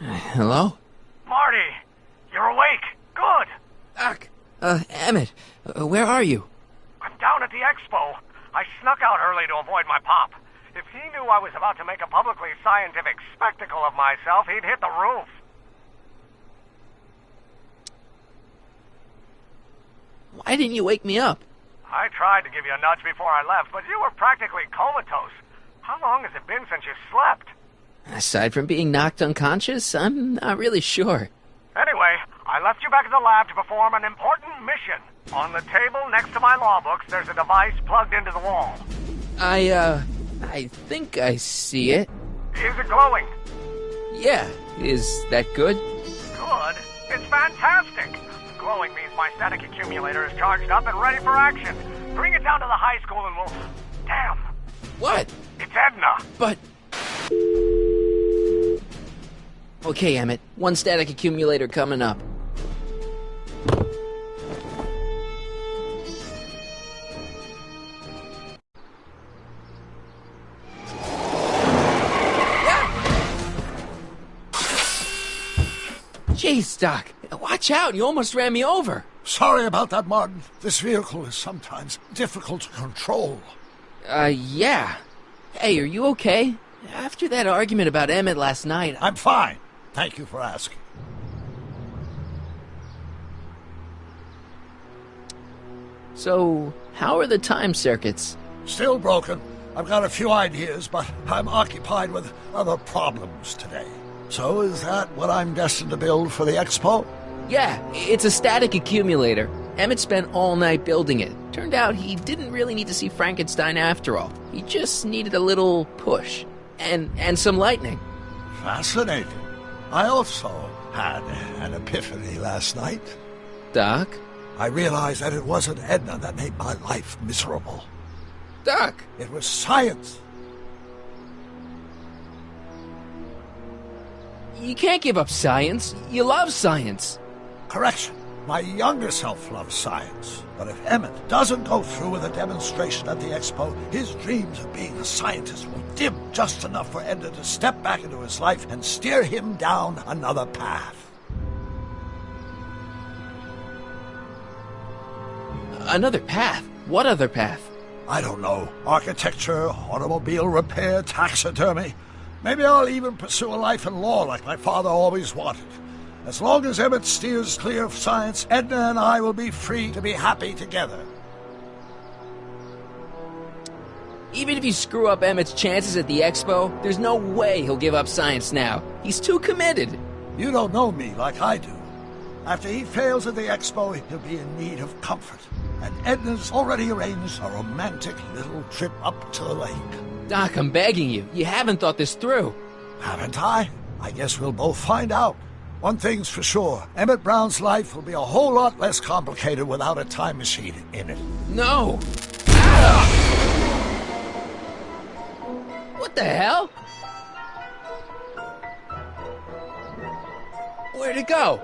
Hello? Marty, you're awake. Good. Doc. Emmett, where are you? I'm down at the expo. I snuck out early to avoid my pop. If he knew I was about to make a publicly scientific spectacle of myself, he'd hit the roof. Why didn't you wake me up? I tried to give you a nudge before I left, but you were practically comatose. How long has it been since you slept? Aside from being knocked unconscious, I'm not really sure. Anyway, I left you back at the lab to perform an important mission. On the table next to my law books, there's a device plugged into the wall. I think I see it. Is it glowing? Yeah, is that good? Good? It's fantastic! Glowing means my static accumulator is charged up and ready for action. Bring it down to the high school and we'll... Damn! What? It's Edna! But... Okay, Emmett. One static accumulator coming up. Jeez, Doc. Watch out. You almost ran me over. Sorry about that, Martin. This vehicle is sometimes difficult to control. Yeah. Hey, are you okay? After that argument about Emmett last night... I'm fine. Thank you for asking. So, how are the time circuits? Still broken. I've got a few ideas, but I'm occupied with other problems today. So is that what I'm destined to build for the expo? Yeah, it's a static accumulator. Emmett spent all night building it. Turned out he didn't really need to see Frankenstein after all. He just needed a little push. And some lightning. Fascinating. I also had an epiphany last night. Doc? I realized that it wasn't Edna that made my life miserable. Doc! It was science. You can't give up science. You love science. Correction. My younger self loves science. But if Emmett doesn't go through with a demonstration at the expo, his dreams of being a scientist will dim just enough for Edna to step back into his life and steer him down another path. Another path? What other path? I don't know. Architecture, automobile repair, taxidermy. Maybe I'll even pursue a life in law like my father always wanted. As long as Emmett steers clear of science, Edna and I will be free to be happy together. Even if you screw up Emmett's chances at the expo, there's no way he'll give up science now. He's too committed. You don't know me like I do. After he fails at the expo, he'll be in need of comfort. And Edna's already arranged a romantic little trip up to the lake. Doc, I'm begging you. You haven't thought this through. Haven't I? I guess we'll both find out. One thing's for sure. Emmett Brown's life will be a whole lot less complicated without a time machine in it. No! Ah! What the hell? Where'd it go?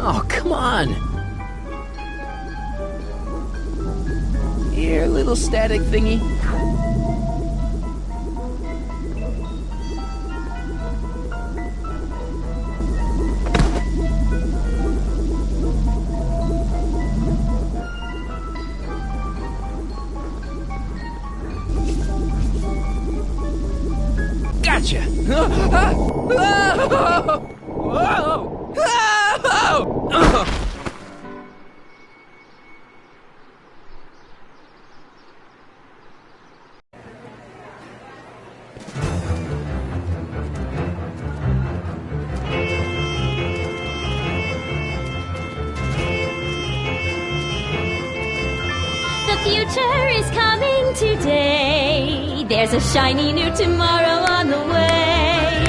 Oh, come on! Here, little static thingy. Gotcha! Whoa! The future is coming today. There's a shiny new tomorrow on the way.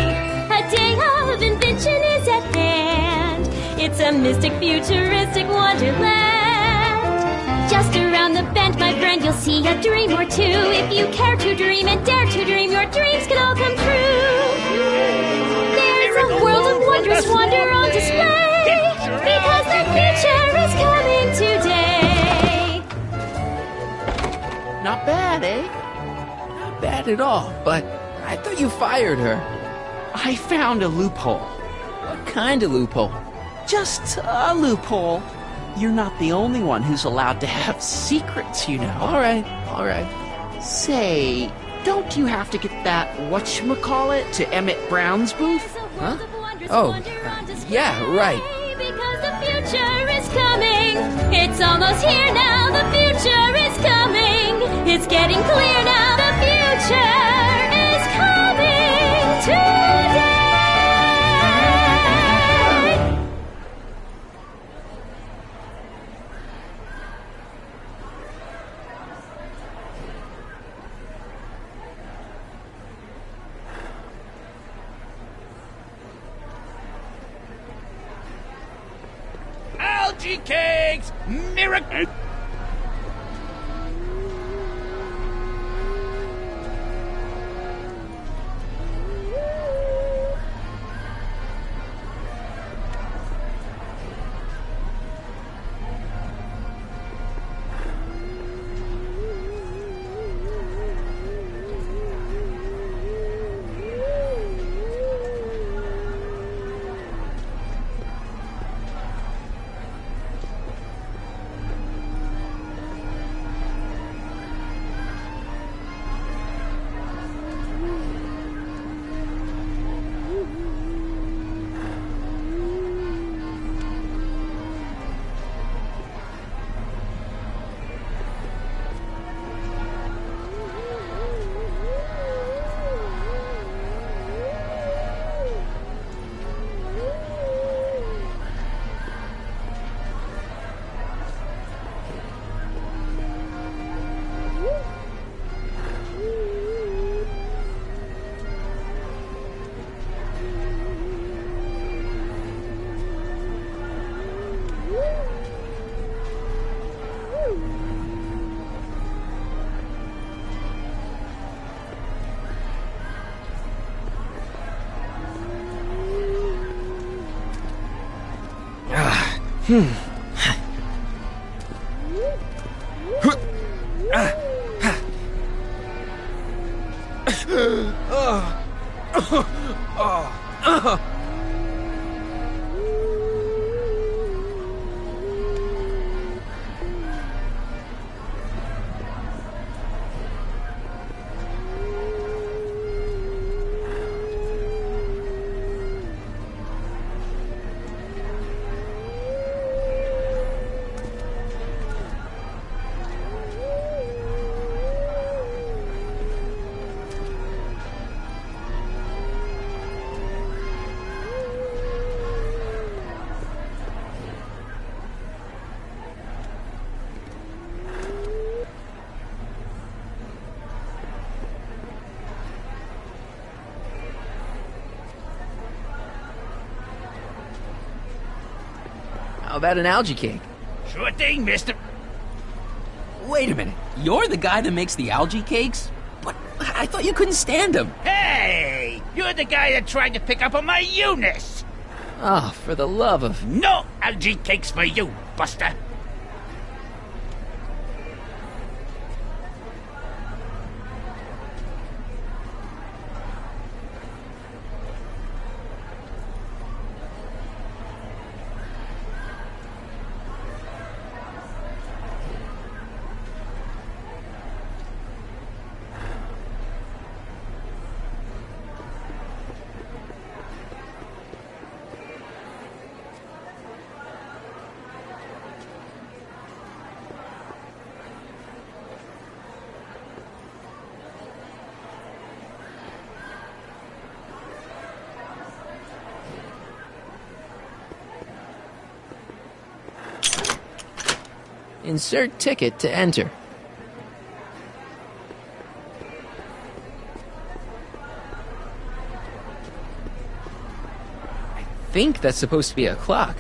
A day of invention is at hand. It's a mystic, futuristic wonderland. Just around the bend, my friend, you'll see a dream or two. If you care to dream and dare to dream, your dreams can all come true. There's a world of wondrous wonder on display, because the future is coming today. Not bad, eh? Not bad at all, but I thought you fired her. I found a loophole. What kind of loophole? Just a loophole. You're not the only one who's allowed to have secrets, you know. All right. Say, don't you have to get that whatchamacallit to Emmett Brown's booth? Huh? Oh, yeah, right. Because the future is coming. It's almost here now. The future is coming. It's getting clear now. The future is coming today. Algae cakes! Miracle! How about an algae cake? Sure thing, mister. Wait a minute. You're the guy that makes the algae cakes? But I thought you couldn't stand them. Hey! You're the guy that tried to pick up on my Eunice! Oh, for the love of... No algae cakes for you, Buster! Insert ticket to enter. I think that's supposed to be a clock.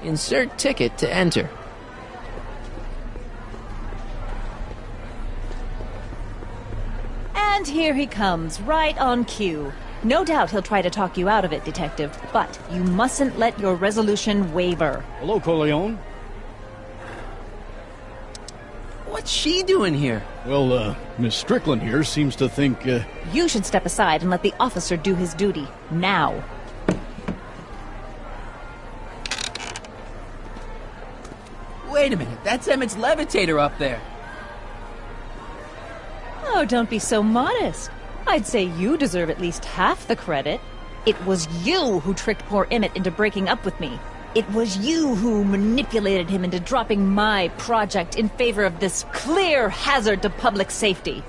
Insert ticket to enter. And here he comes, right on cue. No doubt he'll try to talk you out of it, Detective, but you mustn't let your resolution waver. Hello, Corleone. What's she doing here? Well, Miss Strickland here seems to think, You should step aside and let the officer do his duty. Now. Wait a minute, that's Emmett's levitator up there. Oh, don't be so modest. I'd say you deserve at least half the credit. It was you who tricked poor Emmett into breaking up with me. It was you who manipulated him into dropping my project in favor of this clear hazard to public safety.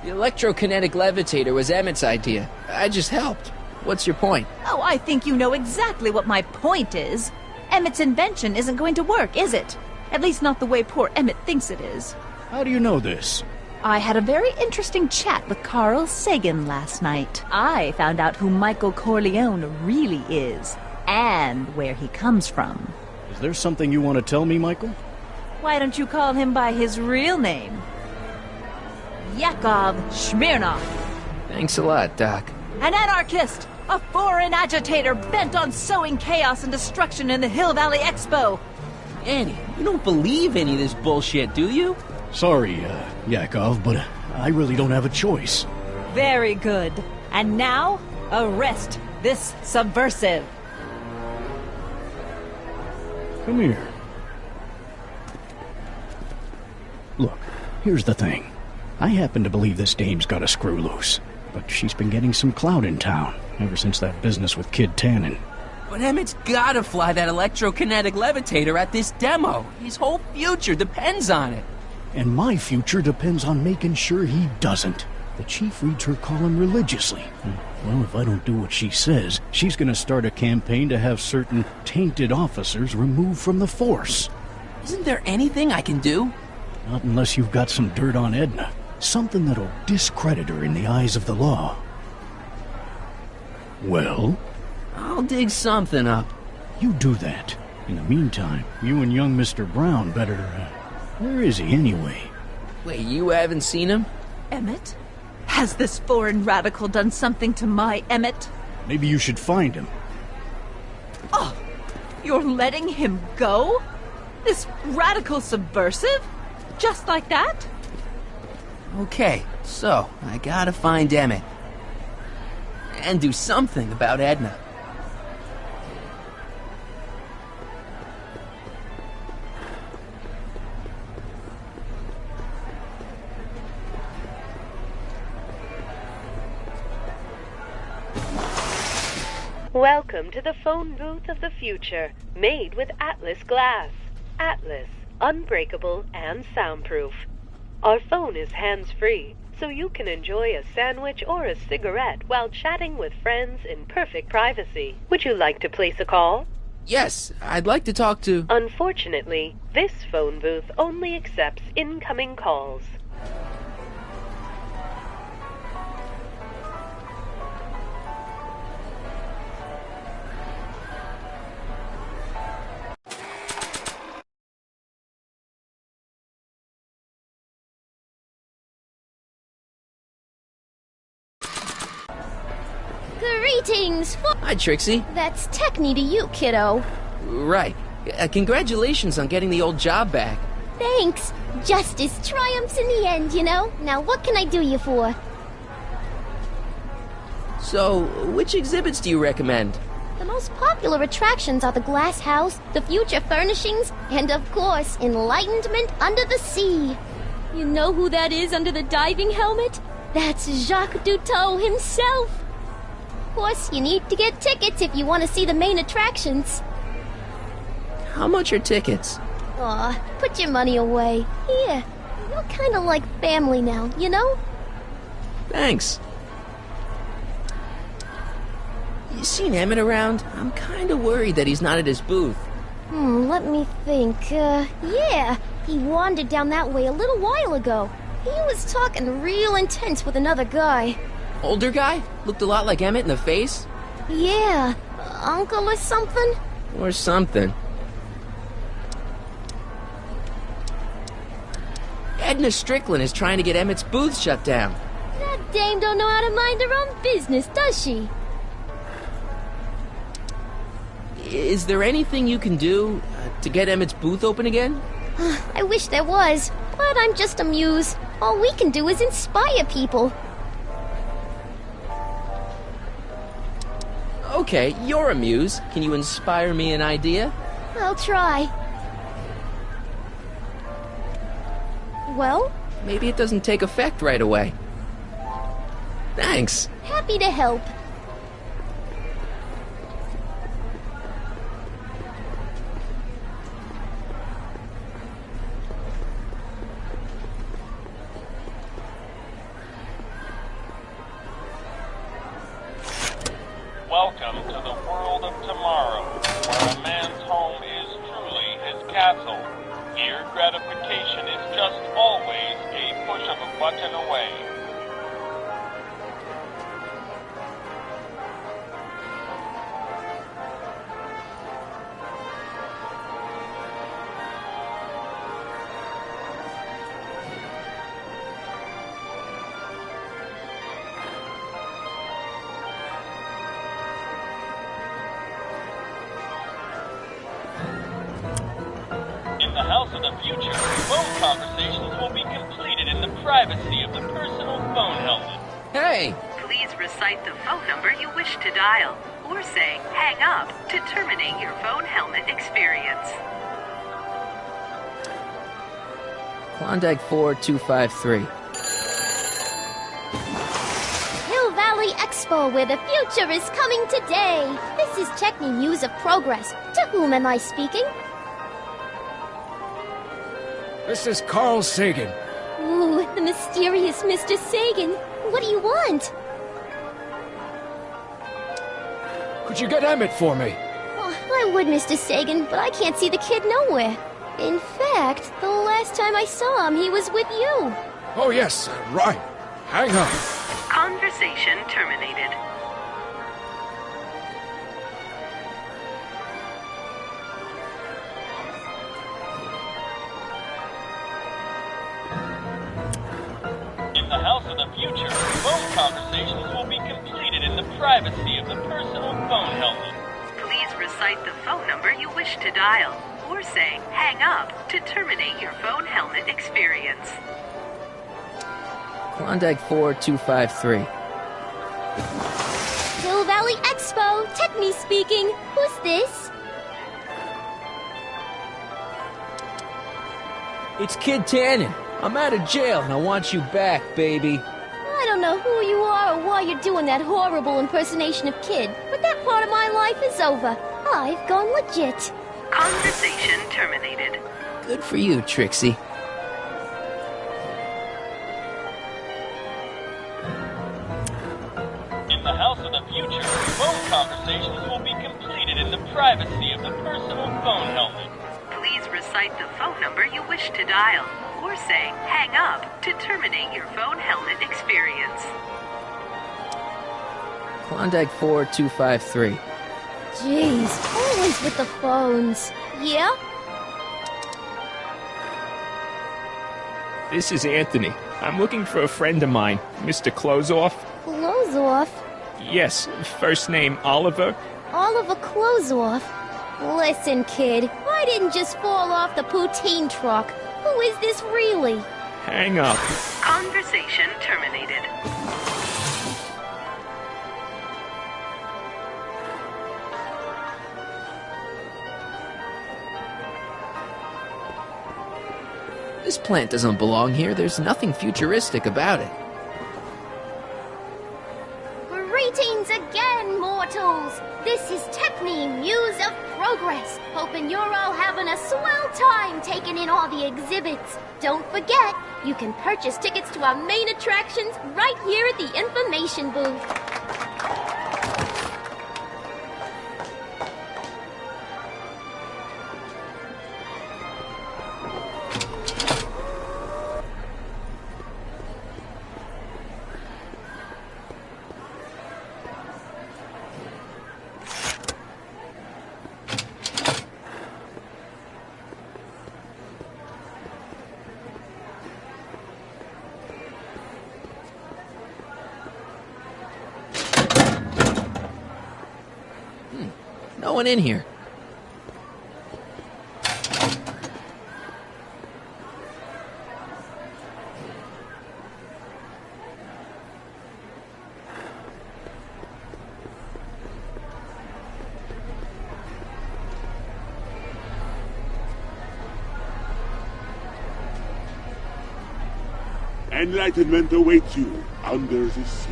The electrokinetic levitator was Emmett's idea. I just helped. What's your point? Oh, I think you know exactly what my point is. Emmett's invention isn't going to work, is it? At least not the way poor Emmett thinks it is. how do you know this? I had a very interesting chat with Carl Sagan last night. I found out who Michael Corleone really is, and where he comes from. Is there something you want to tell me, Michael? Why don't you call him by his real name? Yakov Smirnov. Thanks a lot, Doc. An anarchist! A foreign agitator bent on sowing chaos and destruction in the Hill Valley Expo! Annie, you don't believe any of this bullshit, do you? Sorry, Yakov, but I really don't have a choice. Very good. And now, arrest this subversive. Come here. Look, here's the thing. I happen to believe this dame's got a screw loose, but she's been getting some clout in town ever since that business with Kid Tannen. But Emmett's gotta fly that electrokinetic levitator at this demo. His whole future depends on it. And my future depends on making sure he doesn't. The chief reads her column religiously. Well, if I don't do what she says, she's gonna start a campaign to have certain tainted officers removed from the force. Isn't there anything I can do? Not unless you've got some dirt on Edna. Something that'll discredit her in the eyes of the law. Well? I'll dig something up. You do that. In the meantime, you and young Mr. Brown better... where is he anyway? Wait, you haven't seen him? Emmett? Has this foreign radical done something to my Emmett? Maybe you should find him. Oh, you're letting him go? This radical subversive? Just like that? Okay, so I gotta find Emmett. And do something about Edna. Welcome to the phone booth of the future, made with Atlas glass. Atlas, unbreakable and soundproof. Our phone is hands-free, so you can enjoy a sandwich or a cigarette while chatting with friends in perfect privacy. Would you like to place a call? Yes, I'd like to talk to... Unfortunately, this phone booth only accepts incoming calls. Greetings! Hi, Trixie. That's Techni to you, kiddo. Right. Congratulations on getting the old job back. Thanks. Justice triumphs in the end, you know? Now what can I do you for? So, which exhibits do you recommend? The most popular attractions are the Glass House, the Future Furnishings, and of course, Enlightenment Under the Sea. You know who that is under the diving helmet? That's Jacques Cousteau himself. Of course, you need to get tickets if you want to see the main attractions. How much are tickets? Aw, put your money away. Here, you're kind of like family now, you know? Thanks. You seen Emmett around? I'm kind of worried that he's not at his booth. Let me think. Yeah, he wandered down that way a little while ago. He was talking real intense with another guy. Older guy? Looked a lot like Emmett in the face? Yeah, uncle or something? Or something. Edna Strickland is trying to get Emmett's booth shut down. That dame don't know how to mind her own business, does she? Is there anything you can do to get Emmett's booth open again? I wish there was, but I'm just a muse. All we can do is inspire people. Okay, you're a muse. Can you inspire me an idea? I'll try. Well? Maybe it doesn't take effect right away. Thanks. Happy to help. Welcome to the world of tomorrow, where a man's home is truly his castle. Here, gratification is just always a push of a button away. Future, phone conversations will be completed in the privacy of the personal phone helmet. Hey! Please recite the phone number you wish to dial, or say hang up to terminate your phone helmet experience. Klondike 4253. Hill Valley Expo, where the future is coming today. This is Techni News of Progress. To whom am I speaking? This is Carl Sagan. Ooh, the mysterious Mr. Sagan. What do you want? Could you get Emmett for me? Oh, I would, Mr. Sagan, but I can't see the kid nowhere. In fact, the last time I saw him, he was with you. Oh, yes, right. Hang on. Conversation terminated. Future, phone conversations will be completed in the privacy of the personal phone helmet. Please recite the phone number you wish to dial, or say hang up to terminate your phone helmet experience. Klondike 4253. Hill Valley Expo, Techni speaking. Who's this? It's Kid Tannen. I'm out of jail and I want you back, baby. I don't know who you are or why you're doing that horrible impersonation of Kid, but that part of my life is over. I've gone legit. Conversation terminated. Good for you, Trixie. In the house of the future, phone conversations will be completed in the privacy of the personal phone helmet. Please recite the phone number you wish to dial, or say hang up to terminate your phone helmet experience. Klondike 4253. Jeez, always with the phones. Yeah? This is Anthony. I'm looking for a friend of mine, Mr. Closeoff. Closeoff? Yes, first name Oliver. Oliver Closeoff? Listen, kid, I didn't just fall off the poutine truck. Who is this really? Hang up. Conversation terminated. This plant doesn't belong here. There's nothing futuristic about it. Greetings again, mortals! This is Techni, Muse of Progress. Hoping you're all having a swell time taking in all the exhibits. Don't forget, you can purchase tickets to our main attractions right here at the information booth. No one in here. Enlightenment awaits you under the sea.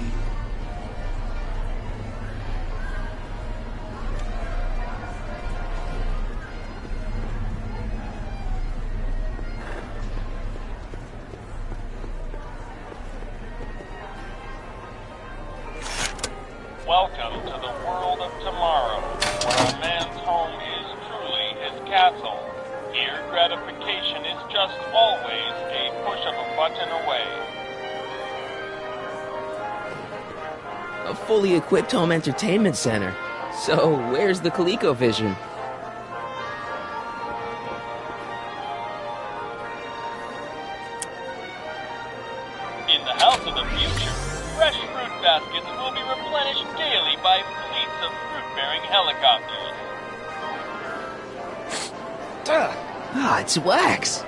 Welcome to the world of tomorrow, where a man's home is truly his castle. Here, gratification is just always a push of a button away. A fully equipped home entertainment center. So, where's the ColecoVision? In the house of the future, fresh fruit baskets will be replenished daily by fleets of fruit-bearing helicopters. Ah, it's wax.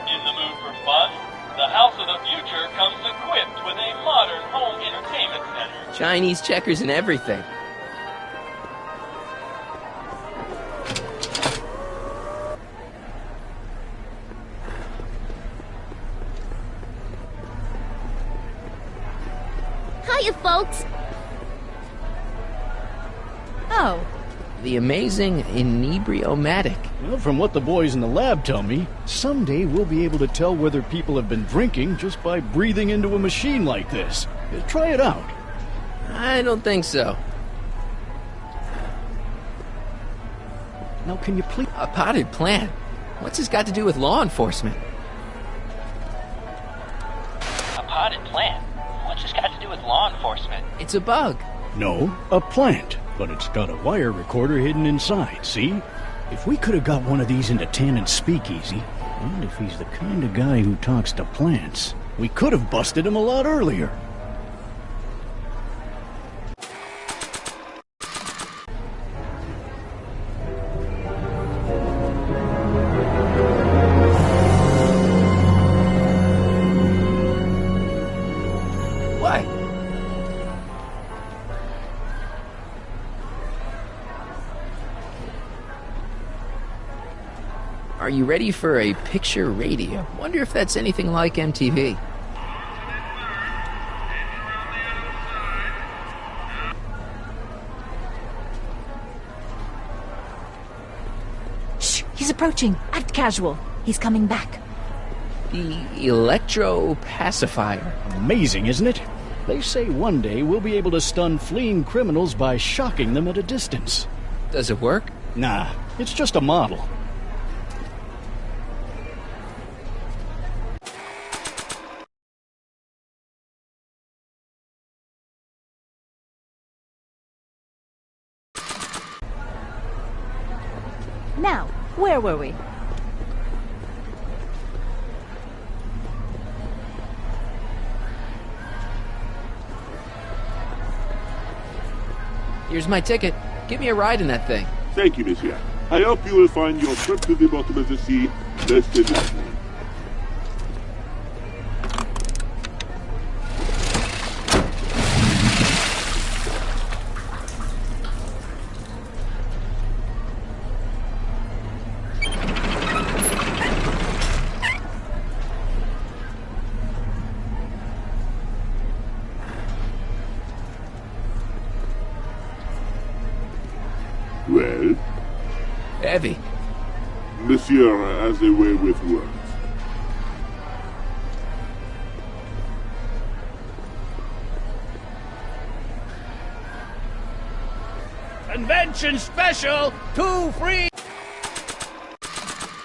In the mood for fun, the house of the future comes equipped with a modern home entertainment center. Chinese checkers and everything. Hiya, folks. Oh. The amazing inebriomatic. Well, from what the boys in the lab tell me, someday we'll be able to tell whether people have been drinking just by breathing into a machine like this. Try it out. I don't think so. Now, can you please... A potted plant? What's this got to do with law enforcement? A potted plant? What's this got to do with law enforcement? It's a bug. No, a plant. But it's got a wire recorder hidden inside, see? If we could have got one of these into Tannen's speakeasy, and if he's the kind of guy who talks to plants, we could have busted him a lot earlier. What? Are you ready for a picture radio? Wonder if that's anything like MTV. Shh, he's approaching. Act casual. He's coming back. The electro pacifier. Amazing, isn't it? They say one day we'll be able to stun fleeing criminals by shocking them at a distance. Does it work? Nah, it's just a model. Now, where were we? Here's my ticket. Give me a ride in that thing. Thank you, monsieur. I hope you will find your trip to the bottom of the sea less delightful. Well? Heavy. Monsieur has a way with words. Convention special! 2 free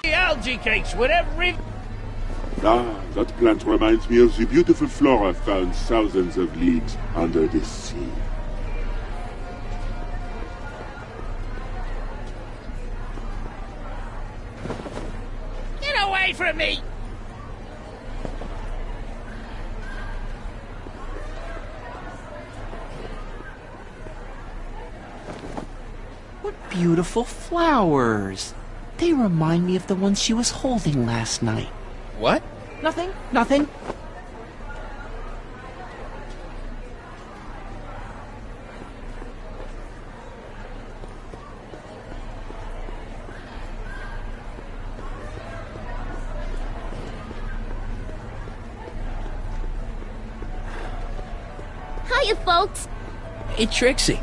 algae cakes with every... Ah, that plant reminds me of the beautiful flora found thousands of leagues under the sea. away from me! What beautiful flowers. They remind me of the ones she was holding last night. What? Nothing, nothing. Hiya, folks. Hey, Trixie.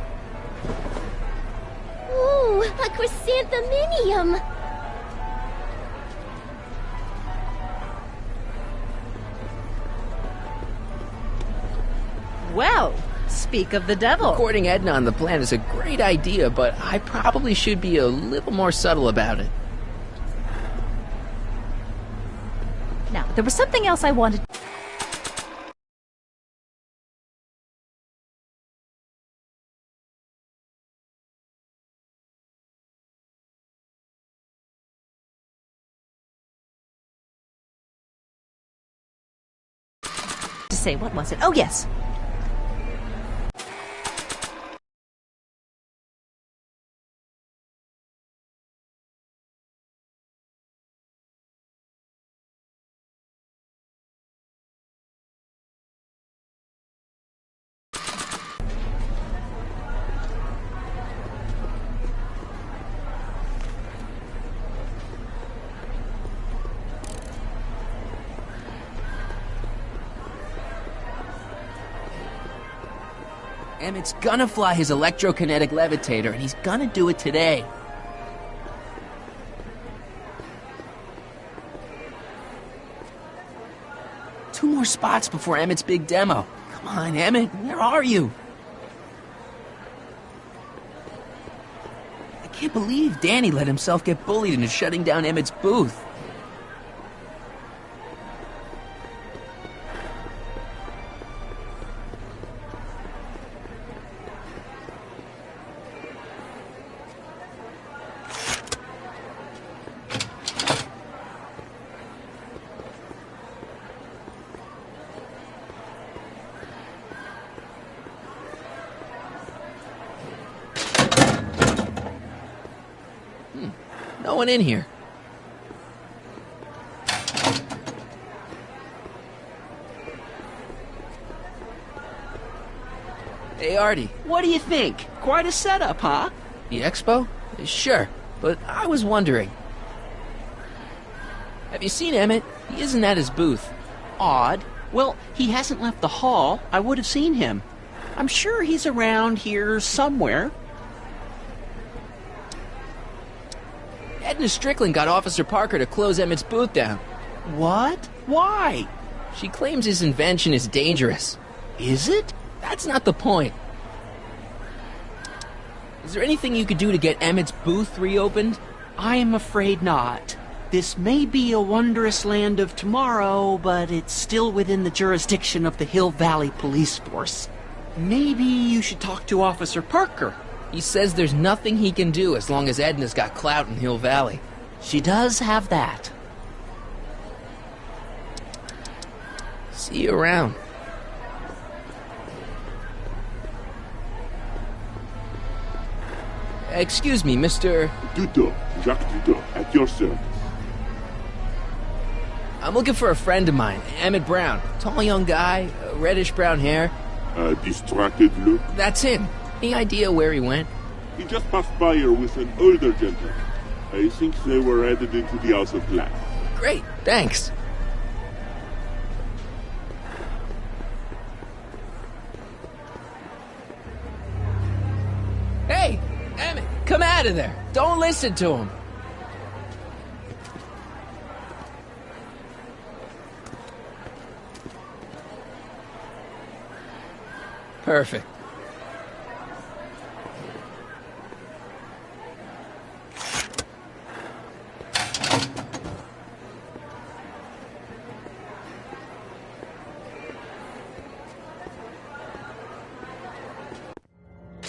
Ooh, a chrysanthemum. Well, speak of the devil. Recording Edna on the plan is a great idea, but I probably should be a little more subtle about it. Now, there was something else I wanted to say. What was it? Oh, yes. Emmett's gonna fly his electrokinetic levitator, and he's gonna do it today. Two more spots before Emmett's big demo. Come on, Emmett, where are you? I can't believe Danny let himself get bullied into shutting down Emmett's booth. No one in here. Hey, Artie. What do you think? Quite a setup, huh? The expo? Sure, but I was wondering. Have you seen Emmett? He isn't at his booth. Odd. Well, he hasn't left the hall. I would have seen him. I'm sure he's around here somewhere. Edna Strickland got Officer Parker to close Emmett's booth down. What? Why? She claims his invention is dangerous. Is it? That's not the point. Is there anything you could do to get Emmett's booth reopened? I am afraid not. This may be a wondrous land of tomorrow, but it's still within the jurisdiction of the Hill Valley Police Force. Maybe you should talk to Officer Parker. He says there's nothing he can do as long as Edna's got clout in Hill Valley. She does have that. See you around. Excuse me, Mr. Duto, Jacques Duto, at your service. I'm looking for a friend of mine, Emmett Brown. Tall young guy, reddish-brown hair. A distracted look? That's him. Any idea where he went? He just passed by here with an older gentleman. I think they were headed into the House of Glass. Great, thanks. Hey, Emmett, come out of there. Don't listen to him. Perfect.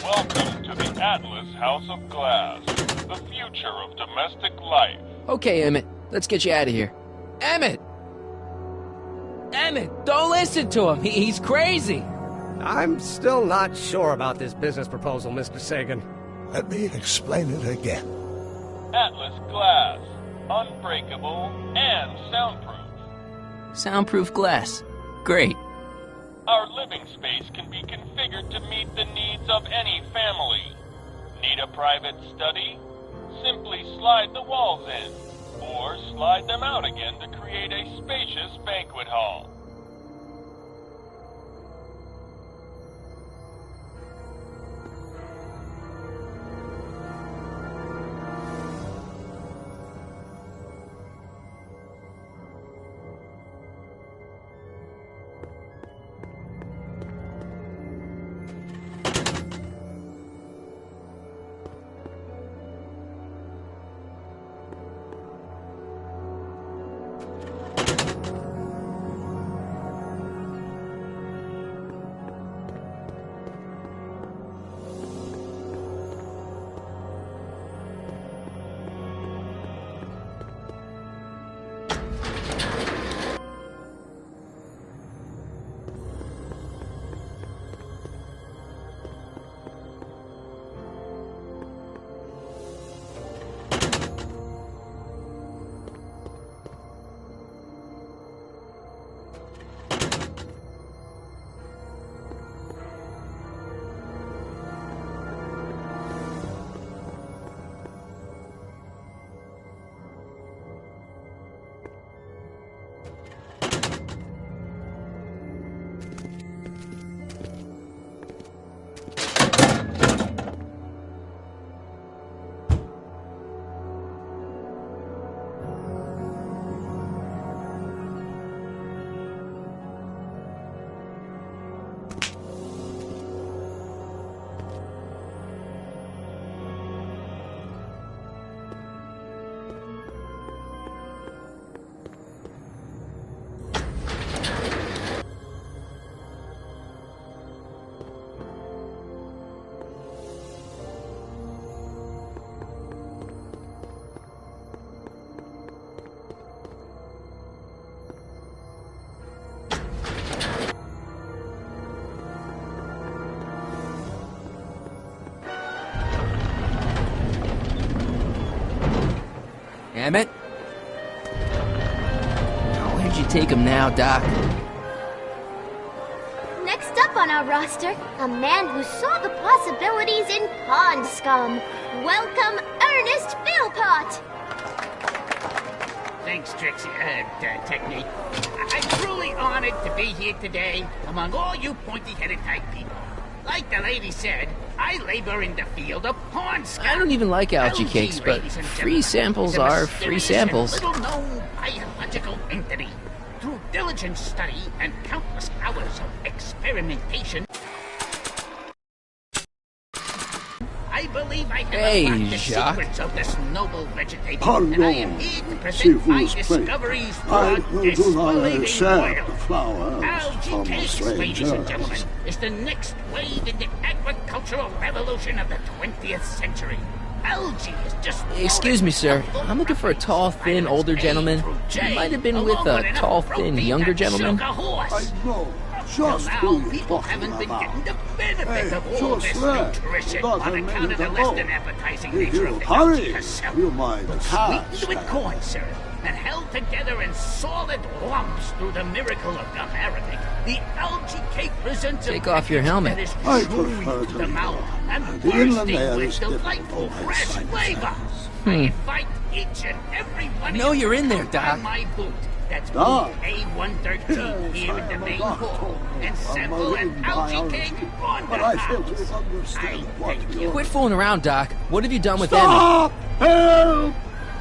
Welcome to the Atlas House of Glass, the future of domestic life. Okay, Emmett, let's get you out of here. Emmett! Emmett, don't listen to him. He's crazy. I'm still not sure about this business proposal, Mr. Sagan. Let me explain it again. Atlas glass, unbreakable and soundproof. Soundproof glass. Great. Our living space can be configured to meet the needs of any family. Need a private study? Simply slide the walls in, or slide them out again to create a spacious banquet hall. Emmett? Where'd you take him now, Doc? Next up on our roster, a man who saw the possibilities in pond scum. Welcome, Ernest Philpott! Thanks, Trixie, Technique. I'm truly honored to be here today among all you pointy-headed type people. Like the lady said, I labor in the field of pond scum. I don't even like algae cakes, but free samples are free samples. Little-known biological entity. Through diligent study and countless hours of experimentation, I believe I have unlocked the secrets of this noble vegetation, and I am here to present my discoveries for this algae cakes, ladies and gentlemen, is the next wave in the agricultural revolution of the 20th century. Algae is just... Excuse me, sir. I'm looking for a tall, thin, older gentleman. He might have been with a tall, thin, younger gentleman. I know. Till now, people haven't been getting the benefit of all this nutrition on account of the less than appetizing nature of the algae herself. Sweetened with corn syrup and held together in solid lumps through the miracle of gum arabic, the algae cake presents Take off your helmet. that is chewy to the mouth and bursting with delightful fresh flavor. I invite each and every one No, you're in there, Doc. my booth. That's booth A113 here in the main hall. And sample an algae cake on the house. I thank you. Quit fooling around, Doc. What have you done with Stop! Help!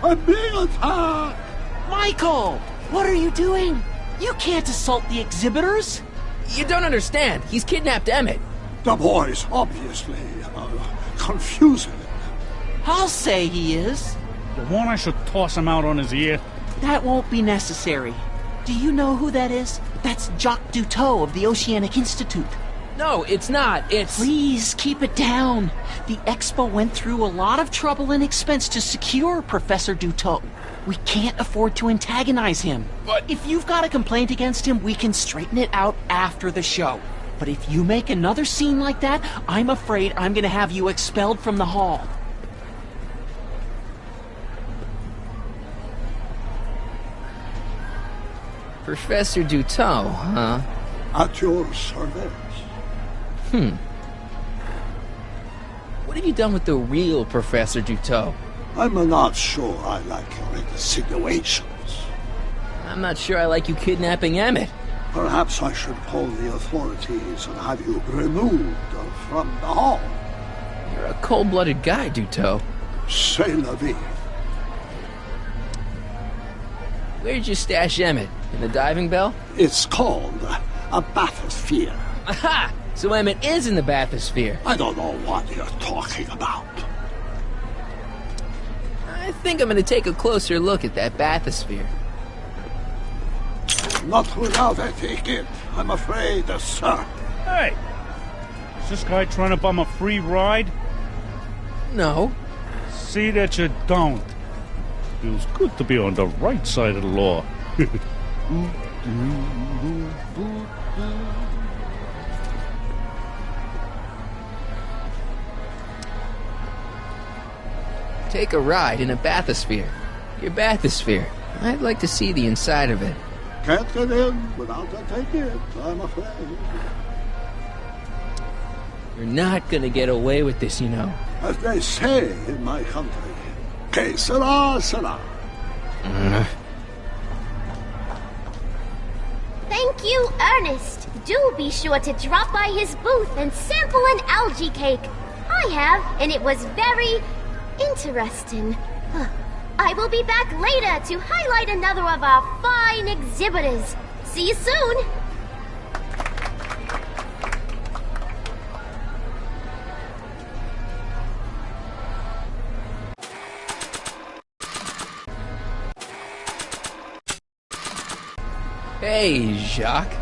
I'm being attacked! Michael! What are you doing? You can't assault the exhibitors! You don't understand. He's kidnapped Emmett. The boy's obviously confusing. I'll say he is. You want I should toss him out on his ear? That won't be necessary. Do you know who that is? That's Jacques Duteau of the Oceanic Institute. No, it's not. It's... Please, keep it down. The Expo went through a lot of trouble and expense to secure Professor Duteau. We can't afford to antagonize him. But... If you've got a complaint against him, we can straighten it out after the show. But if you make another scene like that, I'm afraid I'm gonna have you expelled from the hall. Professor Duteau, huh? At your service. What have you done with the real Professor Duteau? I'm not sure I like your insinuations. I'm not sure I like you kidnapping Emmett. Perhaps I should call the authorities and have you removed from the hall. You're a cold-blooded guy, Duteau. C'est la vie. Where'd you stash Emmett? In the diving bell? It's called a bathysphere. Aha! So Emmett is in the bathysphere. I don't know what you're talking about. I think I'm gonna take a closer look at that bathysphere. Not without a ticket, I'm afraid, sir. Hey! Is this guy trying to bum a free ride? No. See that you don't. Feels good to be on the right side of the law. Take a ride in a bathysphere. Your bathysphere. I'd like to see the inside of it. Can't get in without a ticket, I'm afraid. You're not gonna get away with this, you know. As they say in my country, que sera, sera. Thank you, Ernest. Do be sure to drop by his booth and sample an algae cake. I have, and it was very interesting. I will be back later to highlight another of our fine exhibitors. See you soon. Hey, Jacques.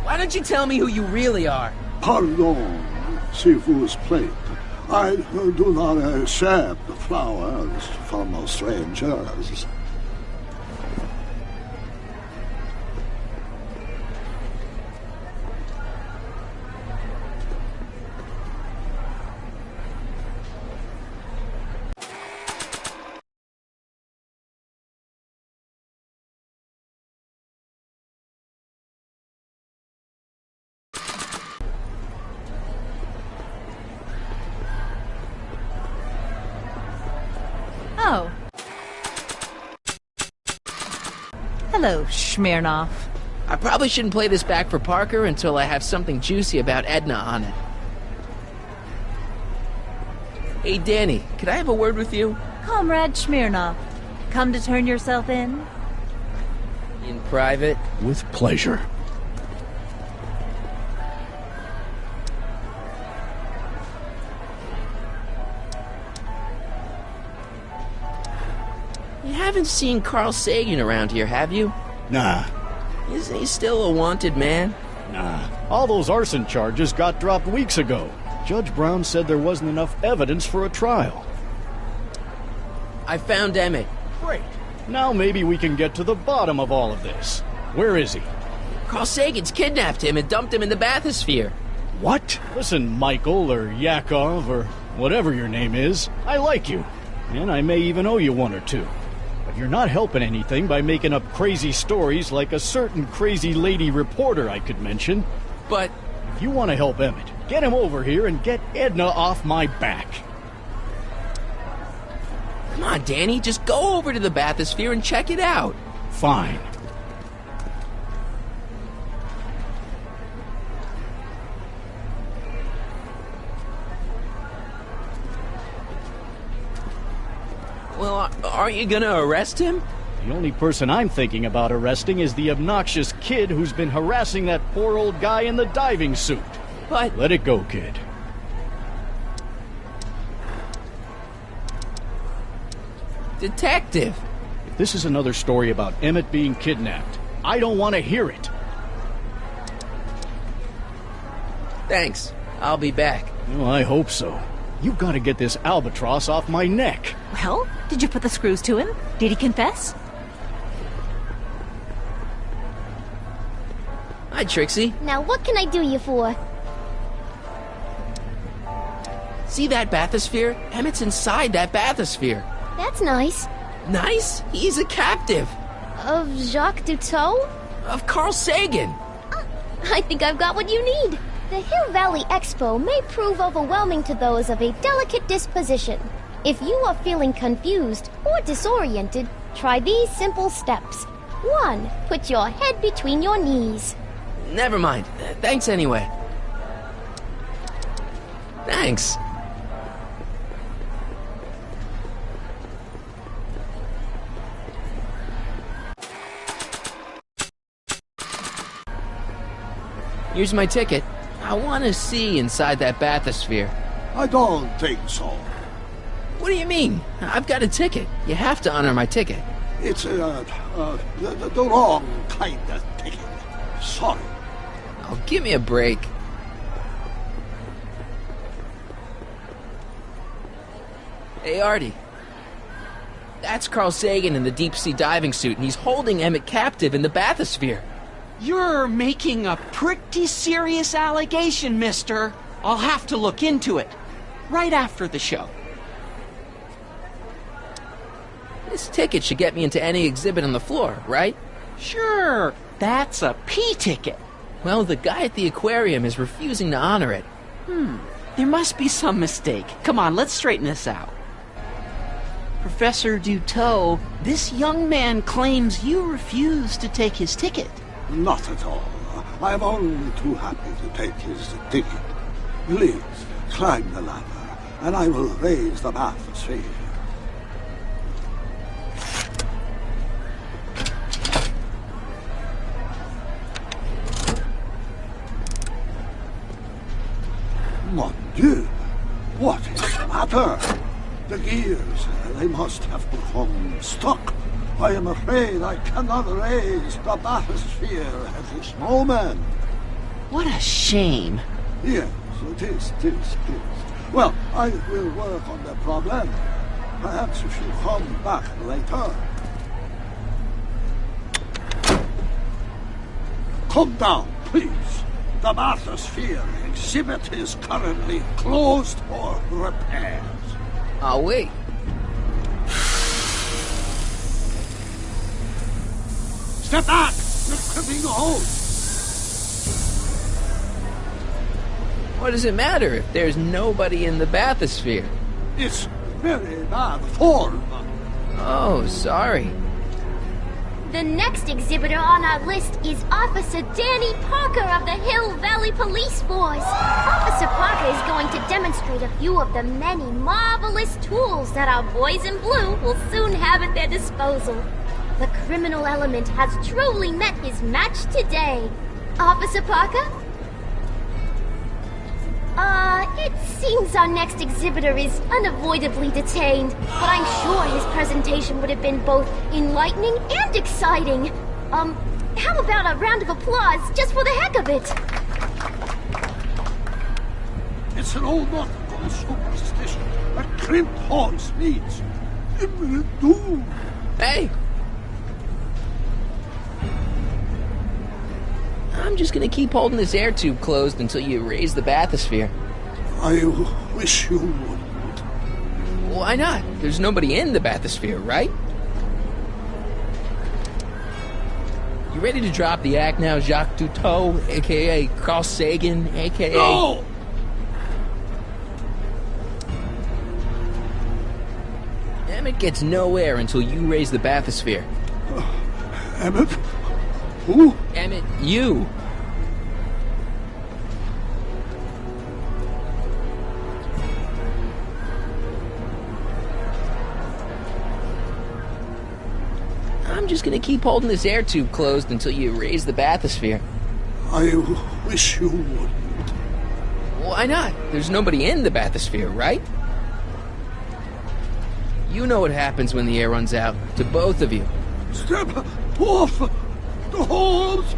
Why don't you tell me who you really are? Pardon, s'il vous plaît. I do not accept flowers from strangers. Oh. Hello, Smirnoff. I probably shouldn't play this back for Parker until I have something juicy about Edna on it. Hey, Danny, could I have a word with you? Comrade Smirnoff, come to turn yourself in? In private? With pleasure. You haven't seen Carl Sagan around here, have you? Nah. Isn't he still a wanted man? Nah. All those arson charges got dropped weeks ago. Judge Brown said there wasn't enough evidence for a trial. I found Emmett. Great. Now maybe we can get to the bottom of all of this. Where is he? Carl Sagan's kidnapped him and dumped him in the bathysphere. What? Listen, Michael, or Yakov, or whatever your name is, I like you. And I may even owe you one or two. But you're not helping anything by making up crazy stories like a certain crazy lady reporter I could mention. But if you want to help Emmett, get him over here and get Edna off my back. Come on, Danny, just go over to the bathysphere and check it out. Fine. Well, aren't you gonna arrest him? The only person I'm thinking about arresting is the obnoxious kid who's been harassing that poor old guy in the diving suit. But... Let it go, kid. Detective! If this is another story about Emmett being kidnapped, I don't want to hear it. Thanks. I'll be back. Well, I hope so. You've got to get this albatross off my neck. Well, did you put the screws to him? Did he confess? Hi, Trixie. Now what can I do you for? See that bathysphere? Emmett's inside that bathysphere. That's nice. Nice? He's a captive. Of Jacques Cousteau? Of Carl Sagan. I think I've got what you need. The Hill Valley Expo may prove overwhelming to those of a delicate disposition. If you are feeling confused or disoriented, try these simple steps. 1. Put your head between your knees. Never mind. Thanks anyway. Thanks. Here's my ticket. I want to see inside that bathysphere. I don't think so. What do you mean? I've got a ticket. You have to honor my ticket. It's the wrong kind of ticket. Sorry. Oh, give me a break. Hey, Artie. That's Carl Sagan in the deep-sea diving suit, and he's holding Emmett captive in the bathysphere. You're making a pretty serious allegation, mister. I'll have to look into it. Right after the show. This ticket should get me into any exhibit on the floor, right? Sure. That's a P ticket. Well, the guy at the aquarium is refusing to honor it. There must be some mistake. Come on, let's straighten this out. Professor Duteau, this young man claims you refused to take his ticket. Not at all. I am only too happy to take his ticket. Please, climb the ladder, and I will raise the bathysphere. Mon Dieu! What is the matter? The gears, they must have become stuck. I am afraid I cannot raise the bathysphere at this moment. What a shame. Yes, it is. Well, I will work on the problem. Perhaps if you come back later. Come down, please. The bathysphere exhibit is currently closed for repairs. I'll wait. Step back! You're tripping the hose! What does it matter if there's nobody in the bathysphere? It's very bad form. Oh, sorry. The next exhibitor on our list is Officer Danny Parker of the Hill Valley Police Force. Officer Parker is going to demonstrate a few of the many marvelous tools that our boys in blue will soon have at their disposal. The criminal element has truly met his match today. Officer Parker? It seems our next exhibitor is unavoidably detained, but I'm sure his presentation would have been both enlightening and exciting. How about a round of applause just for the heck of it? It's an old nautical superstition. A crimped horse means imminent doom. Hey! I'm just gonna keep holding this air tube closed until you raise the bathysphere. I wish you would. Why not? There's nobody in the bathysphere, right? You ready to drop the act now, Jacques Cousteau, a.k.a. Carl Sagan, a.k.a. No! Emmett gets no air until you raise the bathysphere. Emmett? Who? Emmett, you! I'm just gonna keep holding this air tube closed until you raise the bathysphere. I wish you would. Why not? There's nobody in the bathysphere, right? You know what happens when the air runs out, to both of you. Step off the hose!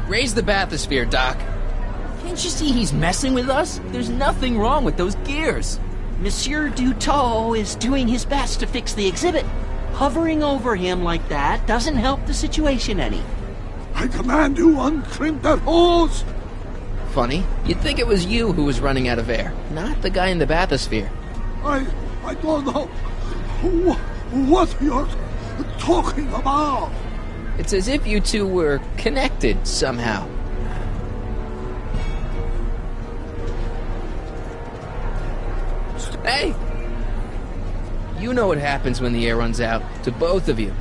Raise the bathysphere, Doc. Can't you see he's messing with us? There's nothing wrong with those gears. Monsieur Dutot is doing his best to fix the exhibit. Hovering over him like that doesn't help the situation any. I command you, uncrimp that hose! Funny, you'd think it was you who was running out of air, not the guy in the bathysphere. I don't know what you're talking about. It's as if you two were connected somehow. Hey! You know what happens when the air runs out, to both of you.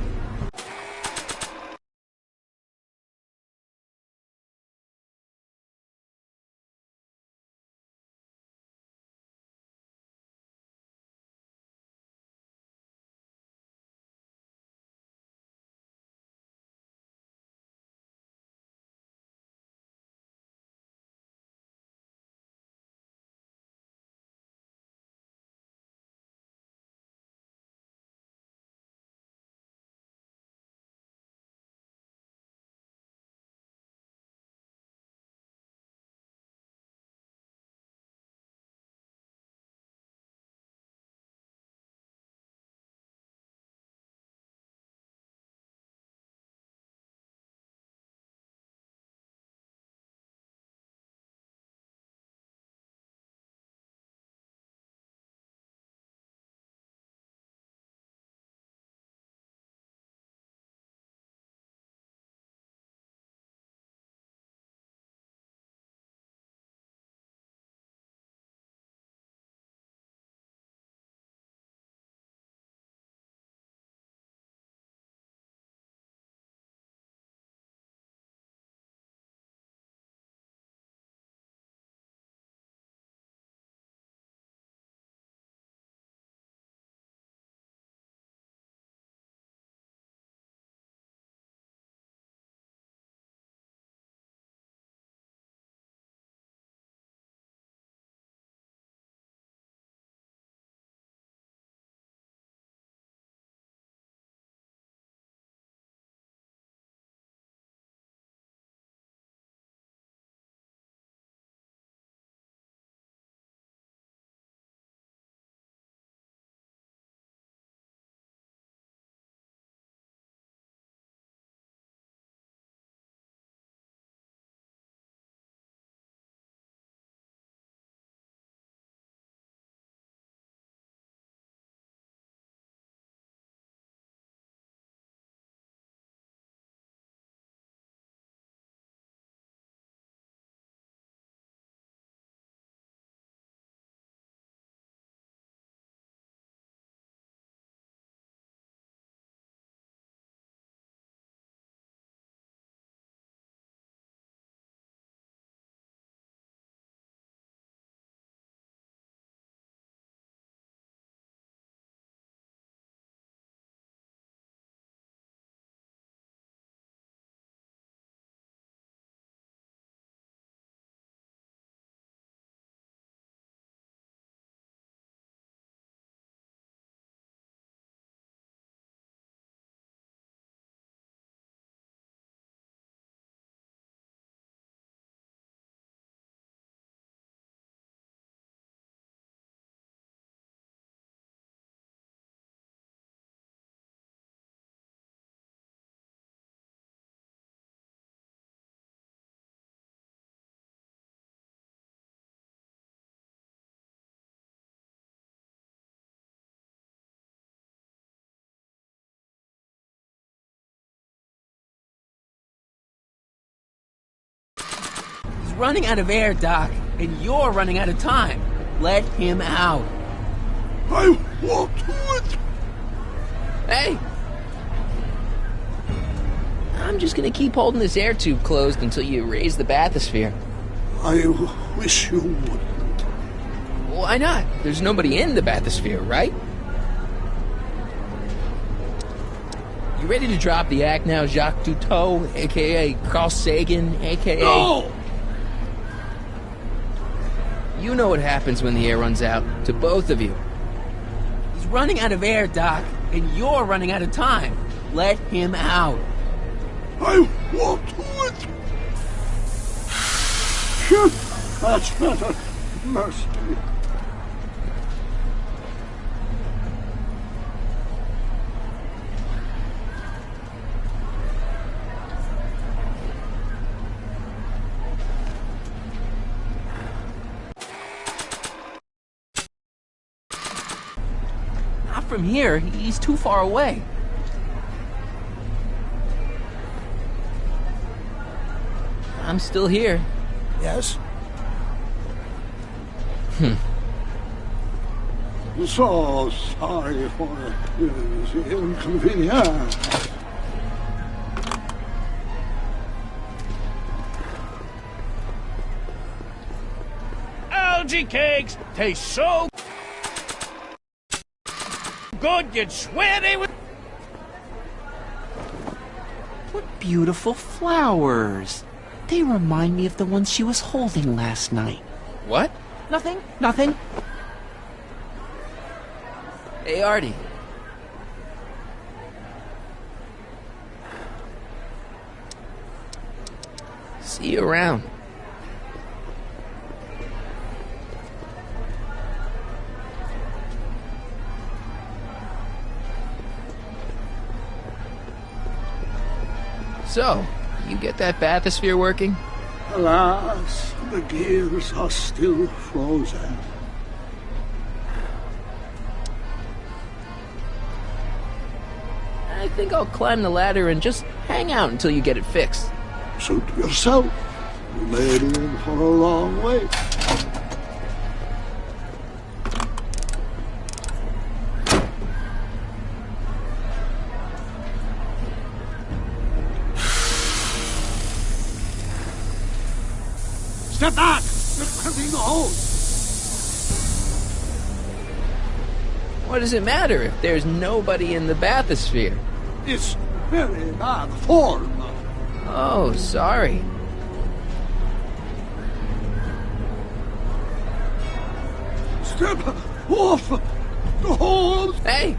Running out of air, Doc, and you're running out of time. Let him out. I won't do it. Hey! I'm just gonna keep holding this air tube closed until you raise the bathysphere. I wish you wouldn't. Why not? There's nobody in the bathysphere, right? You ready to drop the act now, Jacques Dutot, a.k.a. Carl Sagan, a.k.a. No! You know what happens when the air runs out, to both of you. He's running out of air, Doc, and you're running out of time. Let him out. I won't do it. That's better. Mercy. Not from here. He's too far away. I'm still here. Yes? So sorry for the inconvenience. Algae cakes taste so good you'd swear they would. What beautiful flowers. They remind me of the ones she was holding last night. What? Nothing. Hey, Artie. See you around. So, you get that bathysphere working? Alas, the gears are still frozen. I think I'll climb the ladder and just hang out until you get it fixed. Suit yourself. You may be in for a long wait. Step back! You're crimping the hose! What does it matter if there's nobody in the bathysphere? It's very bad form. Oh, sorry. Step off the hose! Hey!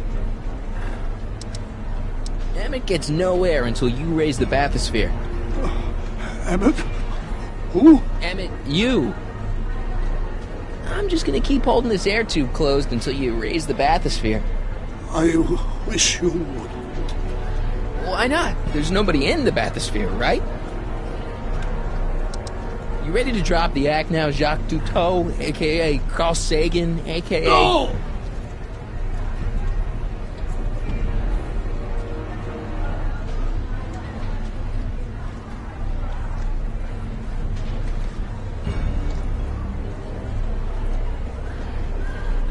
Emmett gets no air until you raise the bathysphere. Emmett? Who? Emmett, you! I'm just gonna keep holding this air tube closed until you raise the bathysphere. I wish you would. Why not? There's nobody in the bathysphere, right? You ready to drop the act now, Jacques Cousteau, a.k.a. Carl Sagan, a.k.a. No!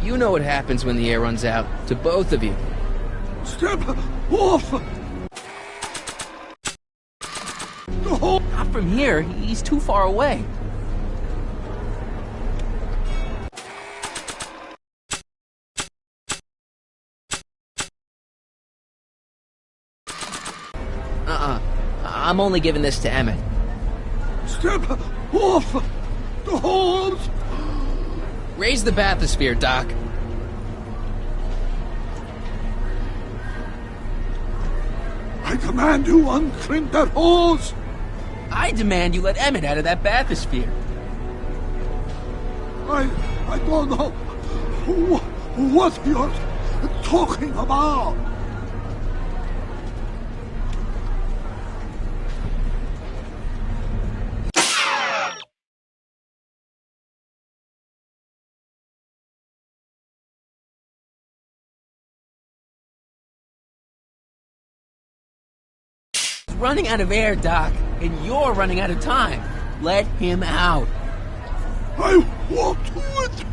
You know what happens when the air runs out, to both of you. Step off! No! Not from here, he's too far away. I'm only giving this to Emmett. Step off the hose! Raise the bathysphere, Doc. I command you uncrimp that hose! I demand you let Emmett out of that bathysphere. I don't know what you're talking about. Running out of air, Doc, and you're running out of time. Let him out. I won't do it.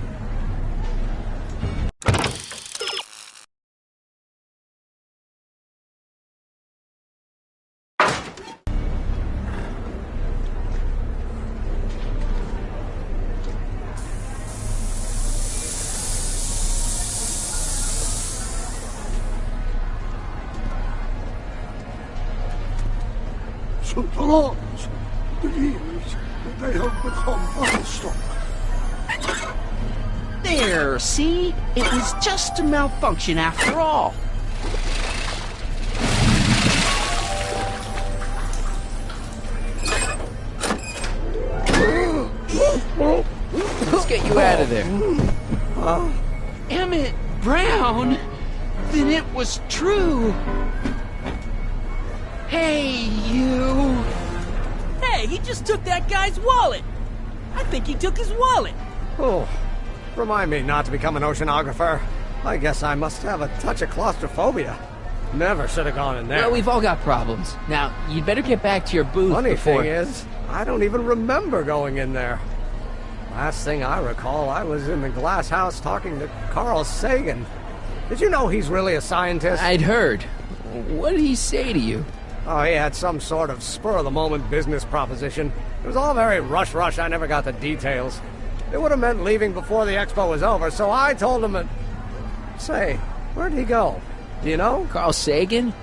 So the laws, the gears, they have become unstuck. There, see? It was just a malfunction after all. there. Emmett Brown? Then it was true. Hey, you. Hey, he just took that guy's wallet. I think he took his wallet. Oh, remind me not to become an oceanographer. I guess I must have a touch of claustrophobia. Never should have gone in there. Well, we've all got problems. Now, you'd better get back to your booth Funny before... thing is, I don't even remember going in there. Last thing I recall, I was in the glass house talking to Carl Sagan. Did you know he's really a scientist? I'd heard. What did he say to you? Oh, he had some sort of spur-of-the-moment business proposition. It was all very rush. I never got the details. It would have meant leaving before the expo was over, so I told him that... Say, where'd he go? Do you know? Carl Sagan?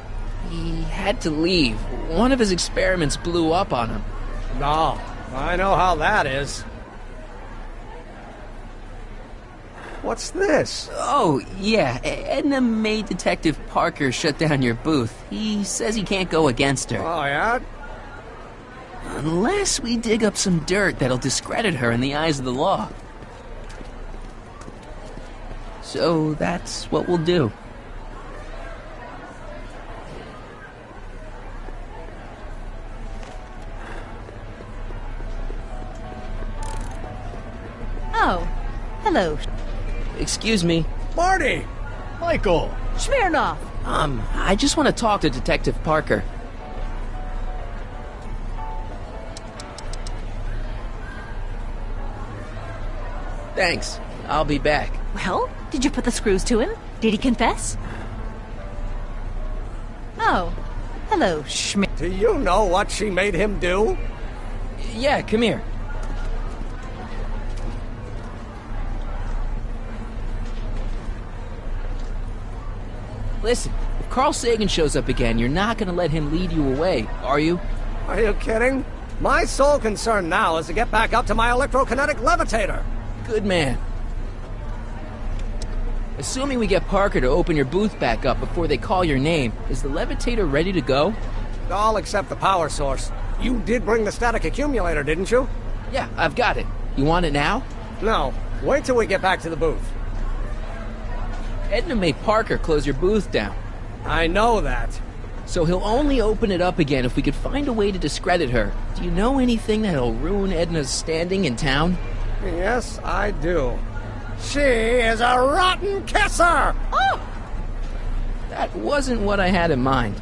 He had to leave. One of his experiments blew up on him. No, I know how that is. What's this? Oh, yeah. Edna made Detective Parker shut down your booth. He says he can't go against her. Oh, yeah? Unless we dig up some dirt that'll discredit her in the eyes of the law. So that's what we'll do. Oh, hello. Excuse me. Marty! Michael! Smirnoff! I just want to talk to Detective Parker. Thanks. I'll be back. Well, did you put the screws to him? Did he confess? Oh, hello, Schmidt. Do you know what she made him do? Yeah, come here. Listen, if Carl Sagan shows up again, you're not gonna let him lead you away, are you? Are you kidding? My sole concern now is to get back up to my electrokinetic levitator. Good man. Assuming we get Parker to open your booth back up before they call your name, is the levitator ready to go? All except the power source. You did bring the static accumulator, didn't you? Yeah, I've got it. You want it now? No. Wait till we get back to the booth. Edna made Parker close your booth down. I know that. So he'll only open it up again if we could find a way to discredit her. Do you know anything that'll ruin Edna's standing in town? Yes, I do. She is a rotten kisser! Oh! That wasn't what I had in mind.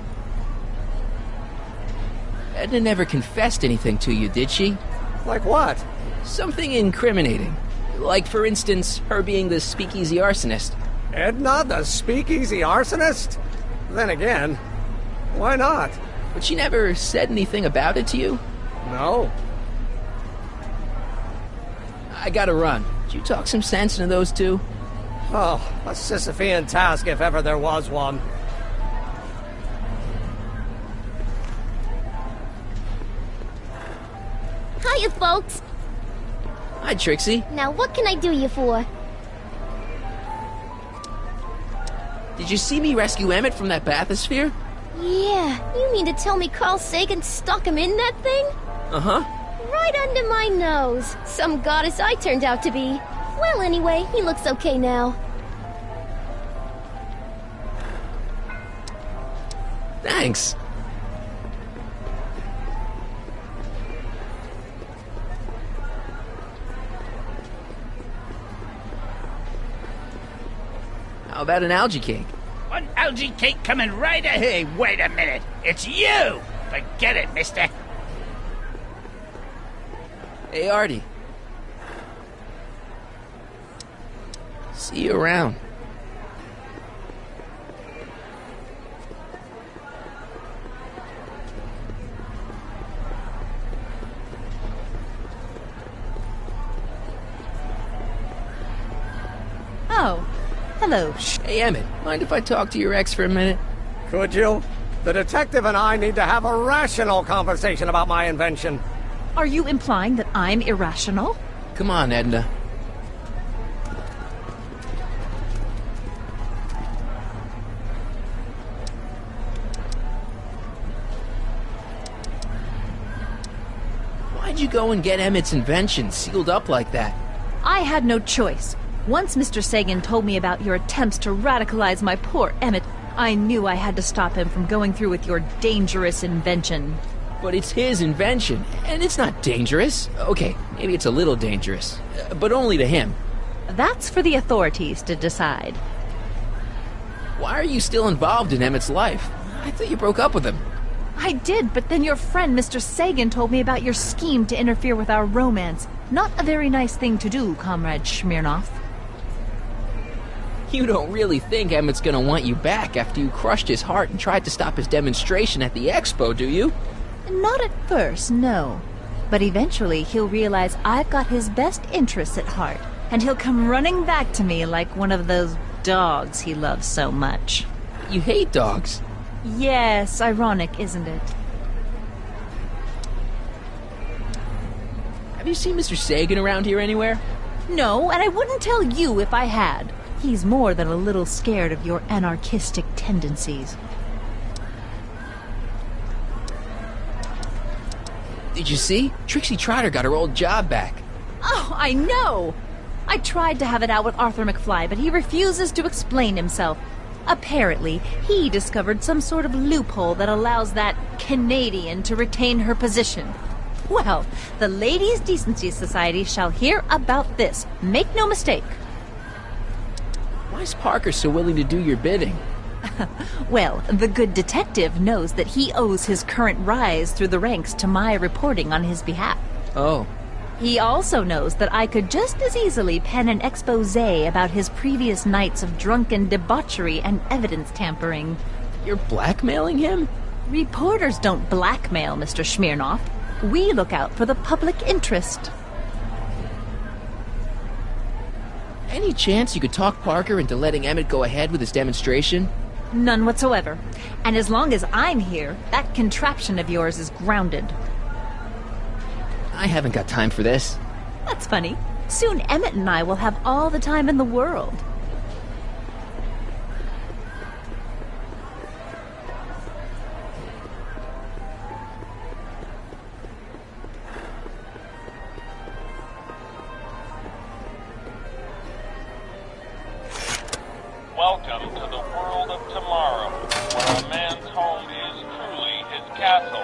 Edna never confessed anything to you, did she? Like what? Something incriminating. Like, for instance, her being the speakeasy arsonist. Edna, the speakeasy arsonist? Then again, why not? But she never said anything about it to you? No. I gotta run. Did you talk some sense into those two? Oh, a Sisyphean task if ever there was one. Hiya, folks. Hi, Trixie. Now, what can I do you for? Did you see me rescue Emmett from that bathysphere? Yeah, you mean to tell me Carl Sagan stuck him in that thing? Uh-huh. Right under my nose. Some goddess I turned out to be. Well, anyway, he looks okay now. Thanks. How about an algae cake? One algae cake coming right ahead. Hey, wait a minute. It's you! Forget it, mister. Hey, Artie. See you around. Oh, hello. Hey, Emmett, mind if I talk to your ex for a minute? Could you? The detective and I need to have a rational conversation about my invention. Are you implying that I'm irrational? Come on, Edna. Why'd you go and get Emmett's invention sealed up like that? I had no choice. Once Mr. Sagan told me about your attempts to radicalize my poor Emmett, I knew I had to stop him from going through with your dangerous invention. But it's his invention, and it's not dangerous. Okay, maybe it's a little dangerous, but only to him. That's for the authorities to decide. Why are you still involved in Emmett's life? I thought you broke up with him. I did, but then your friend Mr. Sagan told me about your scheme to interfere with our romance. Not a very nice thing to do, Comrade Smirnoff. You don't really think Emmett's gonna want you back after you crushed his heart and tried to stop his demonstration at the expo, do you? Not at first, no. But eventually he'll realize I've got his best interests at heart, and he'll come running back to me like one of those dogs he loves so much. You hate dogs. Yes, ironic, isn't it? Have you seen Mr. Sagan around here anywhere? No, and I wouldn't tell you if I had. He's more than a little scared of your anarchistic tendencies. Did you see? Trixie Trotter got her old job back. Oh, I know! I tried to have it out with Arthur McFly, but he refuses to explain himself. Apparently, he discovered some sort of loophole that allows that Canadian to retain her position. Well, the Ladies' Decency Society shall hear about this. Make no mistake. Why's Parker so willing to do your bidding? Well, the good detective knows that he owes his current rise through the ranks to my reporting on his behalf. Oh. He also knows that I could just as easily pen an exposé about his previous nights of drunken debauchery and evidence tampering. You're blackmailing him? Reporters don't blackmail, Mr. Smirnoff. We look out for the public interest. Any chance you could talk Parker into letting Emmett go ahead with his demonstration? None whatsoever. And as long as I'm here, that contraption of yours is grounded. I haven't got time for this. That's funny. Soon Emmett and I will have all the time in the world. Welcome to the world of tomorrow, where a man's home is truly his castle.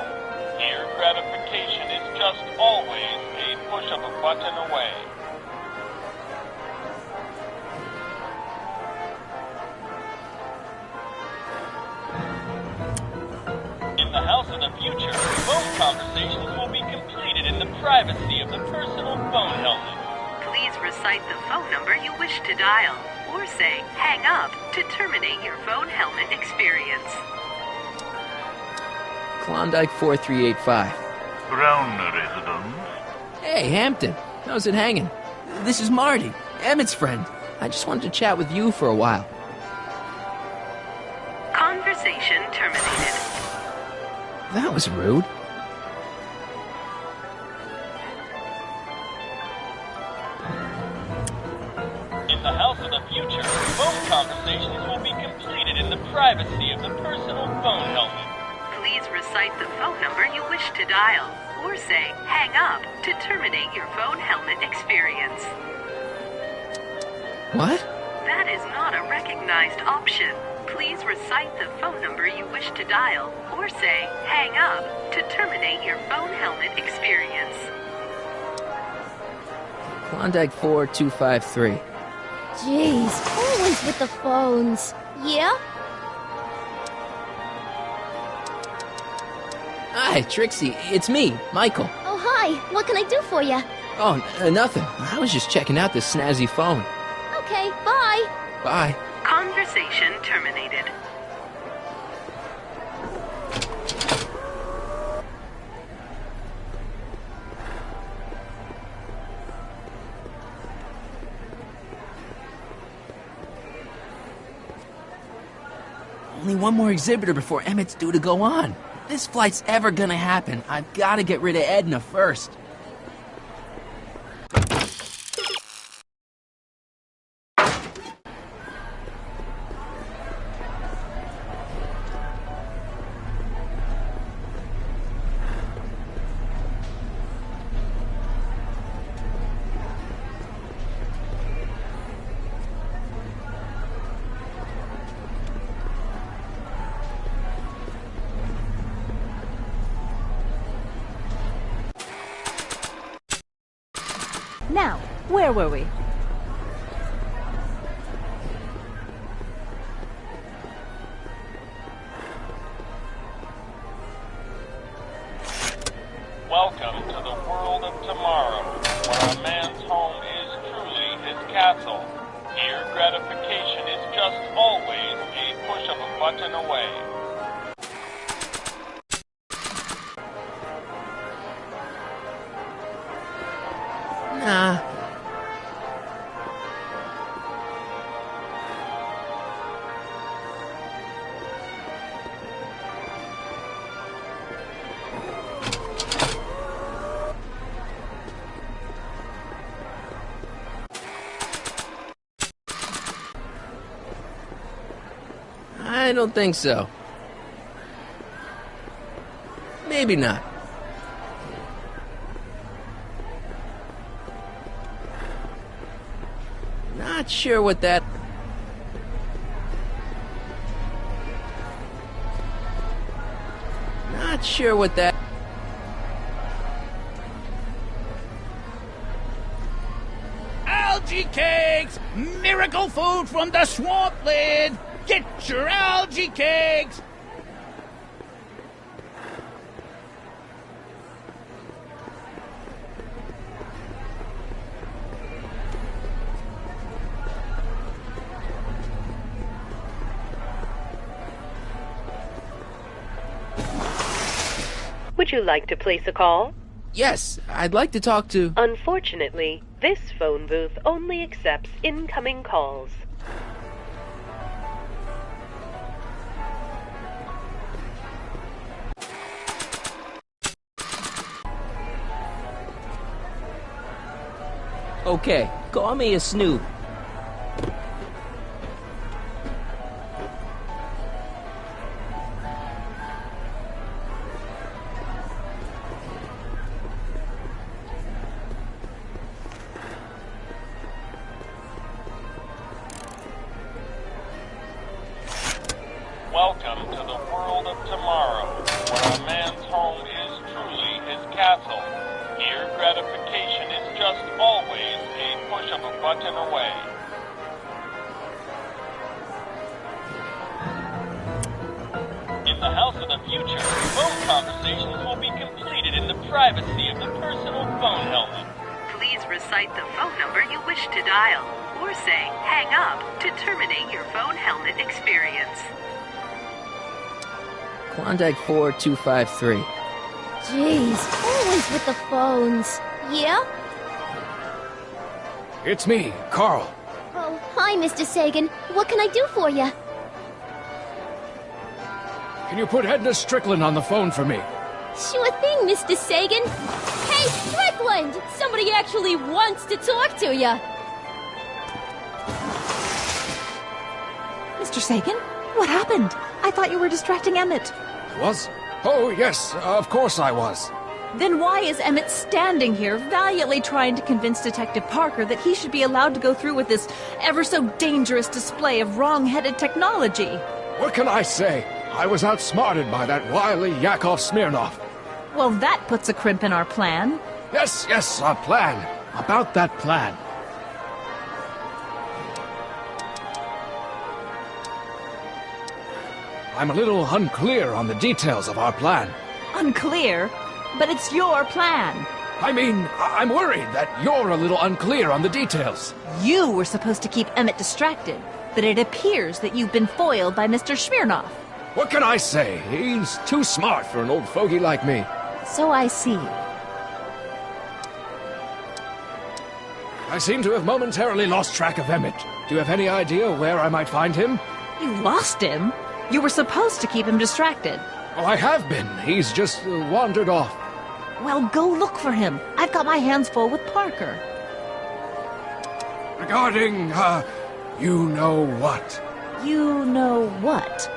Here, gratification is just always a push of a button away. In the house of the future, phone conversations will be completed in the privacy of the personal phone helmet. Please recite the phone number you wish to dial, or say hang up to terminate your phone helmet experience. Klondike 4385. Brown residence. Hey, Hampton. How's it hanging? This is Marty, Emmett's friend. I just wanted to chat with you for a while. Conversation terminated. That was rude. In the house of the future, phone conversations will be completed in the privacy of the personal phone helmet. Please recite the phone number you wish to dial, or say hang up to terminate your phone helmet experience. What? That is not a recognized option. Please recite the phone number you wish to dial, or say hang up to terminate your phone helmet experience. Klondike 4253. Jeez, always with the phones. Yeah? Hi, Trixie. It's me, Michael. Oh, hi. What can I do for you? Oh, nothing. I was just checking out this snazzy phone. Okay, bye. Bye. Conversation terminated. Only one more exhibitor before Emmett's due to go on. If this flight's ever gonna happen, I've gotta get rid of Edna first. Now, where were we? Welcome to the world of tomorrow, where a man's home is truly his castle. Here, gratification is just always a push of a button away. Nah. I don't think so. Maybe not. Not sure what that... Not sure what that... Algae cakes! Miracle food from the swamp lid! Get your algae cakes! Would you like to place a call? Yes, I'd like to talk to... Unfortunately, this phone booth only accepts incoming calls. Okay, call me a snoop. Welcome to the world of tomorrow, where a man's home is truly his castle. Here, gratification is just always a push of a button away. In the house of the future, phone conversations will be completed in the privacy of the personal phone helmet. Please recite the phone number you wish to dial, or say hang up to terminate your phone helmet experience. Klondike 4253. Jeez, always with the phones. Yeah? It's me, Carl. Oh, hi, Mr. Sagan. What can I do for you? Can you put Edna Strickland on the phone for me? Sure thing, Mr. Sagan. Hey, Strickland! Somebody actually wants to talk to you. Mr. Sagan? What happened? I thought you were distracting Emmett. Was? Oh, yes, of course I was. Then why is Emmett standing here, valiantly trying to convince Detective Parker that he should be allowed to go through with this ever-so-dangerous display of wrong-headed technology? What can I say? I was outsmarted by that wily Yakov Smirnov. Well, that puts a crimp in our plan. Yes, a plan. About that plan. I'm a little unclear on the details of our plan. Unclear? But it's your plan. I mean, I'm worried that you're a little unclear on the details. You were supposed to keep Emmett distracted, but it appears that you've been foiled by Mr. Smirnov. What can I say? He's too smart for an old fogey like me. So I see. I seem to have momentarily lost track of Emmett. Do you have any idea where I might find him? You lost him? You were supposed to keep him distracted. Oh, I have been. He's just wandered off. Well, go look for him. I've got my hands full with Parker. Regarding, you know what? You know what?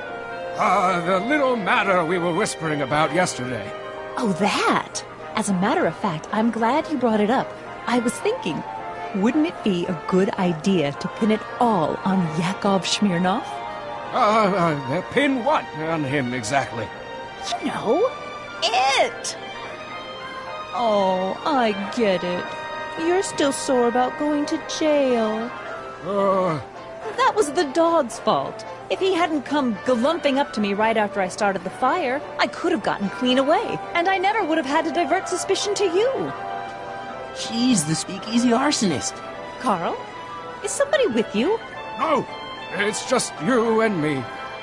The little matter we were whispering about yesterday. Oh, that! As a matter of fact, I'm glad you brought it up. I was thinking, wouldn't it be a good idea to pin it all on Yakov Smirnov? Pin what on him exactly? You know, it! Oh, I get it. You're still sore about going to jail. That was the dog's fault. If he hadn't come glumping up to me right after I started the fire, I could have gotten clean away, and I never would have had to divert suspicion to you. She's the speakeasy arsonist. Carl, is somebody with you? No, it's just you and me.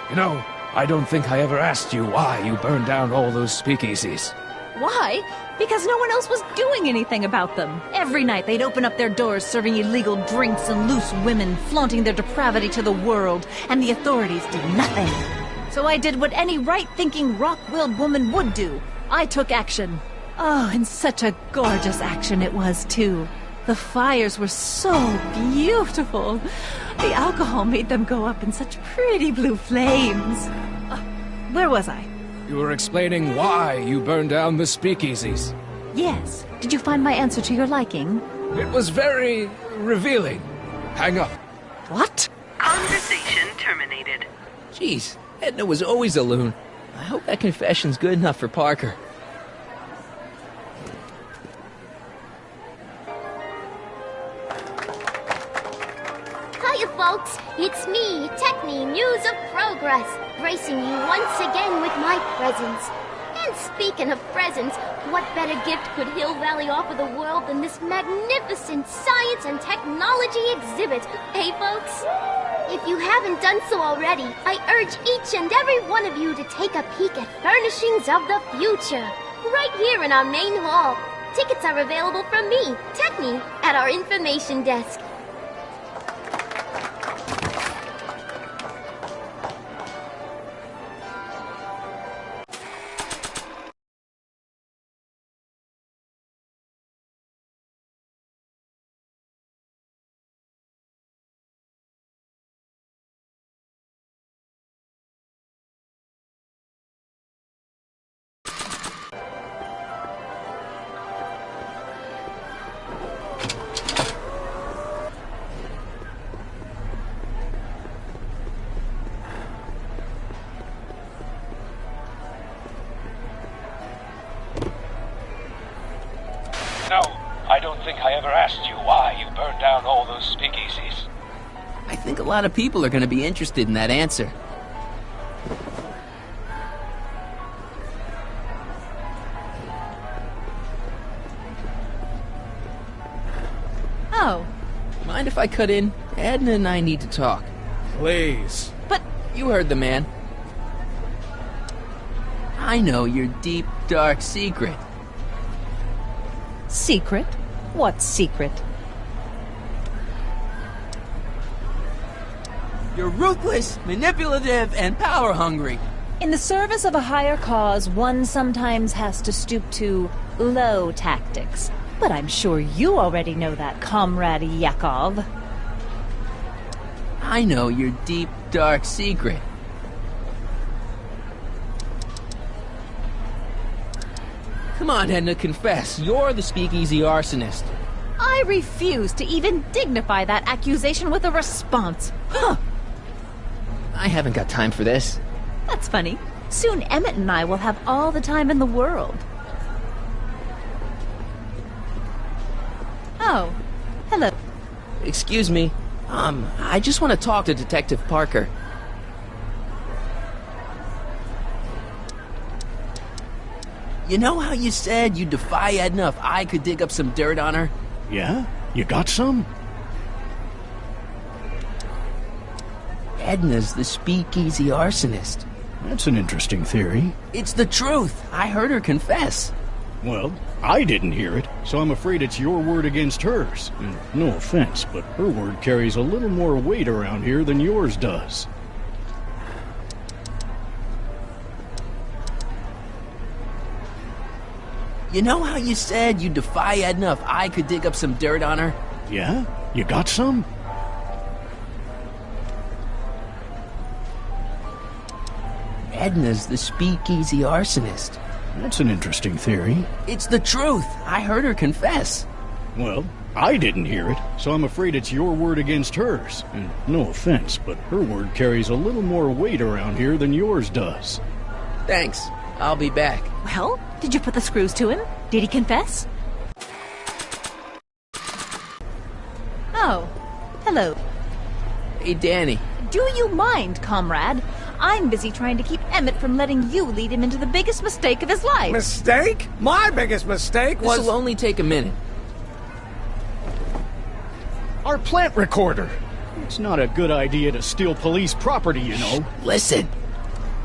You know, I don't think I ever asked you why you burned down all those speakeasies. Why? Because no one else was doing anything about them. Every night they'd open up their doors serving illegal drinks and loose women, flaunting their depravity to the world, and the authorities did nothing. So I did what any right-thinking, rock-willed woman would do. I took action. Oh, and such a gorgeous action it was, too. The fires were so beautiful. The alcohol made them go up in such pretty blue flames. Where was I? You were explaining why you burned down the speakeasies. Yes. Did you find my answer to your liking? It was very revealing. Hang up. What? Conversation terminated. Jeez, Edna was always a loon. I hope that confession's good enough for Parker. Hiya, folks. It's me, Techne, News of Progress, gracing you once again with my presence. And speaking of presents, what better gift could Hill Valley offer the world than this magnificent science and technology exhibit? Hey, folks? If you haven't done so already, I urge each and every one of you to take a peek at Furnishings of the Future, right here in our main hall. Tickets are available from me, Techne, at our information desk. No, I don't think I ever asked you why you burned down all those speakeasies. I think a lot of people are going to be interested in that answer. Oh. Mind if I cut in? Edna and I need to talk. Please. But you heard the man. I know your deep, dark secret. Secret? What secret? You're ruthless, manipulative, and power-hungry. In the service of a higher cause, one sometimes has to stoop to low tactics. But I'm sure you already know that, Comrade Yakov. I know your deep, dark secret. Come on, Edna, confess. You're the speakeasy arsonist. I refuse to even dignify that accusation with a response. Huh. I haven't got time for this. That's funny. Soon Emmett and I will have all the time in the world. Oh, hello. Excuse me. I just want to talk to Detective Parker. You know how you said you'd defy Edna if I could dig up some dirt on her? Yeah? You got some? Edna's the speakeasy arsonist. That's an interesting theory. It's the truth. I heard her confess. Well, I didn't hear it, so I'm afraid it's your word against hers. And no offense, but her word carries a little more weight around here than yours does. You know how you said you'd defy Edna if I could dig up some dirt on her? Yeah? You got some? Edna's the speakeasy arsonist. That's an interesting theory. It's the truth. I heard her confess. Well, I didn't hear it, so I'm afraid it's your word against hers. And no offense, but her word carries a little more weight around here than yours does. Thanks. I'll be back. Well, did you put the screws to him? Did he confess? Hello. Hey, Danny. Do you mind, comrade? I'm busy trying to keep Emmett from letting you lead him into the biggest mistake of his life. Mistake? My biggest mistake was... This'll only take a minute. Our plant recorder. It's not a good idea to steal police property, you know. Listen.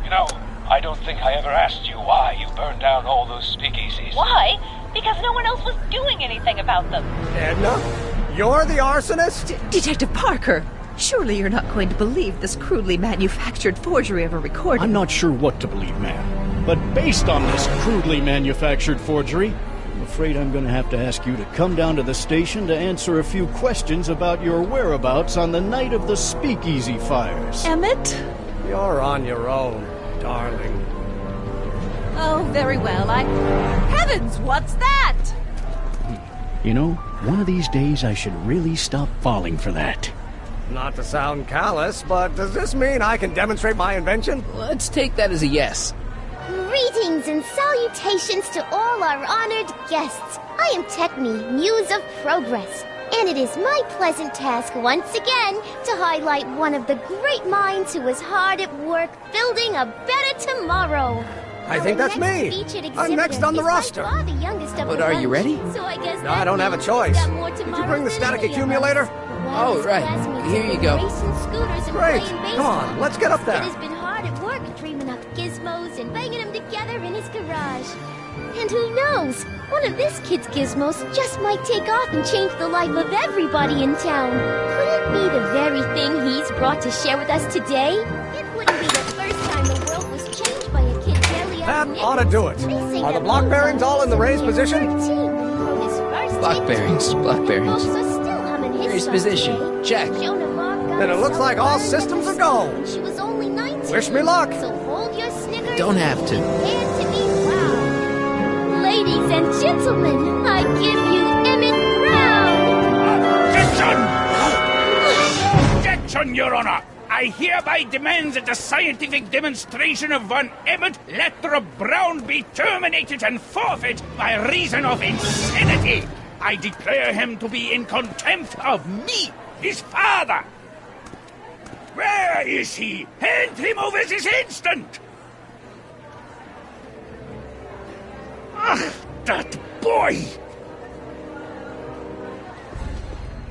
You know, I don't think I ever asked you why you burned down all those speakeasies. Why? Because no one else was doing anything about them. Edna? You're the arsonist? Detective Parker, surely you're not going to believe this crudely manufactured forgery of a recording. I'm not sure what to believe, ma'am. But based on this crudely manufactured forgery, I'm afraid I'm going to have to ask you to come down to the station to answer a few questions about your whereabouts on the night of the speakeasy fires. Emmett? You're on your own, darling. Oh, very well. Heavens, what's that? You know, one of these days I should really stop falling for that. Not to sound callous, but does this mean I can demonstrate my invention? Let's take that as a yes. Greetings and salutations to all our honored guests. I am Techne, Muse of Progress, and it is my pleasant task once again to highlight one of the great minds who was hard at work building a better tomorrow. I think that's me. I'm next on the roster. But are you ready? So I guess No, I don't have a choice. Did you bring the static accumulator? Oh, right. Here you go. Great. Come on, let's get up there. Has been hard at work dreaming up gizmos and banging them together in his garage. And who knows? One of this kid's gizmos just might take off and change the life of everybody in town. Could it be the very thing he's brought to share with us today? It wouldn't be the first time the world was changed by a kid barely That ought to do it. Are the block bearings all in the raised position? Block bearings. Raised position. Check. Then it looks like all systems are go. She was only 19. Wish me luck. So hold your snickers. Don't have to. Prepare to be wowed. Ladies and gentlemen, I give you Emmett Brown. Objection, Your Honor! I hereby demand that the scientific demonstration of one Emmett Lathrop Brown be terminated and forfeit by reason of insanity. I declare him to be in contempt of me, his father. Where is he? Hand him over this instant! Ugh, that boy!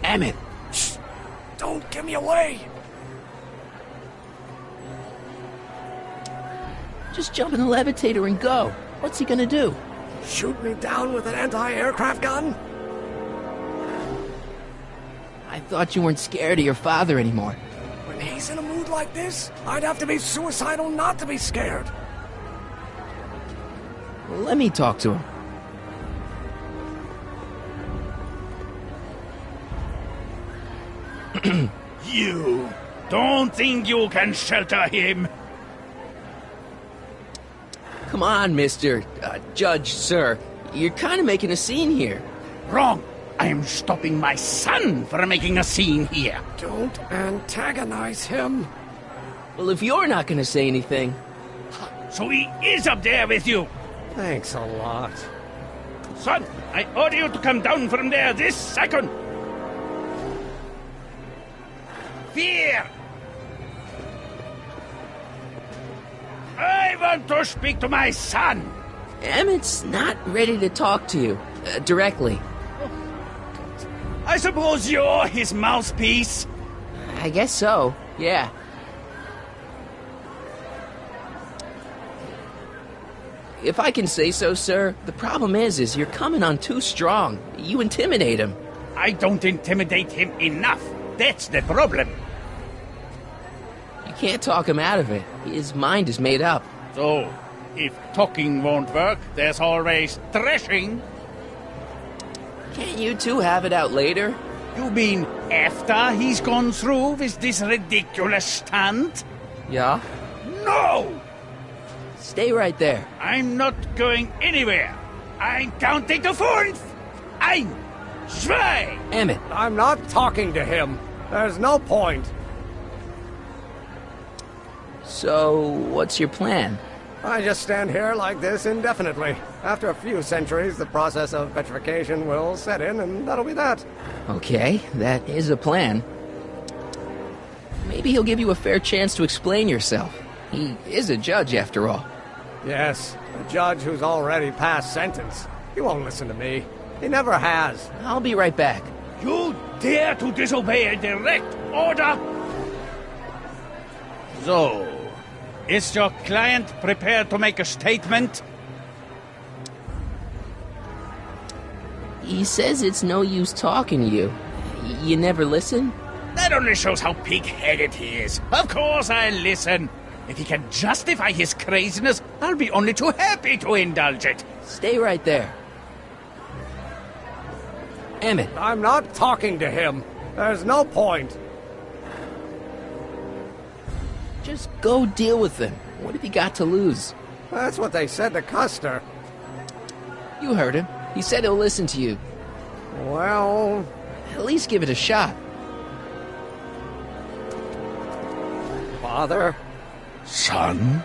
Emmett! Shh! Don't give me away! Just jump in the levitator and go. What's he gonna do? Shoot me down with an anti-aircraft gun? I thought you weren't scared of your father anymore. When he's in a mood like this, I'd have to be suicidal not to be scared. Well, let me talk to him. You don't think you can shelter him? Come on, Mr. Judge, sir. You're kind of making a scene here. Wrong. I am stopping my son from making a scene here. Don't antagonize him. Well, if you're not going to say anything... So he is up there with you. Thanks a lot. Son, I order you to come down from there this second. Fear! I want to speak to my son. Emmett's not ready to talk to you directly. I suppose you're his mouthpiece? I guess so, yeah. If I can say so, sir, the problem is you're coming on too strong. You intimidate him. I don't intimidate him enough. That's the problem. You can't talk him out of it. His mind is made up. So, if talking won't work, there's always thrashing. Can't you two have it out later? You mean after he's gone through with this ridiculous stunt? Yeah? No! Stay right there. I'm not going anywhere. I'm counting to 4. 1, 2. Emmett. I'm not talking to him. There's no point. So, what's your plan? I just stand here like this indefinitely. After a few centuries, the process of petrification will set in, and that'll be that. Okay, that is a plan. maybe he'll give you a fair chance to explain yourself. He is a judge, after all. Yes, a judge who's already passed sentence. He won't listen to me. He never has. I'll be right back. You dare to disobey a direct order? So, is your client prepared to make a statement? He says it's no use talking to you. You never listen? That only shows how pig-headed he is. Of course I'll listen. If he can justify his craziness, I'll be only too happy to indulge it. Stay right there. Emmett. I'm not talking to him. There's no point. Just go deal with him. What have you got to lose? That's what they said to Custer. You heard him. He said he'll listen to you. Well... At least give it a shot. Father? Son?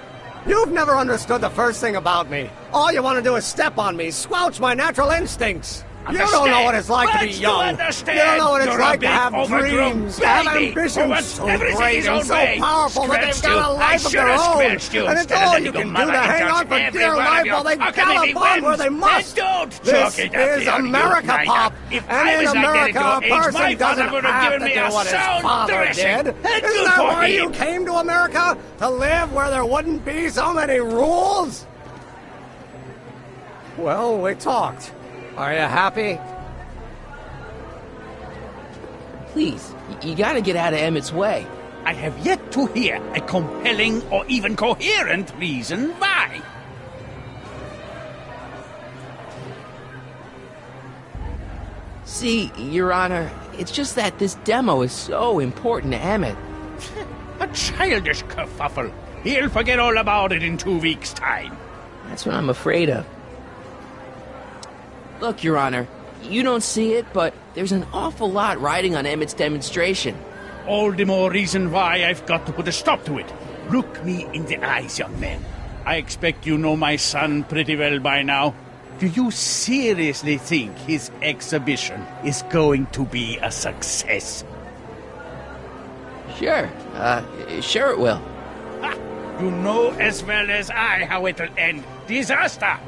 You've never understood the first thing about me. All you want to do is step on me, squelch my natural instincts. You don't know what it's like to be young. You don't know what it's like to have dreams, to have ambitions so great and so powerful that they've got a life of their own. And it's all you can do to hang on for dear life while they gallop on where they must. This is America, Pop. And in America, a person doesn't have to do what his father did. Isn't that why you came to America? To live where there wouldn't be so many rules? Well, we talked. Are you happy? Please, you gotta get out of Emmett's way. I have yet to hear a compelling or even coherent reason why. See, Your Honor, it's just that this demo is so important to Emmett. A childish kerfuffle. He'll forget all about it in 2 weeks' time. That's what I'm afraid of. Look, Your Honor, you don't see it, but there's an awful lot riding on Emmett's demonstration. All the more reason why I've got to put a stop to it. Look me in the eyes, young man. I expect you know my son pretty well by now. Do you seriously think his exhibition is going to be a success? Sure. Sure it will. Ha! You know as well as I how it'll end. Disaster!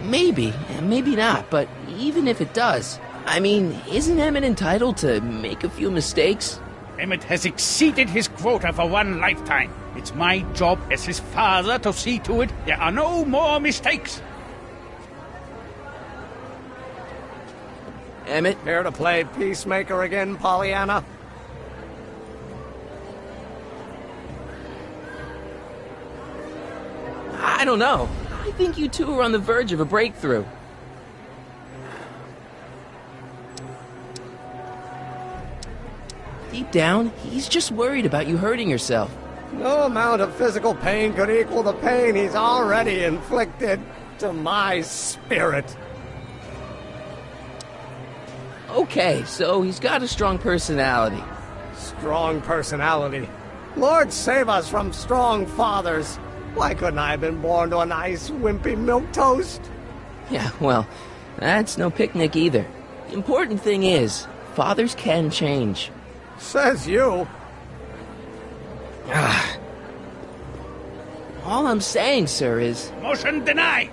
Maybe, and maybe not, but even if it does, I mean, isn't Emmett entitled to make a few mistakes? Emmett has exceeded his quota for one lifetime. It's my job as his father to see to it there are no more mistakes. Emmett, here to play peacemaker again, Pollyanna? I don't know. I think you two are on the verge of a breakthrough. Deep down, he's just worried about you hurting yourself. No amount of physical pain could equal the pain he's already inflicted to my spirit. Okay, so he's got a strong personality. Strong personality? Lord save us from strong fathers. Why couldn't I have been born to a nice, wimpy milquetoast? Yeah, well, that's no picnic either. The important thing is, fathers can change. Says you. All I'm saying, sir, is... Motion denied!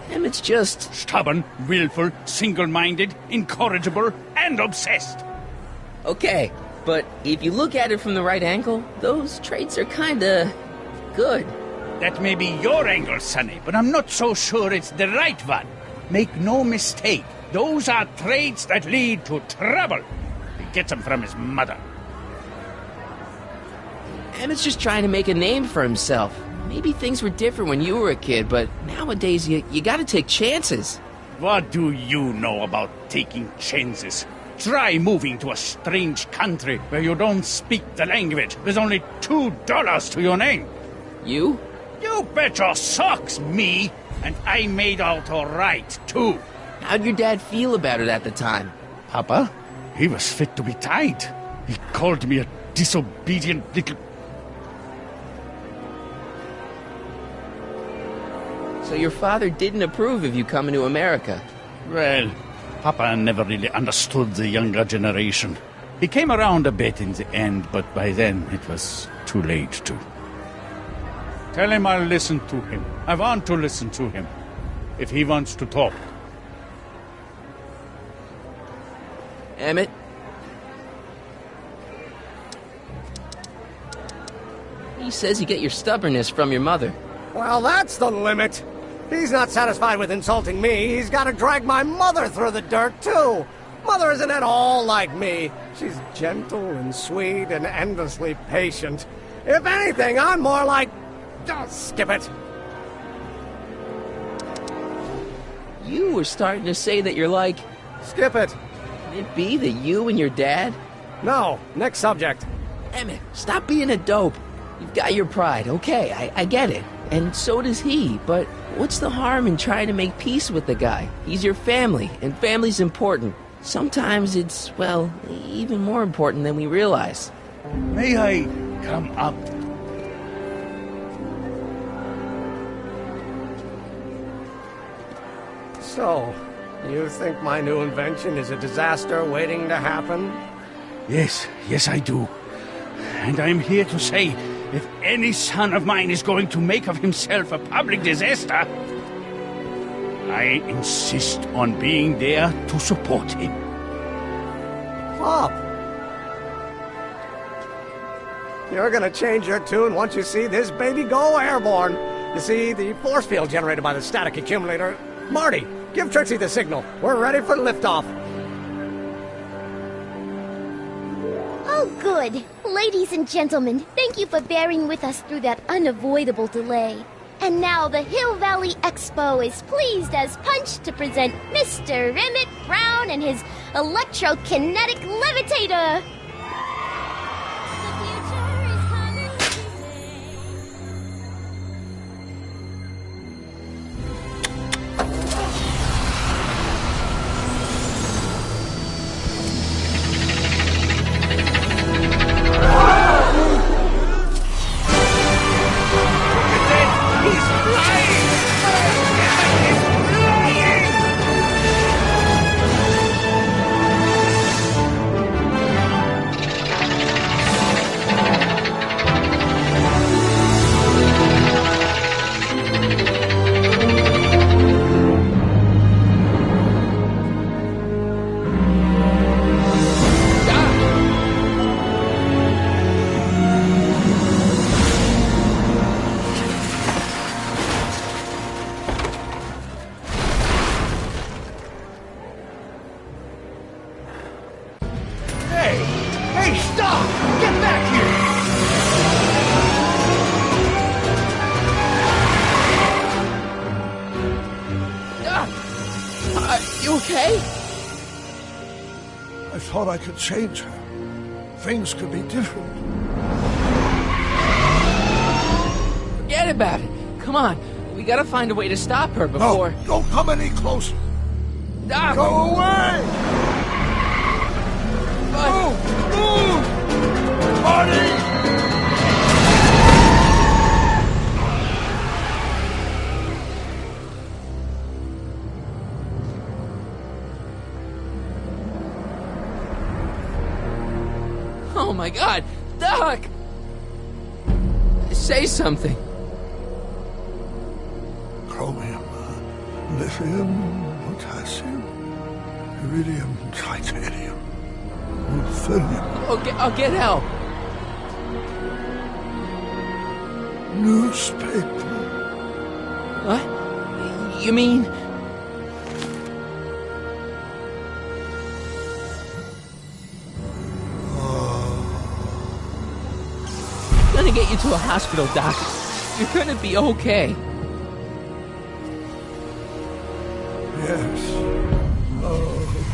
Emmett's just... stubborn, willful, single-minded, incorrigible, and obsessed. Okay, but if you look at it from the right angle, those traits are kinda... good. That may be your angle, Sonny, but I'm not so sure it's the right one. Make no mistake, those are traits that lead to trouble. He gets them from his mother. Emmett's just trying to make a name for himself. Maybe things were different when you were a kid, but nowadays you gotta take chances. What do you know about taking chances? Try moving to a strange country where you don't speak the language. There's only $2 to your name. You? You bet your socks, me. And I made out all right, too. How'd your dad feel about it at the time? Papa? He was fit to be tied. He called me a disobedient little... So your father didn't approve of you coming to America? Well, Papa never really understood the younger generation. He came around a bit in the end, but by then it was too late to. Tell him I'll listen to him. I want to listen to him. If he wants to talk. Emmett? He says you get your stubbornness from your mother. Well, that's the limit. He's not satisfied with insulting me. He's got to drag my mother through the dirt, too. Mother isn't at all like me. She's gentle and sweet and endlessly patient. If anything, I'm more like... Oh, skip it. You were starting to say that you're like... Skip it. Can it be that you and your dad? No. Next subject. Emmett, stop being a dope. You've got your pride, okay, I get it. And so does he, but what's the harm in trying to make peace with the guy? He's your family, and family's important. Sometimes it's, well, even more important than we realize. May I come up? So, you think my new invention is a disaster waiting to happen? Yes, I do. And I'm here to say, if any son of mine is going to make of himself a public disaster, I insist on being there to support him. Pop! You're gonna change your tune once you see this baby go airborne. You see, the force field generated by the static accumulator... Marty, give Trixie the signal. We're ready for liftoff. Oh, good. Ladies and gentlemen, thank you for bearing with us through that unavoidable delay. And now the Hill Valley Expo is pleased as punch to present Mr. Emmett Brown and his electrokinetic levitator. I thought I could change her. Things could be different. Forget about it. Come on. We gotta find a way to stop her before... No, don't come any closer. Doc! Go away! But... Move! Marty! Oh my God! Doc! Say something. Chromium, lithium, potassium, iridium, titanium, ruthenium. I'll get help. Newspaper. What? You mean... I'm gonna get you to a hospital, Doc. You're gonna be okay. Yes. Oh,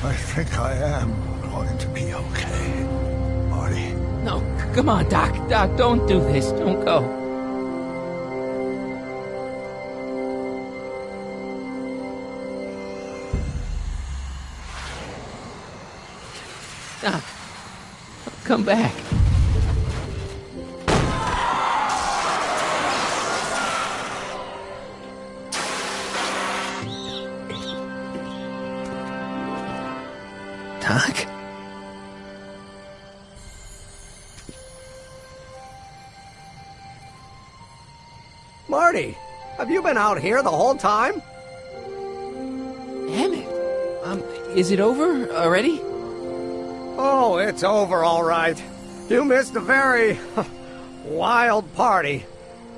I think I am going to be okay, Marty. No, come on, Doc. Doc, don't do this. Don't go. Doc, come back. Doc? Marty, have you been out here the whole time? Emmett, is it over already? Oh, it's over all right. You missed a very wild party.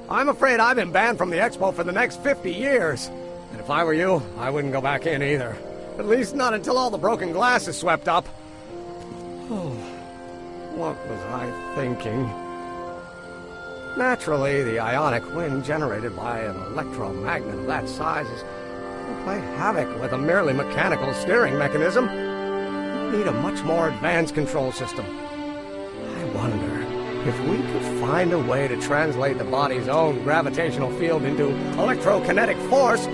I'm afraid I've been banned from the expo for the next 50 years. And if I were you, I wouldn't go back in either. At least not until all the broken glass is swept up. Oh, what was I thinking? Naturally, the ionic wind generated by an electromagnet of that size will play havoc with a merely mechanical steering mechanism. You need a much more advanced control system. I wonder if we could find a way to translate the body's own gravitational field into electrokinetic force.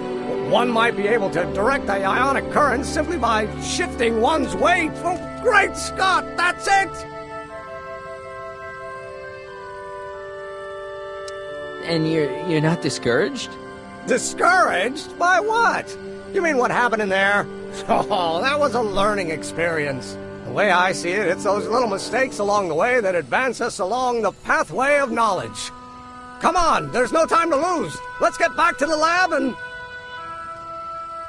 One might be able to direct the ionic current simply by shifting one's weight. Oh, great Scott, that's it! And you're not discouraged? Discouraged? By what? You mean what happened in there? Oh, that was a learning experience. The way I see it, it's those little mistakes along the way that advance us along the pathway of knowledge. Come on, there's no time to lose. Let's get back to the lab and...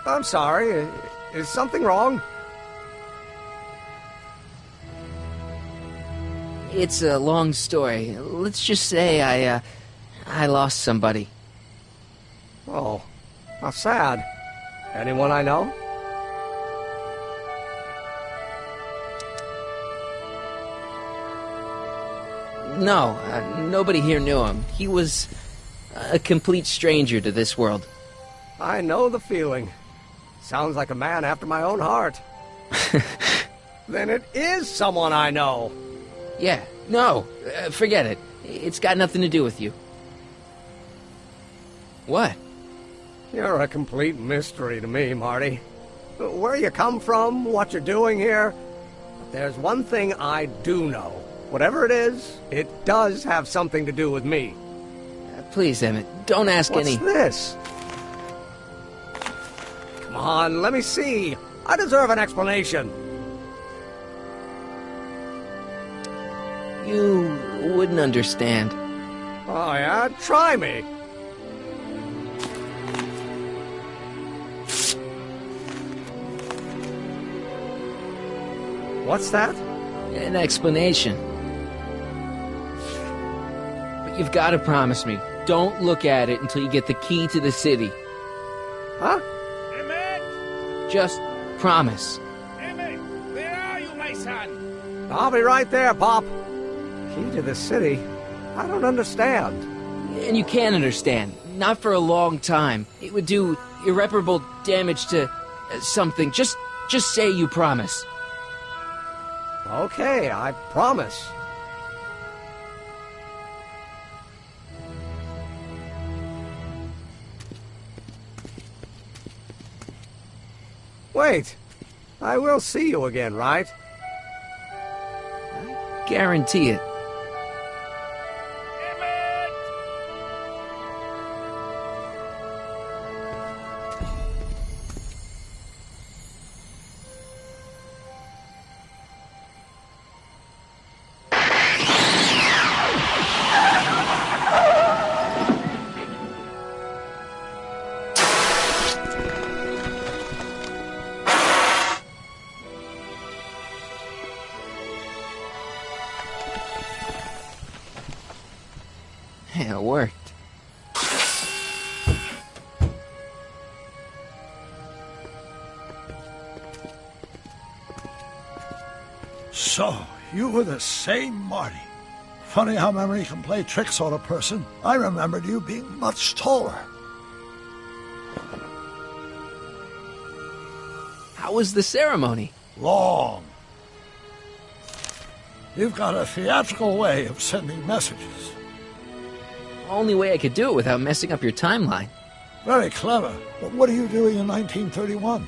I'm sorry, is something wrong? It's a long story. Let's just say I lost somebody. Oh, how sad. Anyone I know? No, nobody here knew him. He was a complete stranger to this world. I know the feeling. Sounds like a man after my own heart. Then it is someone I know. Yeah, no, forget it. It's got nothing to do with you. What? You're a complete mystery to me, Marty. Where you come from, what you're doing here. But there's one thing I do know. Whatever it is, it does have something to do with me. Please, Emmett, don't ask any... What's this? Come on, let me see. I deserve an explanation. You wouldn't understand. Oh, yeah? Try me. What's that? An explanation. But you've got to promise me. Don't look at it until you get the key to the city. Huh? Emmett! Just promise. Emmett, where are you, my son? I'll be right there, Pop. Key to the city? I don't understand. And you can't understand. Not for a long time. It would do irreparable damage to something. Just say you promise. Okay, I promise. Wait, I will see you again, right? I guarantee it. Yeah, it worked. So, you were the same Marty. Funny how memory can play tricks on a person. I remembered you being much taller. How was the ceremony? Long. You've got a theatrical way of sending messages. Only way I could do it without messing up your timeline. Very clever. But what are you doing in 1931?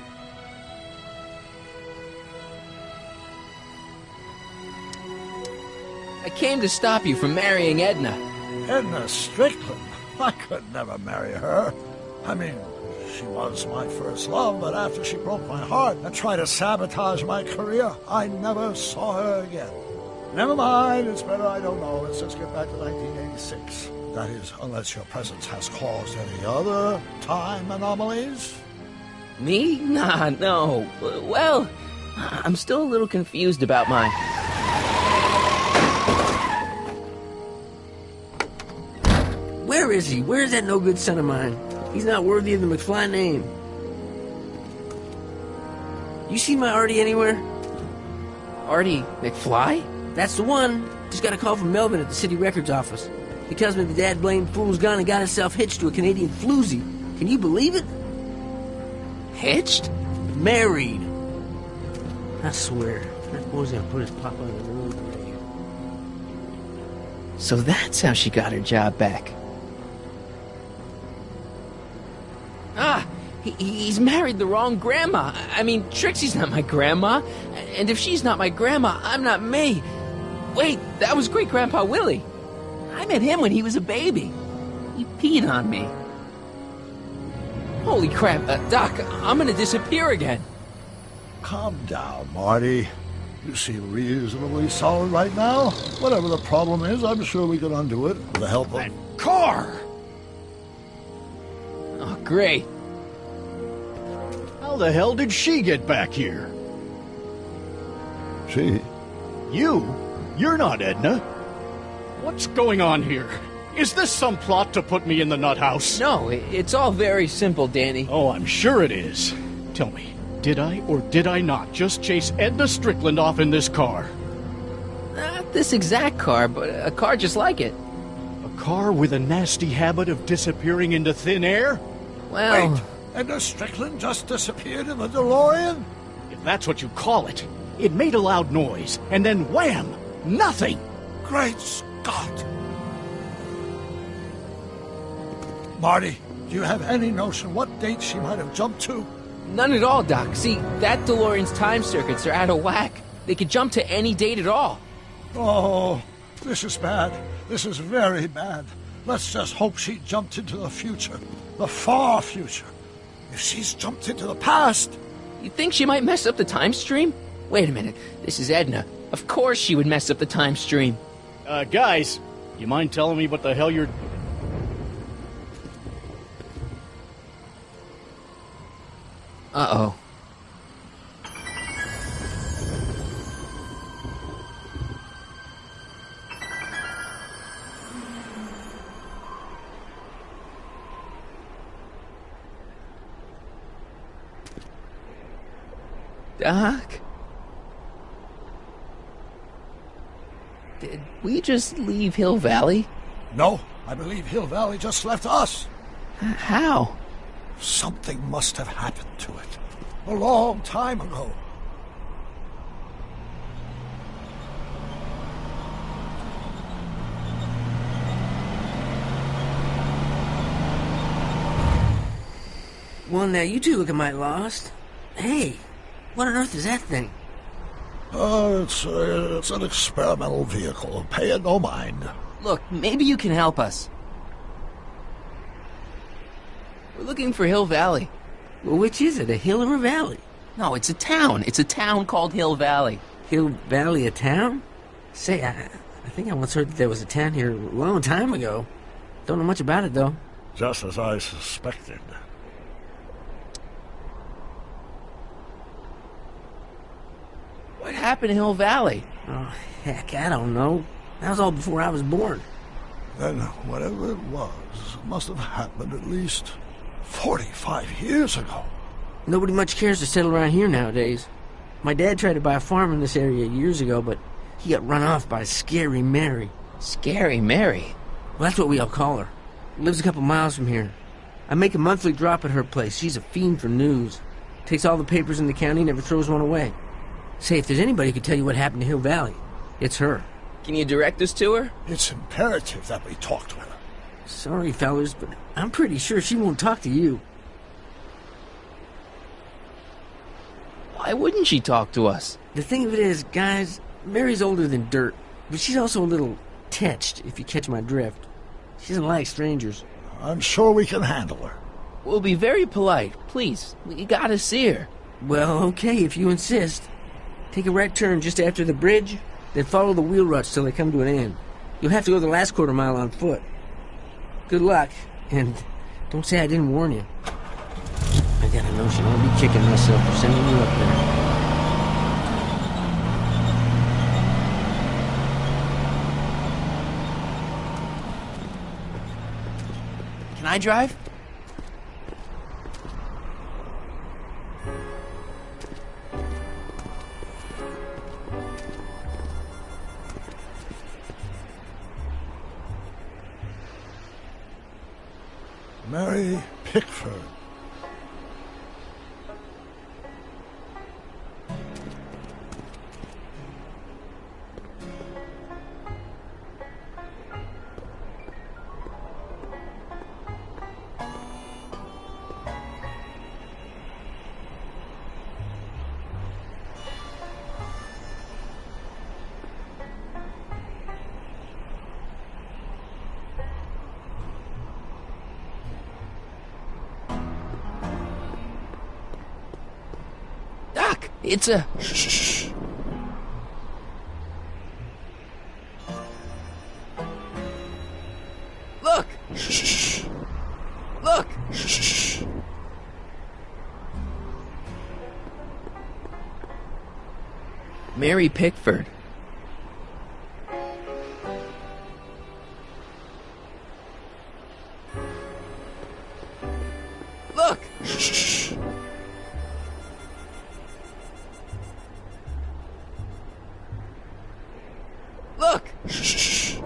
I came to stop you from marrying Edna. Edna Strickland? I could never marry her. I mean, she was my first love, but after she broke my heart and tried to sabotage my career, I never saw her again. Never mind, it's better I don't know. Let's just get back to 1986. That is, unless your presence has caused any other time anomalies? Me? Nah, no. Well, I'm still a little confused about my... Where is he? Where's that no-good son of mine? He's not worthy of the McFly name. You see my Artie anywhere? Artie McFly? That's the one. Just got a call from Melvin at the city records office. He tells me the dad-blamed fool's gone and got himself hitched to a Canadian floozy. Can you believe it? Hitched? Married. I swear, that boy's gonna put his papa in the road grave. So that's how she got her job back. Ah, he's married the wrong grandma. I mean, Trixie's not my grandma. And if she's not my grandma, I'm not me. Wait, that was Great-Grandpa Willie. I met him when he was a baby. He peed on me. Holy crap, Doc, I'm gonna disappear again. Calm down, Marty. You seem reasonably solid right now. Whatever the problem is, I'm sure we can undo it with the help of... That car! Oh, great. How the hell did she get back here? She? You? You're not Edna. What's going on here? Is this some plot to put me in the nut house? No, it's all very simple, Danny. Oh, I'm sure it is. Tell me, did I or did I not just chase Edna Strickland off in this car? Not this exact car, but a car just like it. A car with a nasty habit of disappearing into thin air? Well... Wait, Edna Strickland just disappeared in the DeLorean? If that's what you call it. It made a loud noise, and then wham! Nothing! Great Scott! Marty, do you have any notion what date she might have jumped to? None at all, Doc. See, that DeLorean's time circuits are out of whack. They could jump to any date at all. Oh, this is bad. This is very bad. Let's just hope she jumped into the future. The far future. If she's jumped into the past... You think she might mess up the time stream? Wait a minute. This is Edna. Of course she would mess up the time stream. Guys, you mind telling me what the hell you're... Uh-oh. Doc? Did we just leave Hill Valley? No, I believe Hill Valley just left us. How? Something must have happened to it. A long time ago. Well, now you two look mighty lost. Hey, what on earth is that thing? It's an experimental vehicle. Pay it no mind. Look, maybe you can help us. We're looking for Hill Valley. Well, which is it, a hill or a valley? No, it's a town. It's a town called Hill Valley. Hill Valley, a town? Say, I think I once heard that there was a town here a long time ago. Don't know much about it, though. Just as I suspected. What happened to Hill Valley? Oh, heck, I don't know. That was all before I was born. Then whatever it was must have happened at least 45 years ago. Nobody much cares to settle around here nowadays. My dad tried to buy a farm in this area years ago, but he got run off by Scary Mary. Scary Mary? Well, that's what we all call her. Lives a couple miles from here. I make a monthly drop at her place. She's a fiend for news. Takes all the papers in the county, never throws one away. Say, if there's anybody who could tell you what happened to Hill Valley, it's her. Can you direct us to her? It's imperative that we talk to her. Sorry, fellas, but I'm pretty sure she won't talk to you. Why wouldn't she talk to us? The thing of it is, guys, Mary's older than dirt, but she's also a little tetched, if you catch my drift. She doesn't like strangers. I'm sure we can handle her. We'll be very polite. Please, we gotta see her. Well, okay, if you insist. Take a right turn just after the bridge, then follow the wheel ruts till they come to an end. You'll have to go the last quarter mile on foot. Good luck, and don't say I didn't warn you. I got a notion I'll be kicking myself for sending you up there. Can I drive? Mary Pickford. Doc, it's a... Shh. Look! Shh. Look! Shh. Mary Pickford. Look! Shh. Look! Shh.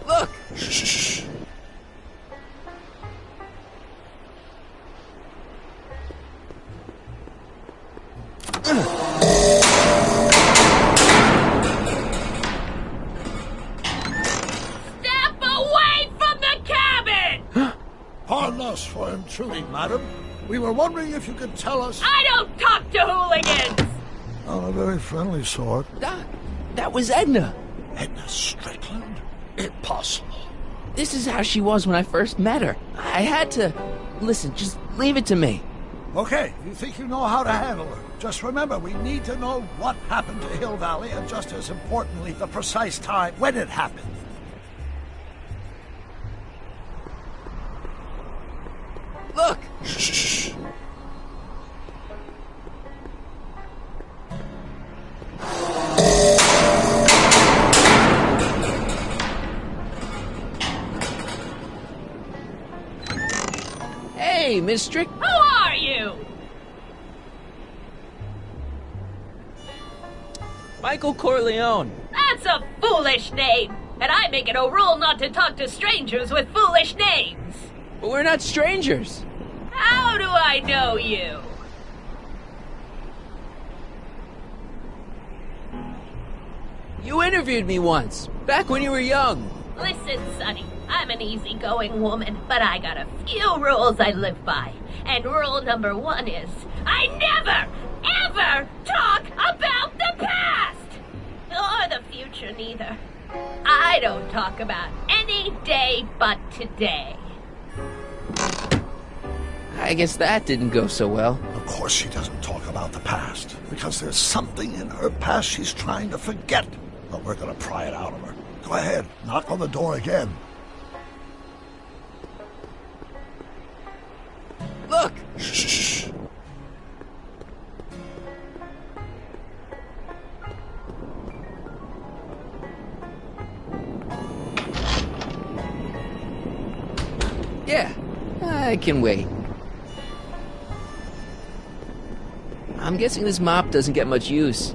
Look! Shh. Step away from the cabin! Pardon us for intruding, madam. We were wondering if you could tell us... I don't talk to hooligans! Not a very friendly sort. Doc, that was Edna. Edna Strickland? Impossible. This is how she was when I first met her. I had to... Listen, just leave it to me. Okay, you think you know how to handle her. Just remember, we need to know what happened to Hill Valley, and just as importantly, the precise time when it happened. Look! Shh. Hey, Miss Strick... Who are you? Michael Corleone. That's a foolish name, and I make it a rule not to talk to strangers with foolish names. But we're not strangers. How do I know you? You interviewed me once, back when you were young. Listen, Sonny, I'm an easygoing woman, but I got a few rules I live by. And rule number 1 is, I never, ever talk about the past! Or the future, neither. I don't talk about any day but today. I guess that didn't go so well. Of course she doesn't talk about the past, because there's something in her past she's trying to forget. But we're gonna pry it out of her. Go ahead, knock on the door again. Look! Shh. Yeah, I can wait. I'm guessing this mop doesn't get much use.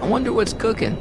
I wonder what's cooking.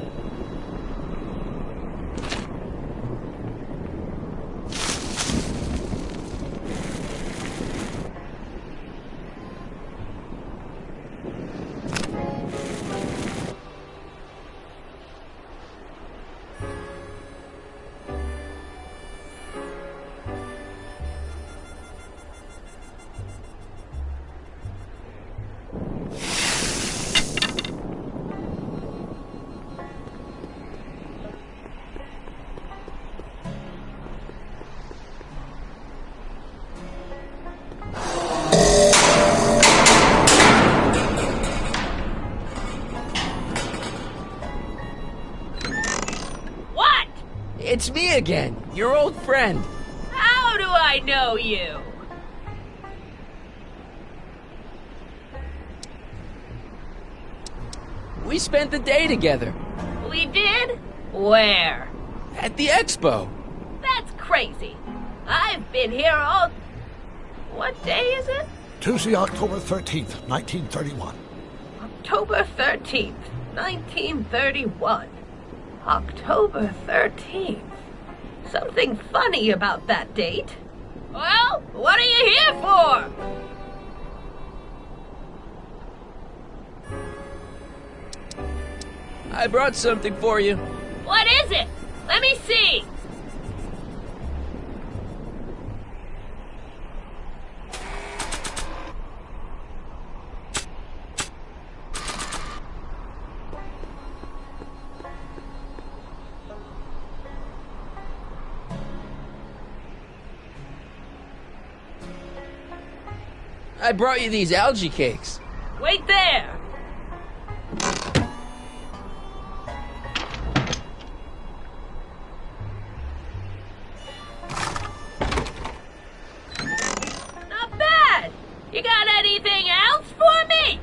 It's me again, your old friend. How do I know you? We spent the day together. We did? Where? At the expo. That's crazy. I've been here all... What day is it? Tuesday, October 13th, 1931. October 13th, 1931. October 13th. Something funny about that date. Well, what are you here for? I brought something for you. What is it? Let me see. I brought you these algae cakes. Wait there. Not bad. You got anything else for me?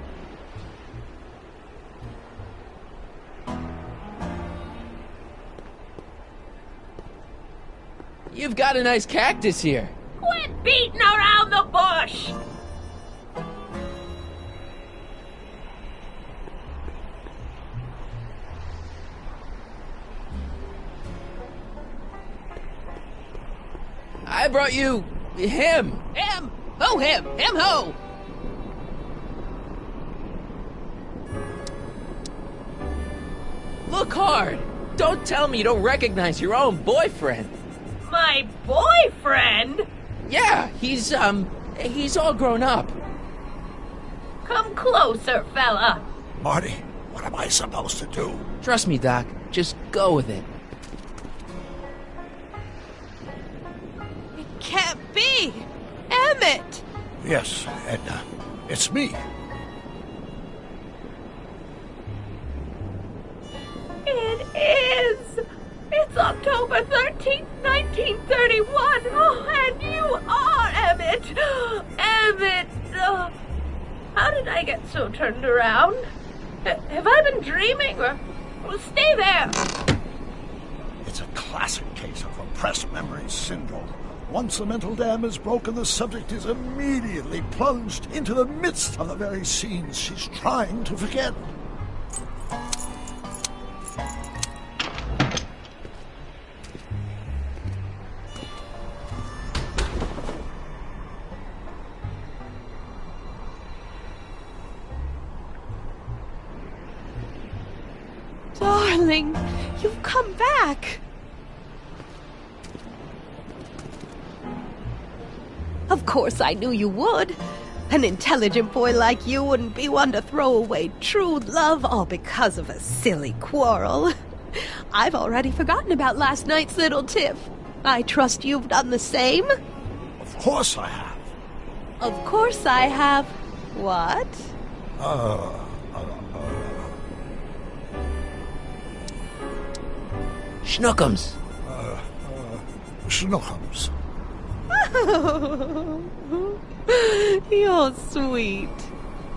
You've got a nice cactus here. Quit beating around the bush. I brought you him. Him? Who him? Him who? Look hard. Don't tell me you don't recognize your own boyfriend. My boyfriend? Yeah, he's all grown up. Come closer, fella. Marty, what am I supposed to do? Trust me, Doc. Just go with it. Can't be! Emmett! Yes, Edna. It's me. It is! It's October 13th, 1931! Oh, and you are Emmett! Emmett! How did I get so turned around? Have I been dreaming? Well, stay there! It's a classic case of repressed memory syndrome. Once the mental dam is broken, the subject is immediately plunged into the midst of the very scenes she's trying to forget. Darling, you've come back! Of course I knew you would. An intelligent boy like you wouldn't be one to throw away true love all because of a silly quarrel. I've already forgotten about last night's little tiff. I trust you've done the same? Of course I have. Of course I have. What? Schnookums. Schnookums. You're sweet.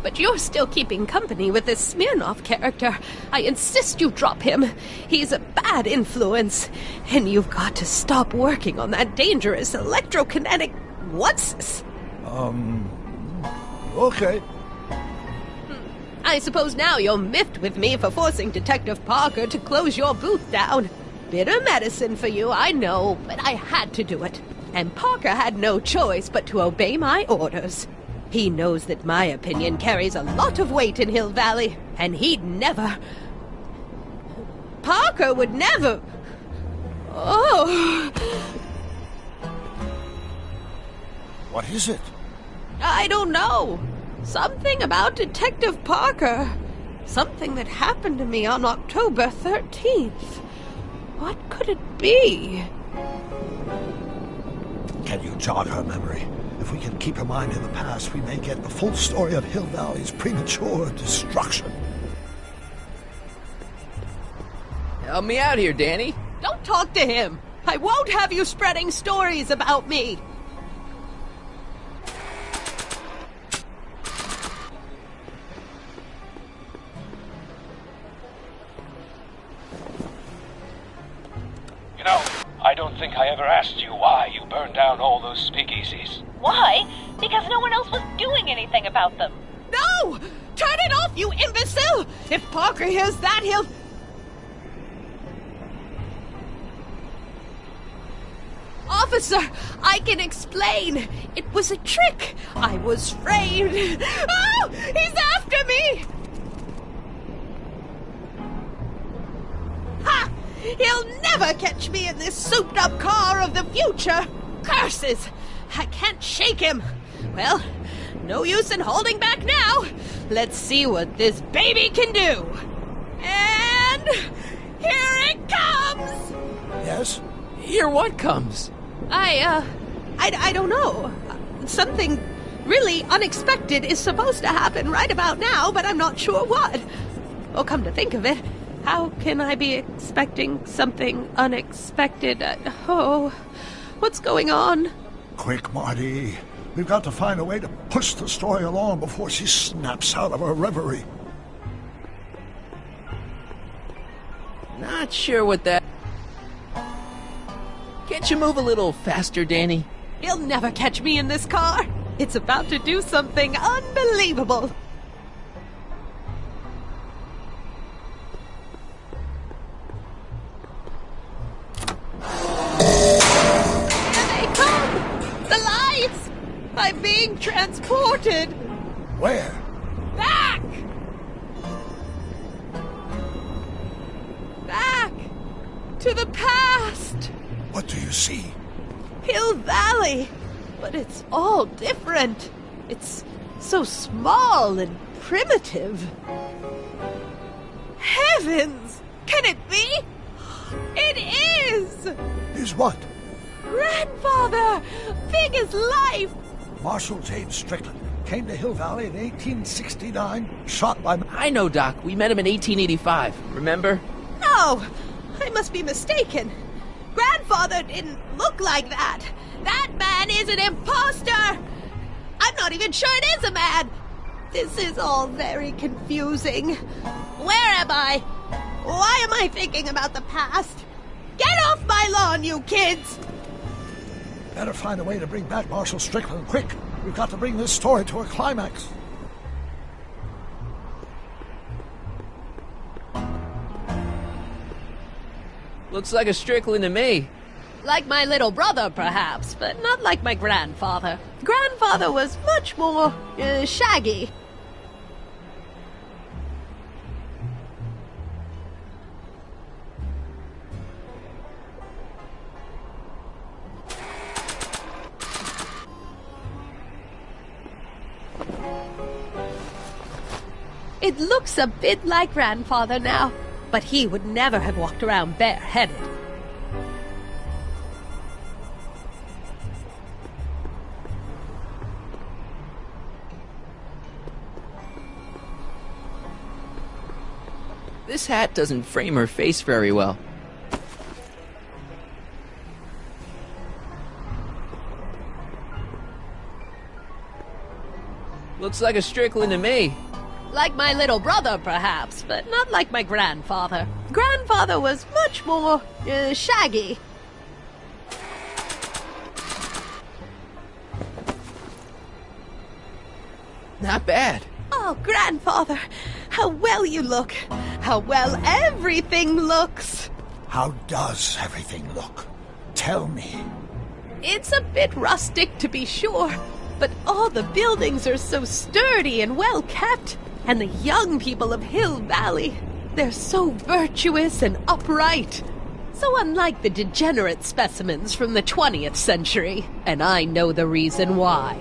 But you're still keeping company with this Smirnoff character. I insist you drop him. He's a bad influence. And you've got to stop working on that dangerous electrokinetic... What's this? Okay. I suppose now you're miffed with me for forcing Detective Parker to close your booth down. Bitter medicine for you, I know, but I had to do it. And Parker had no choice but to obey my orders. He knows that my opinion carries a lot of weight in Hill Valley, and he'd never... Parker would never... Oh... What is it? I don't know. Something about Detective Parker. Something that happened to me on October 13th. What could it be? Can you jog her memory? If we can keep her mind in the past, we may get the full story of Hill Valley's premature destruction. Help me out here, Danny. Don't talk to him. I won't have you spreading stories about me. You know, I don't think I ever asked you why you burned down all those speakeasies. Why? Because no one else was doing anything about them. No! Turn it off, you imbecile! If Parker hears that, he'll... Officer, I can explain. It was a trick. I was framed. Oh! He's after me! Ha! He'll never catch me in this souped-up car of the future. Curses! I can't shake him. Well, no use in holding back now. Let's see what this baby can do. And here it comes! Yes? Here what comes? I don't know. Something really unexpected is supposed to happen right about now, but I'm not sure what. Oh, come to think of it, how can I be expecting something unexpected? What's going on? Quick, Marty. We've got to find a way to push the story along before she snaps out of her reverie. Not sure what that... Can't you move a little faster, Danny? He'll never catch me in this car. It's about to do something unbelievable. Here they come! The lights! I'm being transported! Where? Back! Back! To the past! What do you see? Hill Valley! But it's all different. It's so small and primitive. Heavens! Can it be? It is! Is what? Grandfather! Big as life! Marshal James Strickland came to Hill Valley in 1869, shot by... I know, Doc. We met him in 1885. Remember? No! I must be mistaken. Grandfather didn't look like that. That man is an imposter! I'm not even sure it is a man. This is all very confusing. Where am I? Why am I thinking about the past? Get off my lawn, you kids! Better find a way to bring back Marshal Strickland quick. We've got to bring this story to a climax. Looks like a Strickland to me. Like my little brother, perhaps, but not like my grandfather. Grandfather was much more, shaggy. It looks a bit like grandfather now, but he would never have walked around bareheaded. This hat doesn't frame her face very well. Looks like a Strickland to me. Like my little brother, perhaps, but not like my grandfather. Grandfather was much more, shaggy. Not bad. Oh, Grandfather, how well you look. How well everything looks. How does everything look? Tell me. It's a bit rustic, to be sure, but all the buildings are so sturdy and well kept. And the young people of Hill Valley, they're so virtuous and upright. So unlike the degenerate specimens from the 20th century. And I know the reason why.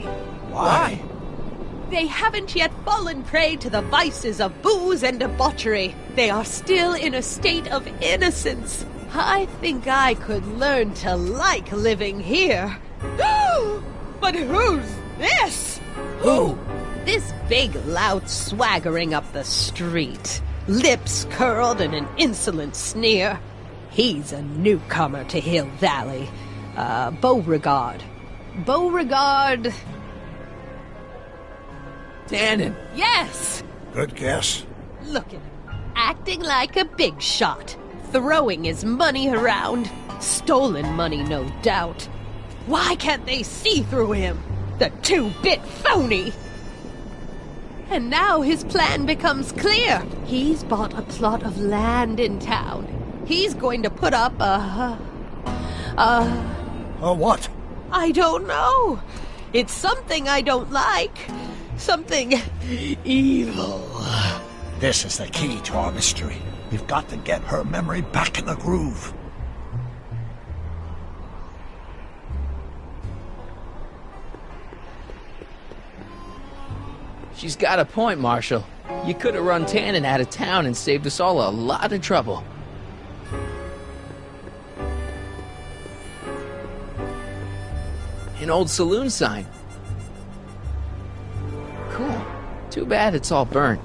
Why? They haven't yet fallen prey to the vices of booze and debauchery. They are still in a state of innocence. I think I could learn to like living here. But who's this? Who? This big lout swaggering up the street. Lips curled in an insolent sneer. He's a newcomer to Hill Valley. Beauregard. Beauregard... Tannen. Yes! Good guess. Look at him. Acting like a big shot. Throwing his money around. Stolen money, no doubt. Why can't they see through him? The two-bit phony! And now his plan becomes clear. He's bought a plot of land in town. He's going to put up a what? I don't know. It's something I don't like. Something evil. This is the key to our mystery. We've got to get her memory back in the groove. She's got a point, Marshal. You could have run Tannen out of town and saved us all a lot of trouble. An old saloon sign. Cool. Too bad it's all burnt.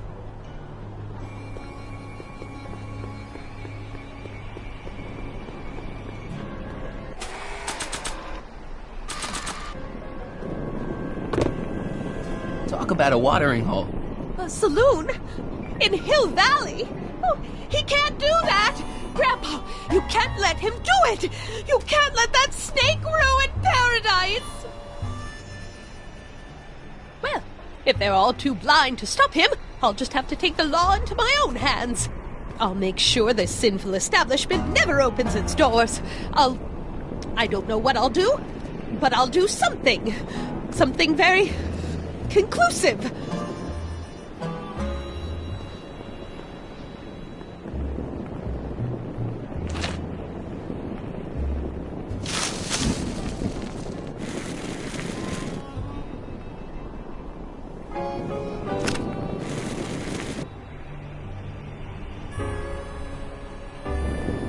Talk about a watering hole. A saloon? In Hill Valley? Oh, he can't do that! Grandpa, you can't let him do it! You can't let that snake ruin paradise! Well, if they're all too blind to stop him, I'll just have to take the law into my own hands. I'll make sure this sinful establishment never opens its doors. I don't know what I'll do, but I'll do something. Something very conclusive.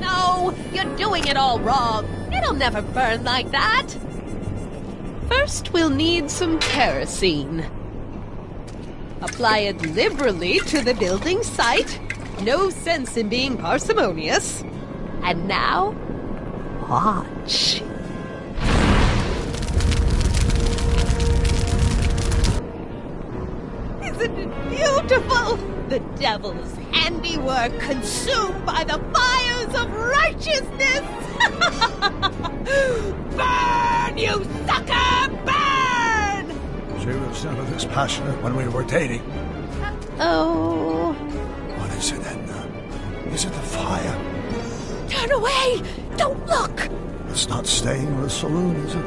No, you're doing it all wrong. It'll never burn like that. First, we'll need some kerosene. Apply it liberally to the building site. No sense in being parsimonious. And now, watch. Isn't it beautiful? The devil's handiwork consumed by the fires of righteousness. Burn, you sucker, burn! She was never this passionate when we were dating. Oh. What is it, Edna? Is it the fire? Turn away! Don't look! It's not staying in the saloon, is it?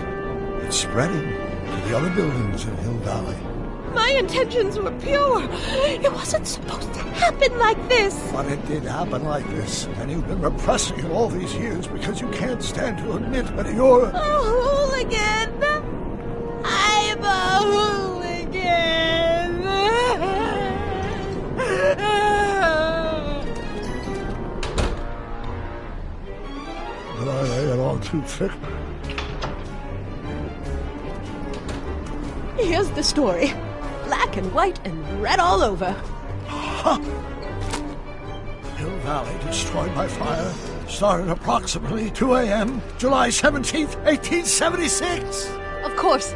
It's spreading to the other buildings in Hill Valley. My intentions were pure. It wasn't supposed to happen like this. But it did happen like this. And you've been repressing it all these years because you can't stand to admit that you're... A hooligan! I'm a hooligan! Did I lay it on too thick? Here's the story. Black and white and red all over. Huh. Hill Valley destroyed by fire started approximately 2 a.m., July 17th, 1876. Of course,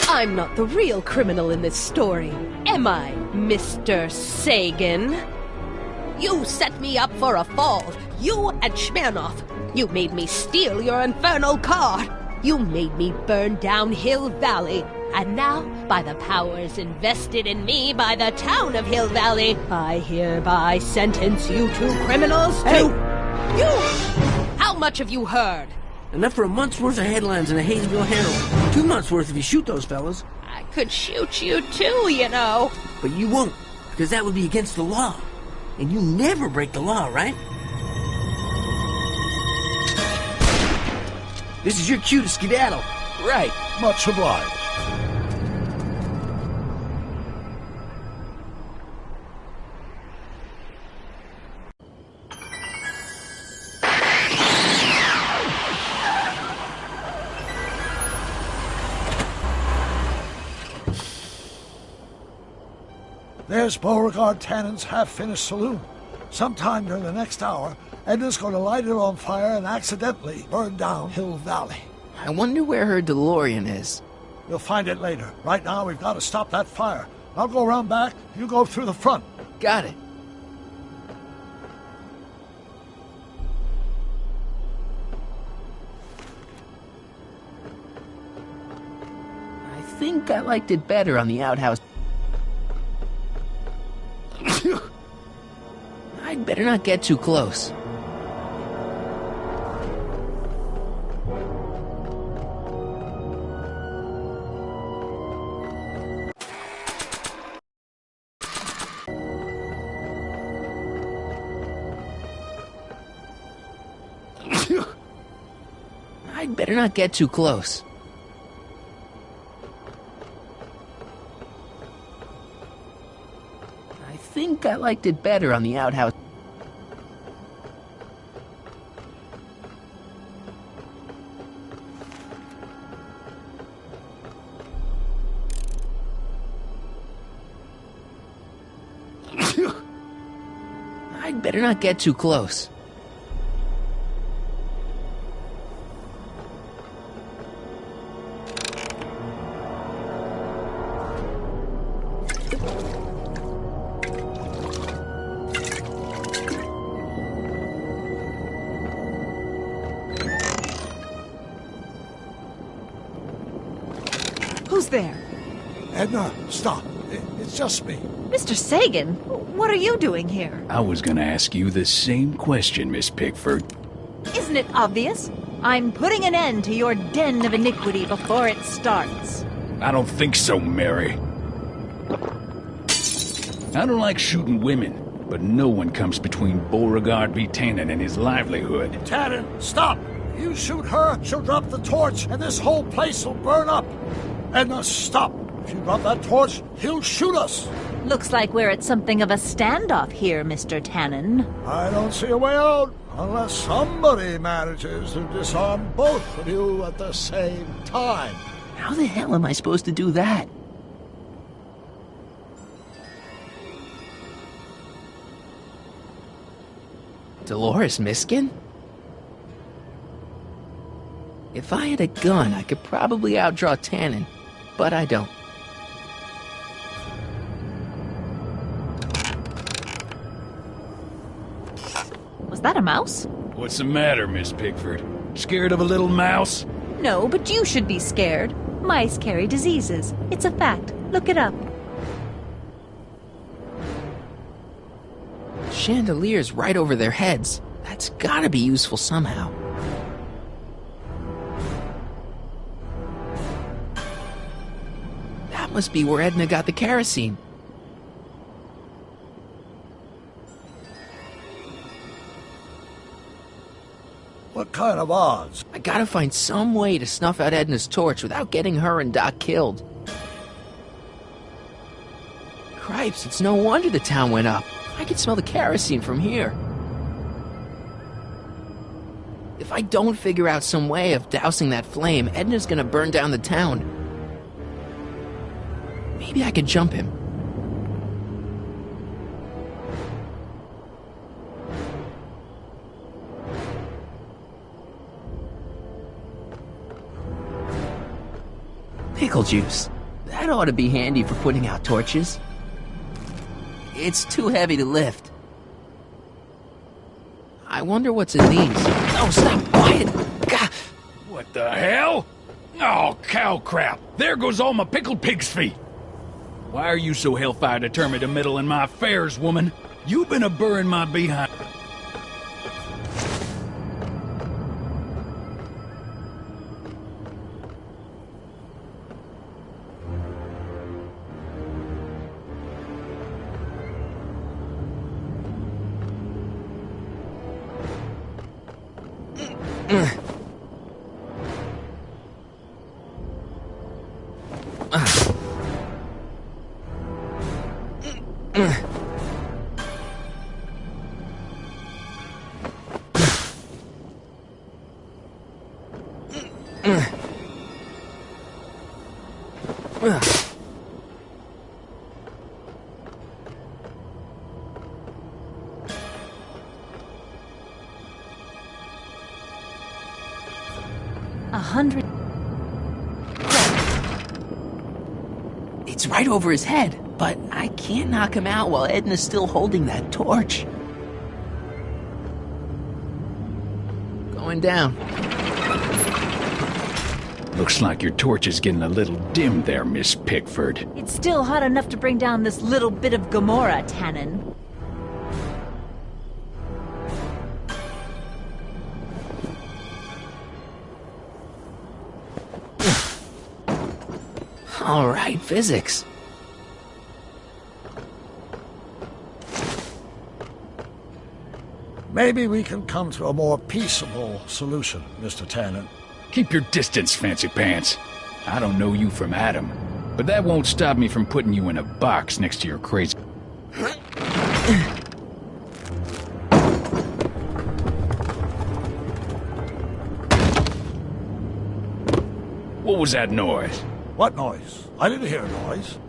I'm not the real criminal in this story. Am I, Mr. Sagan? You set me up for a fall. You and Smirnoff. You made me steal your infernal car. You made me burn down Hill Valley. And now, by the powers invested in me by the town of Hill Valley, I hereby sentence you two criminals to... Hey! You! How much have you heard? Enough for a month's worth of headlines in a Hayesville Herald. 2 months worth if you shoot those fellas. I could shoot you too, you know. But you won't, because that would be against the law. And you never break the law, right? This is your cue to skedaddle. Right. Much obliged. There's Beauregard Tannen's half-finished saloon. Sometime during the next hour, Edna's going to light it on fire and accidentally burn down Hill Valley. I wonder where her DeLorean is. We'll find it later. Right now, we've got to stop that fire. I'll go around back. You go through the front. Got it. I think I liked it better on the outhouse. I'd better not get too close. I'd better not get too close. I think I liked it better on the outhouse. I'd better not get too close. Who's there? Edna, stop. It's just me. Mr. Sagan, what are you doing here? I was gonna ask you the same question, Miss Pickford. Isn't it obvious? I'm putting an end to your den of iniquity before it starts. I don't think so, Mary. I don't like shooting women, but no one comes between Beauregard B. Tannen and his livelihood. Tannen, stop! You shoot her, she'll drop the torch, and this whole place will burn up. Edna, stop! If you drop that torch, he'll shoot us. Looks like we're at something of a standoff here, Mr. Tannen. I don't see a way out, unless somebody manages to disarm both of you at the same time. How the hell am I supposed to do that? Dolores Miskin? If I had a gun, I could probably outdraw Tannen, but I don't. Was that a mouse? What's the matter, Miss Pickford? Scared of a little mouse? No, but you should be scared. Mice carry diseases. It's a fact. Look it up. Chandeliers right over their heads. That's gotta be useful somehow. That must be where Edna got the kerosene. What kind of odds? I gotta find some way to snuff out Edna's torch without getting her and Doc killed. Cripes, it's no wonder the town went up. I can smell the kerosene from here. If I don't figure out some way of dousing that flame, Edna's gonna burn down the town. Maybe I could jump him. Pickle juice. That ought to be handy for putting out torches. It's too heavy to lift. I wonder what's in these. Oh, stop! Quiet! Gah. What the hell? Oh, cow crap! There goes all my pickled pig's feet! Why are you so hellfire determined to meddle in my affairs, woman? You've been a-burring my behind. It's right over his head, but I can't knock him out while Edna's still holding that torch. Going down. Looks like your torch is getting a little dim there, Miss Pickford. It's still hot enough to bring down this little bit of Gomorrah, Tannen. All right, physics. Maybe we can come to a more peaceable solution, Mr. Tannen. Keep your distance, fancy pants. I don't know you from Adam, but that won't stop me from putting you in a box next to your crazy... What was that noise? What noise? I didn't hear a noise.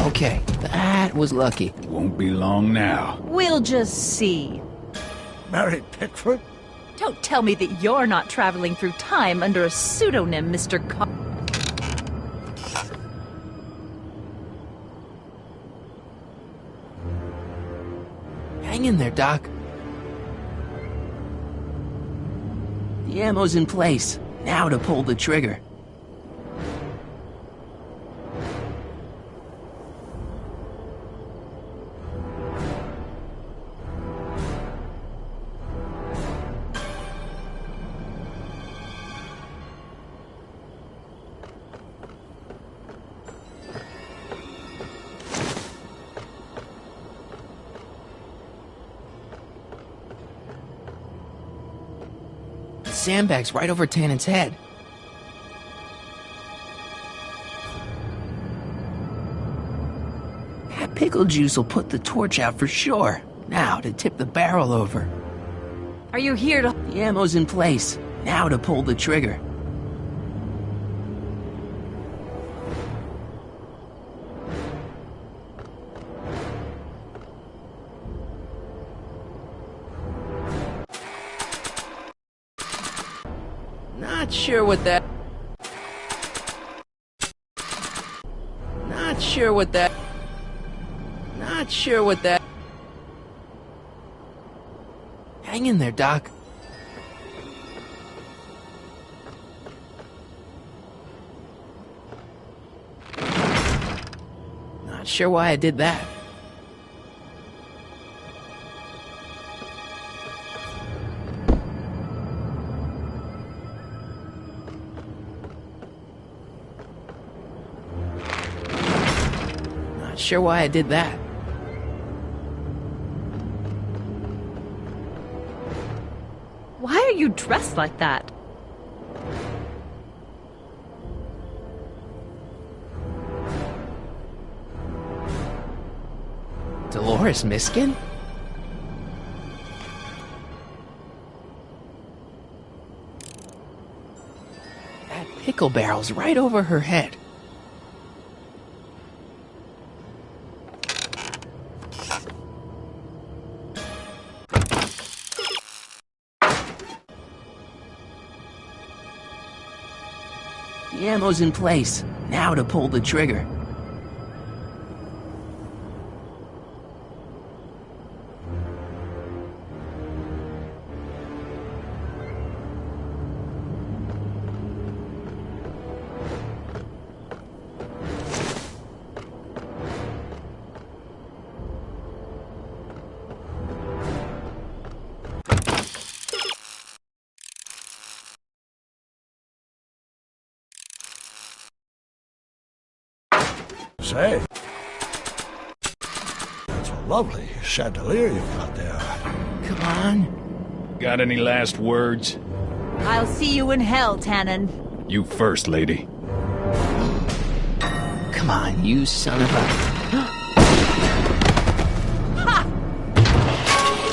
Okay, that was lucky. Won't be long now. We'll just see. Mary Pickford? Don't tell me that you're not traveling through time under a pseudonym, Mr. Hang in there, Doc. The ammo's in place. Now to pull the trigger. Sandbags right over Tannen's head. That pickle juice will put the torch out for sure. Now to tip the barrel over. Are you here to... The ammo's in place. Now to pull the trigger. Not sure what that... Not sure what that... Hang in there, Doc. Not sure why I did that. Sure why I did that. Why are you dressed like that? Dolores Miskin? That pickle barrel's right over her head. The ammo's in place. Now to pull the trigger. Say, that's a lovely chandelier you've got there. Come on. Got any last words? I'll see you in hell, Tannen. You first, lady. Come on, you son of a... Ha!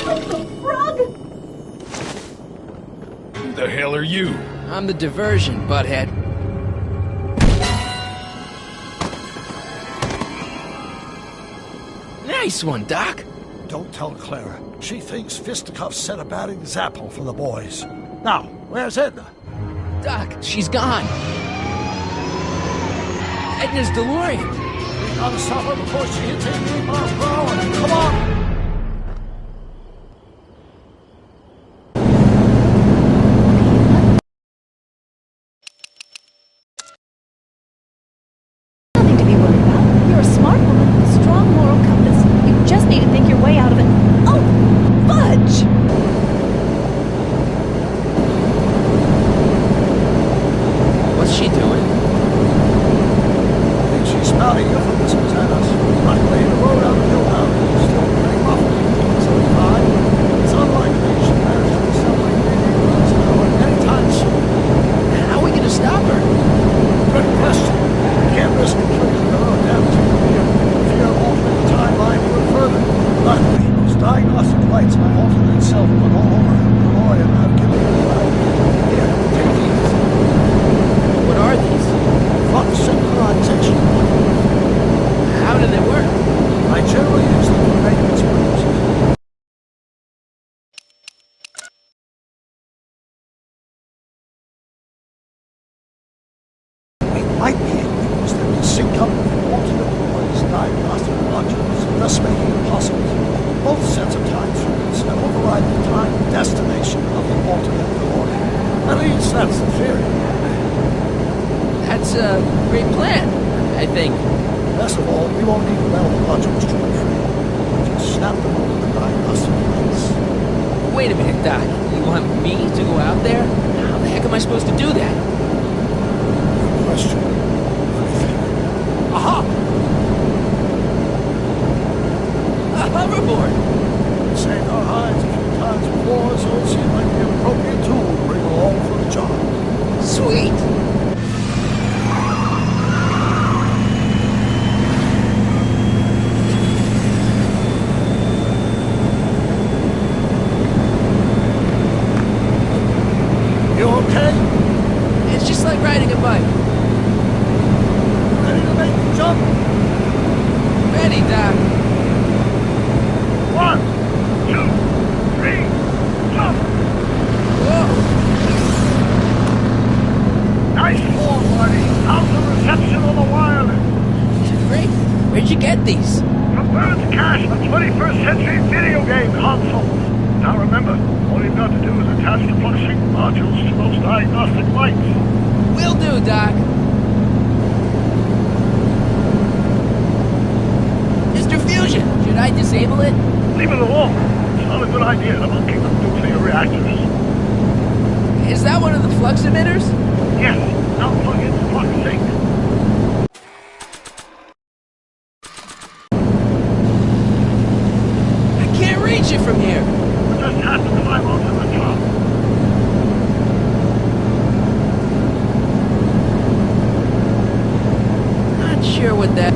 The frog! Who the hell are you? I'm the diversion, butthead. Nice one, Doc. Don't tell Clara. She thinks fisticuffs set a bad example for the boys. Now, where's Edna? Doc, she's gone. Edna's DeLorean. We gotta stop her before she hits 88 miles per hour. Come on! Nothing to be worried about. You're a smart woman with a strong moral compass. You just need to think your way out of it. Oh, fudge! What's she doing? I think she's spouting euphemisms at us. Luckily, the road out of Hilltown is still pretty rough in 1875. It's unlikely she managed to be somewhere 88 miles an hour anytime soon. How are we gonna stop her? Good question. Can't risk inflicting her own damage here. Fear of altering the timeline even further. Luckily, those diagnostic lights my alternate self put all over her DeLorean have given me an idea. Here, take these. What are these? Flux synchronization buttons. How do they work? I generally use them for maintenance purposes. We might be able to use them to sync up with the alternate DeLorean's diagnostic modules, thus making it possible to make both sets of time circuits that override the time destination of the alternate DeLorean. At least that's the theory. That's a great plan, I think. Best of all, we won't need the relevant modules to run free. We'll just snap them over the diagnostic lights. Wait a minute, Doc. You want me to go out there? How the heck am I supposed to do that? Good question. Let me think. Aha! A hoverboard! Saved our hides a few times before, so it seemed like the appropriate tool to bring along for the job. Sweet! You okay? It's just like riding a bike. Ready to make the jump? Ready, Doc. 1, 2, 3, jump! Whoa! Nice ball, Marty. How's the reception on the wireless? Great. Where'd you get these? From Bird's Cache, a 21st century video game console. Now remember, all you've got to do is attach the flux sync modules to those diagnostic lights. Will do, Doc. Mr. Fusion, should I disable it? Leave it alone. It's not a good idea to monkey with nuclear reactors. Is that one of the flux emitters? Yes, now plug in the flux sync. I can't reach it from here. We just have to climb onto the top. Not sure what that...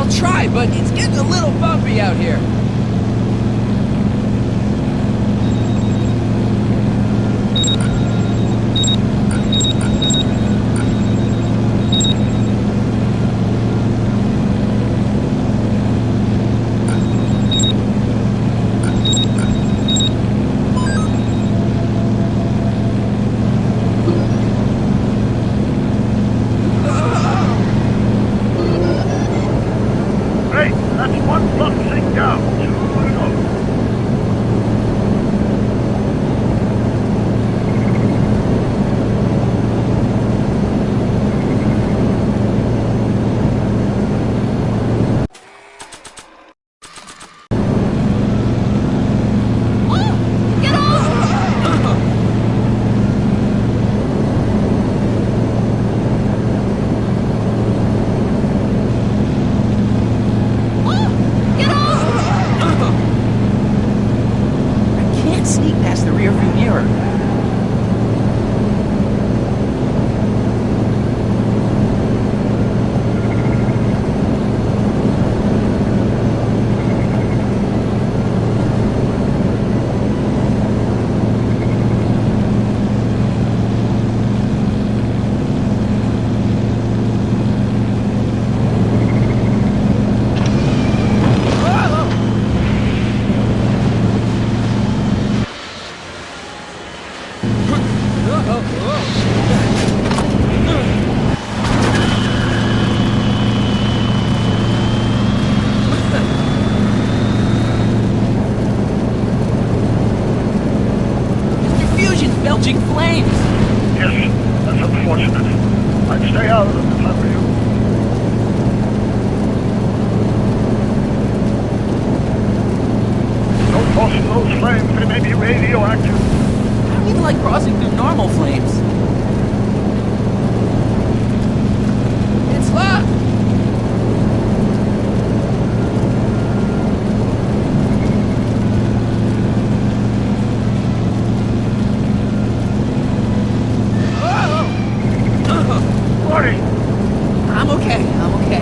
I'll try, but it's getting a little bumpy out here. Belching flames! Yes, that's unfortunate. I'd stay out of them if I were you. Don't toss in those flames, they may be radioactive. I don't even like crossing through normal flames. It's locked! I'm okay.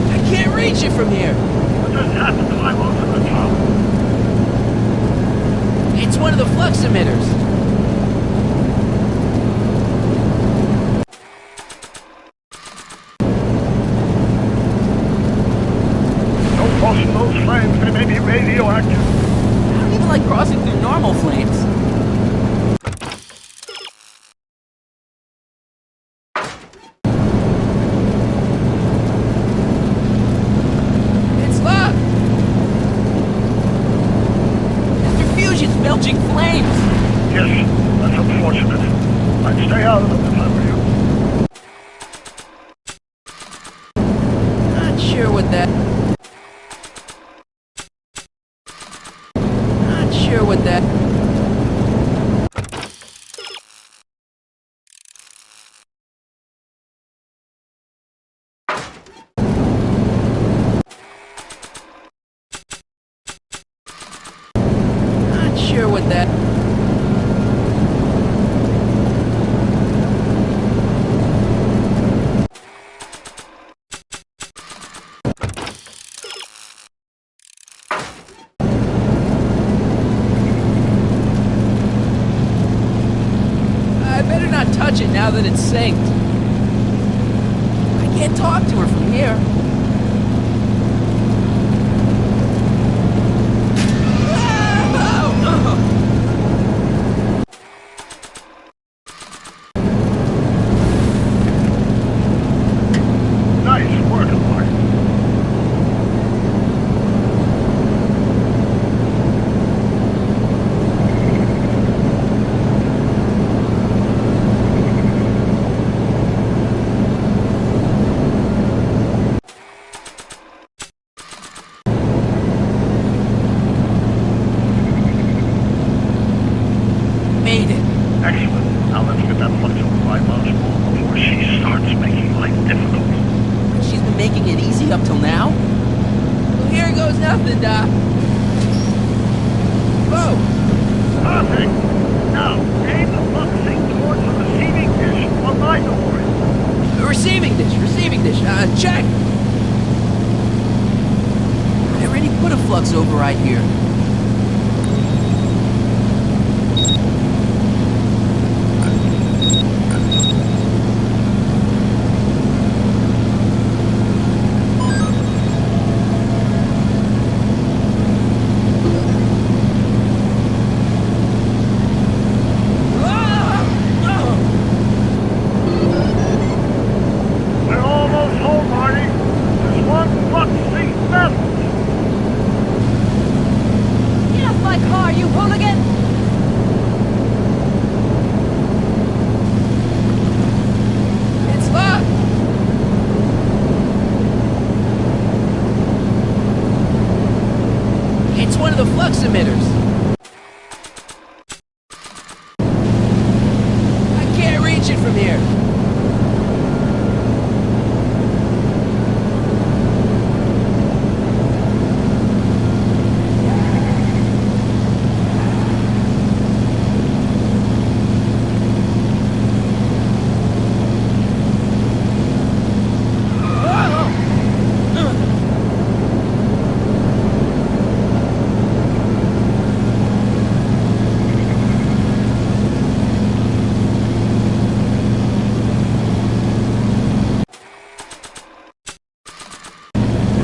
I can't reach it from here. What just happened to climb onto the top? It's one of the flux emitters. Don't toss in those flames, they may be radioactive. I don't even like crossing through normal flames. It's locked! Mr. Fusion's belching flames! Yes, that's unfortunate. I'd stay out of them if I were you. Not sure what that... Not sure what that... I better not touch it now that it's synced. I can't talk to her from here. Nice work, Mark. Made it. Excellent. Now let's get that flux over by Mossball before she starts making life difficult. She's been making it easy up till now? Well, here goes nothing, Doc. Whoa! Nothing! Now, right here. We're almost home, Marty. There's one buck seat left. Get off my car, you hooligan! It's locked! It's one of the flux emitters. I can't reach it from here.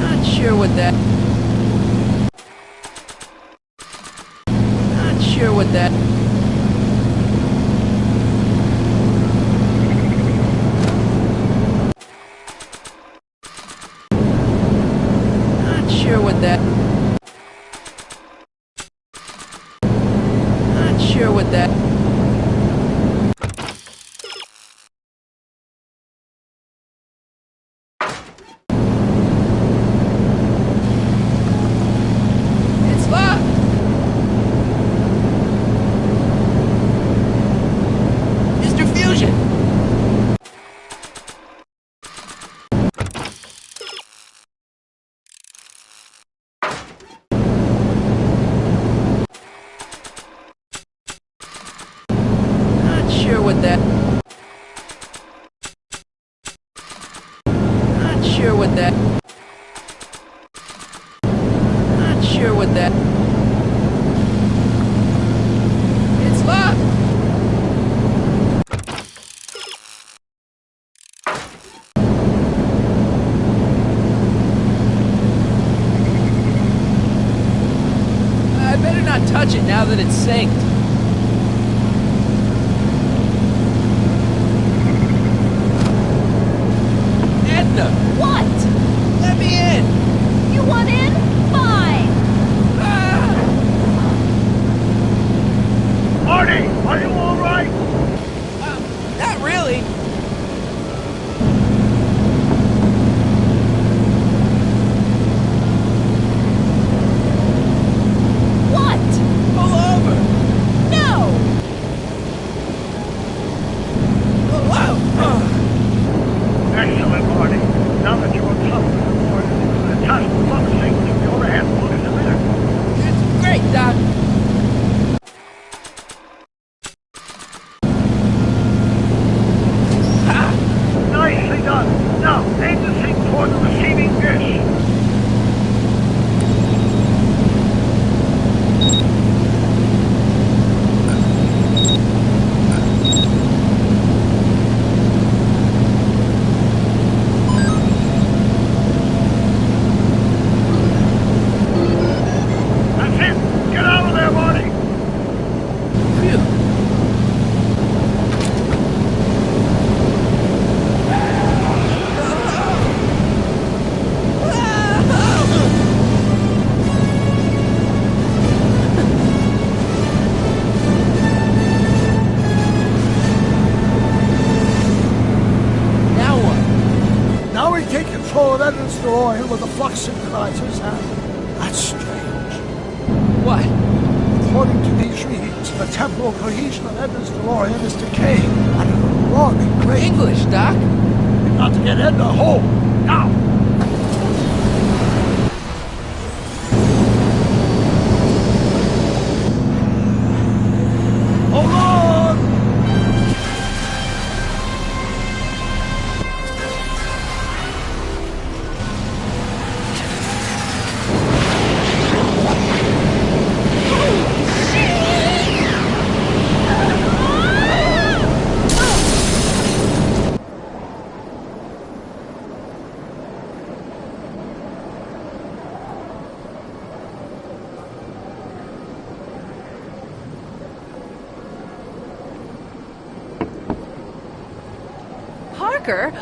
Not sure what that... Not sure what that... Not sure what that... Not sure what that... It's locked! Mr. Fusion! Not sure what that... Not sure what that... Not sure what that... It's locked! I better not touch it now that it's synced. Edna! What? Let me in! You want in? Fine! Marty, are you all right? Not really. What? Pull over! No! Excellent, Marty. Now that you're on top of the board, the task of buck safety, you're a handful in a minute. It's great, Doc. Nicely done. Now, aim the thing toward the receiving dish. That's it. Get out of there, Marty. Phew. Now what? Now we take control of Edmonds DeLorean with the flux synchronizers, and that's strange. What? According to these readings, the temporal cohesion of Edmonds DeLorean is decaying at an alarming rate. English, Doc. We've got to get Edna home, now! Hold on! Parker,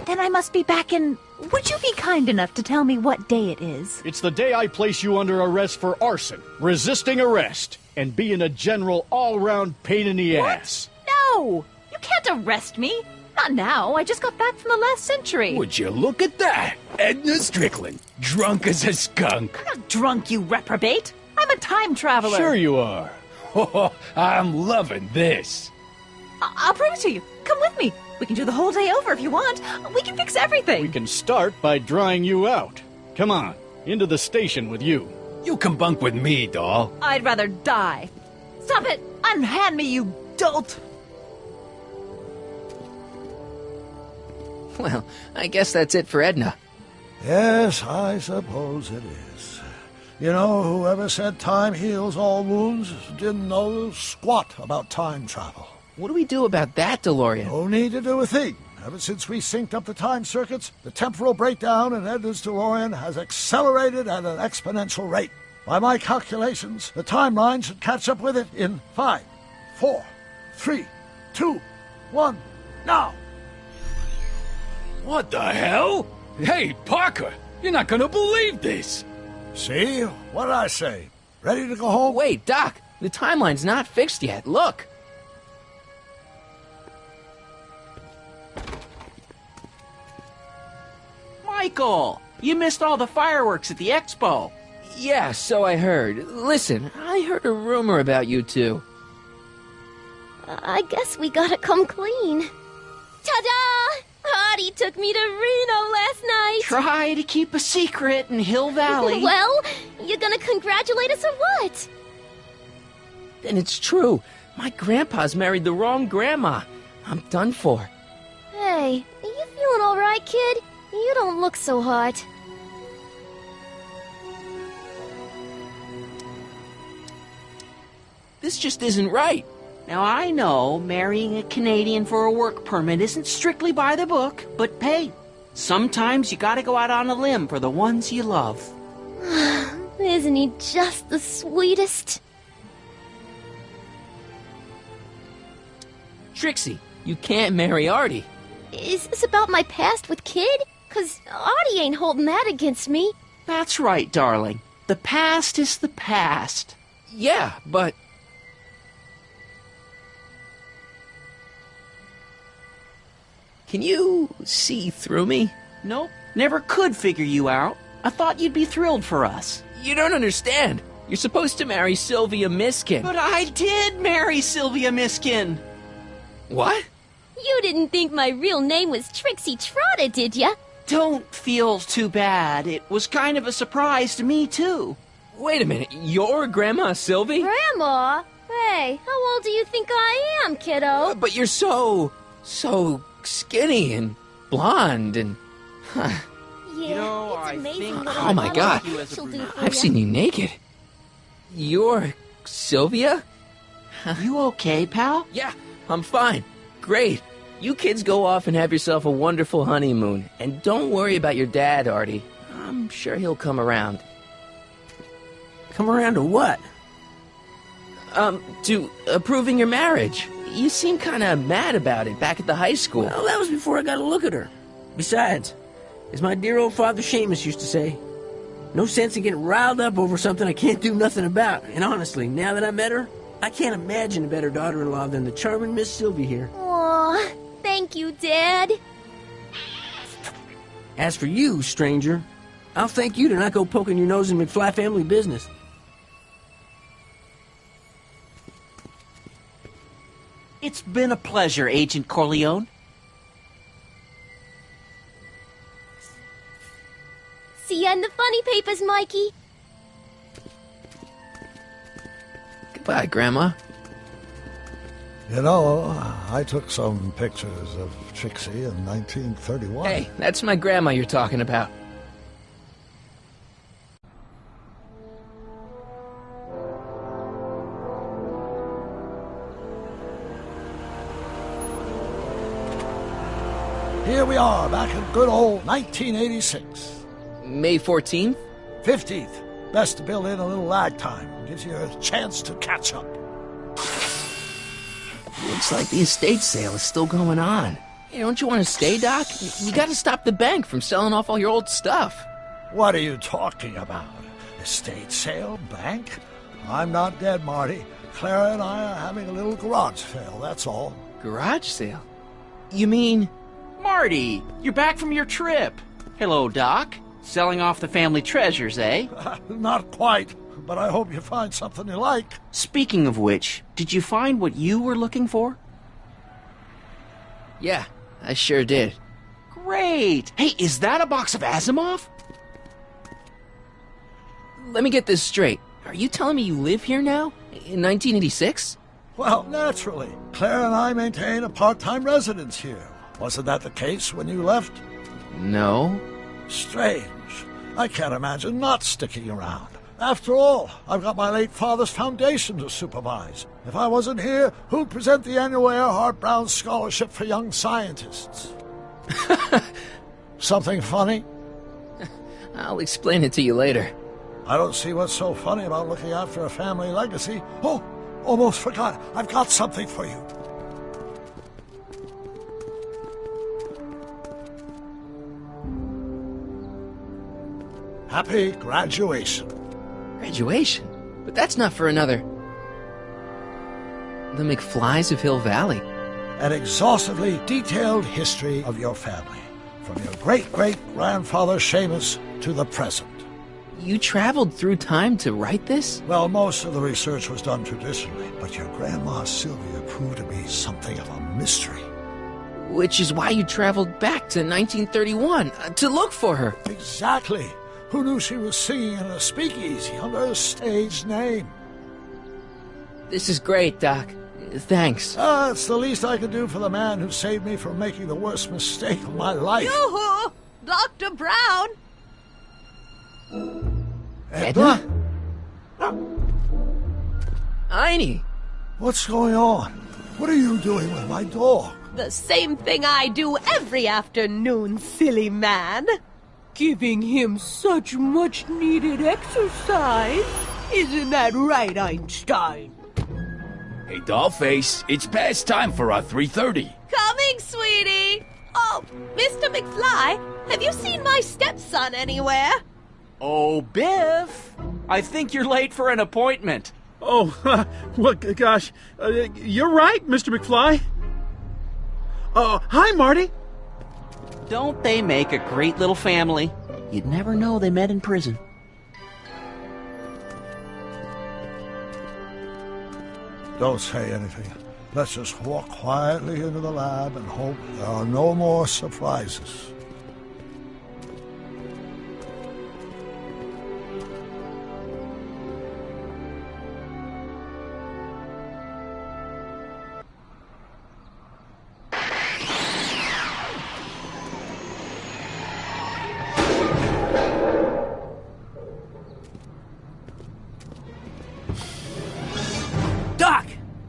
then I must be back in... Would you be kind enough to tell me what day it is? It's the day I place you under arrest for arson, resisting arrest, and being a general all-round pain in the ass. No! You can't arrest me. Not now. I just got back from the last century. Would you look at that? Edna Strickland, drunk as a skunk. I'm not drunk, you reprobate. I'm a time traveler. Sure you are. Oh, I'm loving this. I'll prove it to you. Come with me. We can do the whole day over if you want. We can fix everything. We can start by drying you out. Come on, into the station with you. You can bunk with me, doll. I'd rather die. Stop it! Unhand me, you dolt! Well, I guess that's it for Edna. Yes, I suppose it is. You know, whoever said time heals all wounds didn't know squat about time travel. What do we do about that, DeLorean? No need to do a thing. Ever since we synced up the time circuits, the temporal breakdown in Edna's DeLorean has accelerated at an exponential rate. By my calculations, the timeline should catch up with it in 5, 4, 3, 2, 1, now! What the hell? Hey, Parker, you're not gonna believe this. See? What did I say? Ready to go home? Wait, Doc, the timeline's not fixed yet. Look! Michael, you missed all the fireworks at the expo. Yeah, so I heard. Listen, I heard a rumor about you two. I guess we gotta come clean. Ta-da! Audie took me to Reno last night. Try to keep a secret in Hill Valley. Well, you gonna congratulate us or what? Then it's true. My grandpa's married the wrong grandma. I'm done for. Hey, are you feeling all right, kid? You don't look so hot. This just isn't right. Now, I know marrying a Canadian for a work permit isn't strictly by the book, but hey, sometimes you gotta go out on a limb for the ones you love. Isn't he just the sweetest? Trixie, you can't marry Artie. Is this about my past with Kid? 'Cause Artie ain't holding that against me. That's right, darling. The past is the past. Yeah, but... Can you see through me? Nope, never could figure you out. I thought you'd be thrilled for us. You don't understand. You're supposed to marry Sylvia Miskin. But I did marry Sylvia Miskin. What? You didn't think my real name was Trixie Trotter, did ya? Don't feel too bad. It was kind of a surprise to me, too. Wait a minute, you're Grandma Sylvie? Grandma? Hey, how old do you think I am, kiddo? But you're so skinny and blonde and... Yeah, you know, it's amazing what Oh my God, I've seen you naked. You're Sylvia? You okay, pal? Yeah, I'm fine. Great. You kids go off and have yourself a wonderful honeymoon. And don't worry about your dad, Artie. I'm sure he'll come around. Come around to what? To approving your marriage. You seem kind of mad about it back at the high school. Well, that was before I got a look at her. Besides, as my dear old father Seamus used to say, no sense in getting riled up over something I can't do nothing about. And honestly, now that I met her, I can't imagine a better daughter-in-law than the charming Miss Sylvia here. Aw, thank you, Dad. As for you, stranger, I'll thank you to not go poking your nose in McFly family business. It's been a pleasure, Agent Corleone. See ya in the funny papers, Mikey. Goodbye, Grandma. You know, I took some pictures of Trixie in 1931. Hey, that's my grandma you're talking about. Here we are, back in good old 1986. May 14th? 15th. Best to build in a little lag time. Gives you a chance to catch up. Looks like the estate sale is still going on. Hey, don't you want to stay, Doc? You gotta stop the bank from selling off all your old stuff. What are you talking about? Estate sale? Bank? I'm not dead, Marty. Clara and I are having a little garage sale, that's all. Garage sale? You mean... Marty, you're back from your trip. Hello, Doc. Selling off the family treasures, eh? Not quite, but I hope you find something you like. Speaking of which, did you find what you were looking for? Yeah, I sure did. Great! Hey, is that a box of Asimov? Let me get this straight. Are you telling me you live here now? In 1986? Well, naturally. Claire and I maintain a part-time residence here. Wasn't that the case when you left? No. Strange. I can't imagine not sticking around. After all, I've got my late father's foundation to supervise. If I wasn't here, who'd present the annual Earhart-Brown Scholarship for Young Scientists? Something funny? I'll explain it to you later. I don't see what's so funny about looking after a family legacy. Oh, almost forgot. I've got something for you. Happy graduation. Graduation? But that's not for another... The McFlys of Hill Valley. An exhaustively detailed history of your family, from your great-great-grandfather Seamus to the present. You traveled through time to write this? Well, most of the research was done traditionally, but your grandma Sylvia proved to be something of a mystery. Which is why you traveled back to 1931, to look for her. Exactly. Who knew she was singing in a speakeasy under a stage name? This is great, Doc. Thanks. It's the least I could do for the man who saved me from making the worst mistake of my life. Yoo-hoo! Dr. Brown! Edna? Einie! What's going on? What are you doing with my dog? The same thing I do every afternoon, silly man. Giving him such much-needed exercise. Isn't that right, Einstein? Hey, Dollface, it's past time for our 3:30. Coming, sweetie! Oh, Mr. McFly, have you seen my stepson anywhere? Oh, Biff! I think you're late for an appointment. Oh, well, gosh. You're right, Mr. McFly. Hi, Marty. Don't they make a great little family? You'd never know they met in prison. Don't say anything. Let's just walk quietly into the lab and hope there are no more surprises. Doc!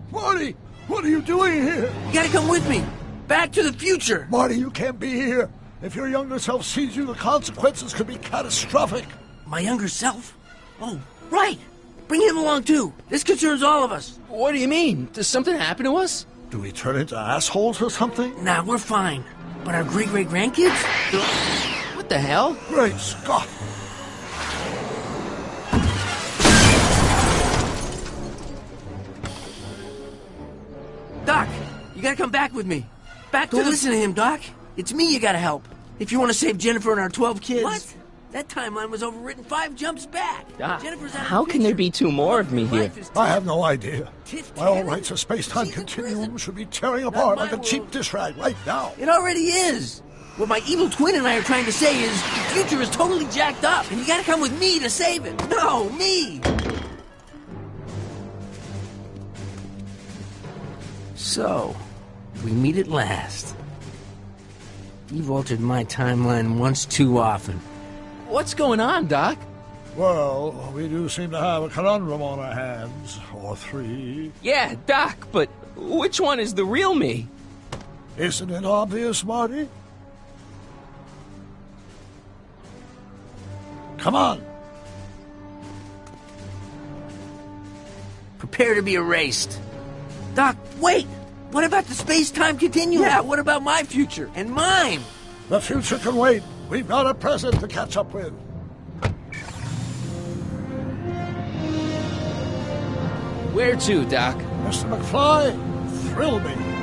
Marty! What are you doing here? You gotta come with me! Back to the future! Marty, you can't be here. If your younger self sees you, the consequences could be catastrophic. My younger self? Oh, right! Bring him along too! This concerns all of us! What do you mean? Does something happen to us? Do we turn into assholes or something? Nah, we're fine. But our great-great-grandkids? What the hell? Great Scott! Doc, you gotta come back with me. Don't listen to him, Doc. It's me you gotta help. If you want to save Jennifer and our 12 kids. What? That timeline was overwritten 5 jumps back. Doc, how can there be 2 more of me here? I have no idea. By all rights, a space-time continuum should be tearing apart like a cheap dish rag right now. It already is. What my evil twin and I are trying to say is the future is totally jacked up, and you gotta come with me to save it. No, me! So, we meet at last. You've altered my timeline once too often. What's going on, Doc? Well, we do seem to have a conundrum on our hands. Or 3. Yeah, Doc, but which one is the real me? Isn't it obvious, Marty? Come on. Prepare to be erased. Doc, wait! What about the space-time continuum? Yeah, what about my future? And mine? The future can wait. We've got a present to catch up with. Where to, Doc? Mr. McFly, thrill me.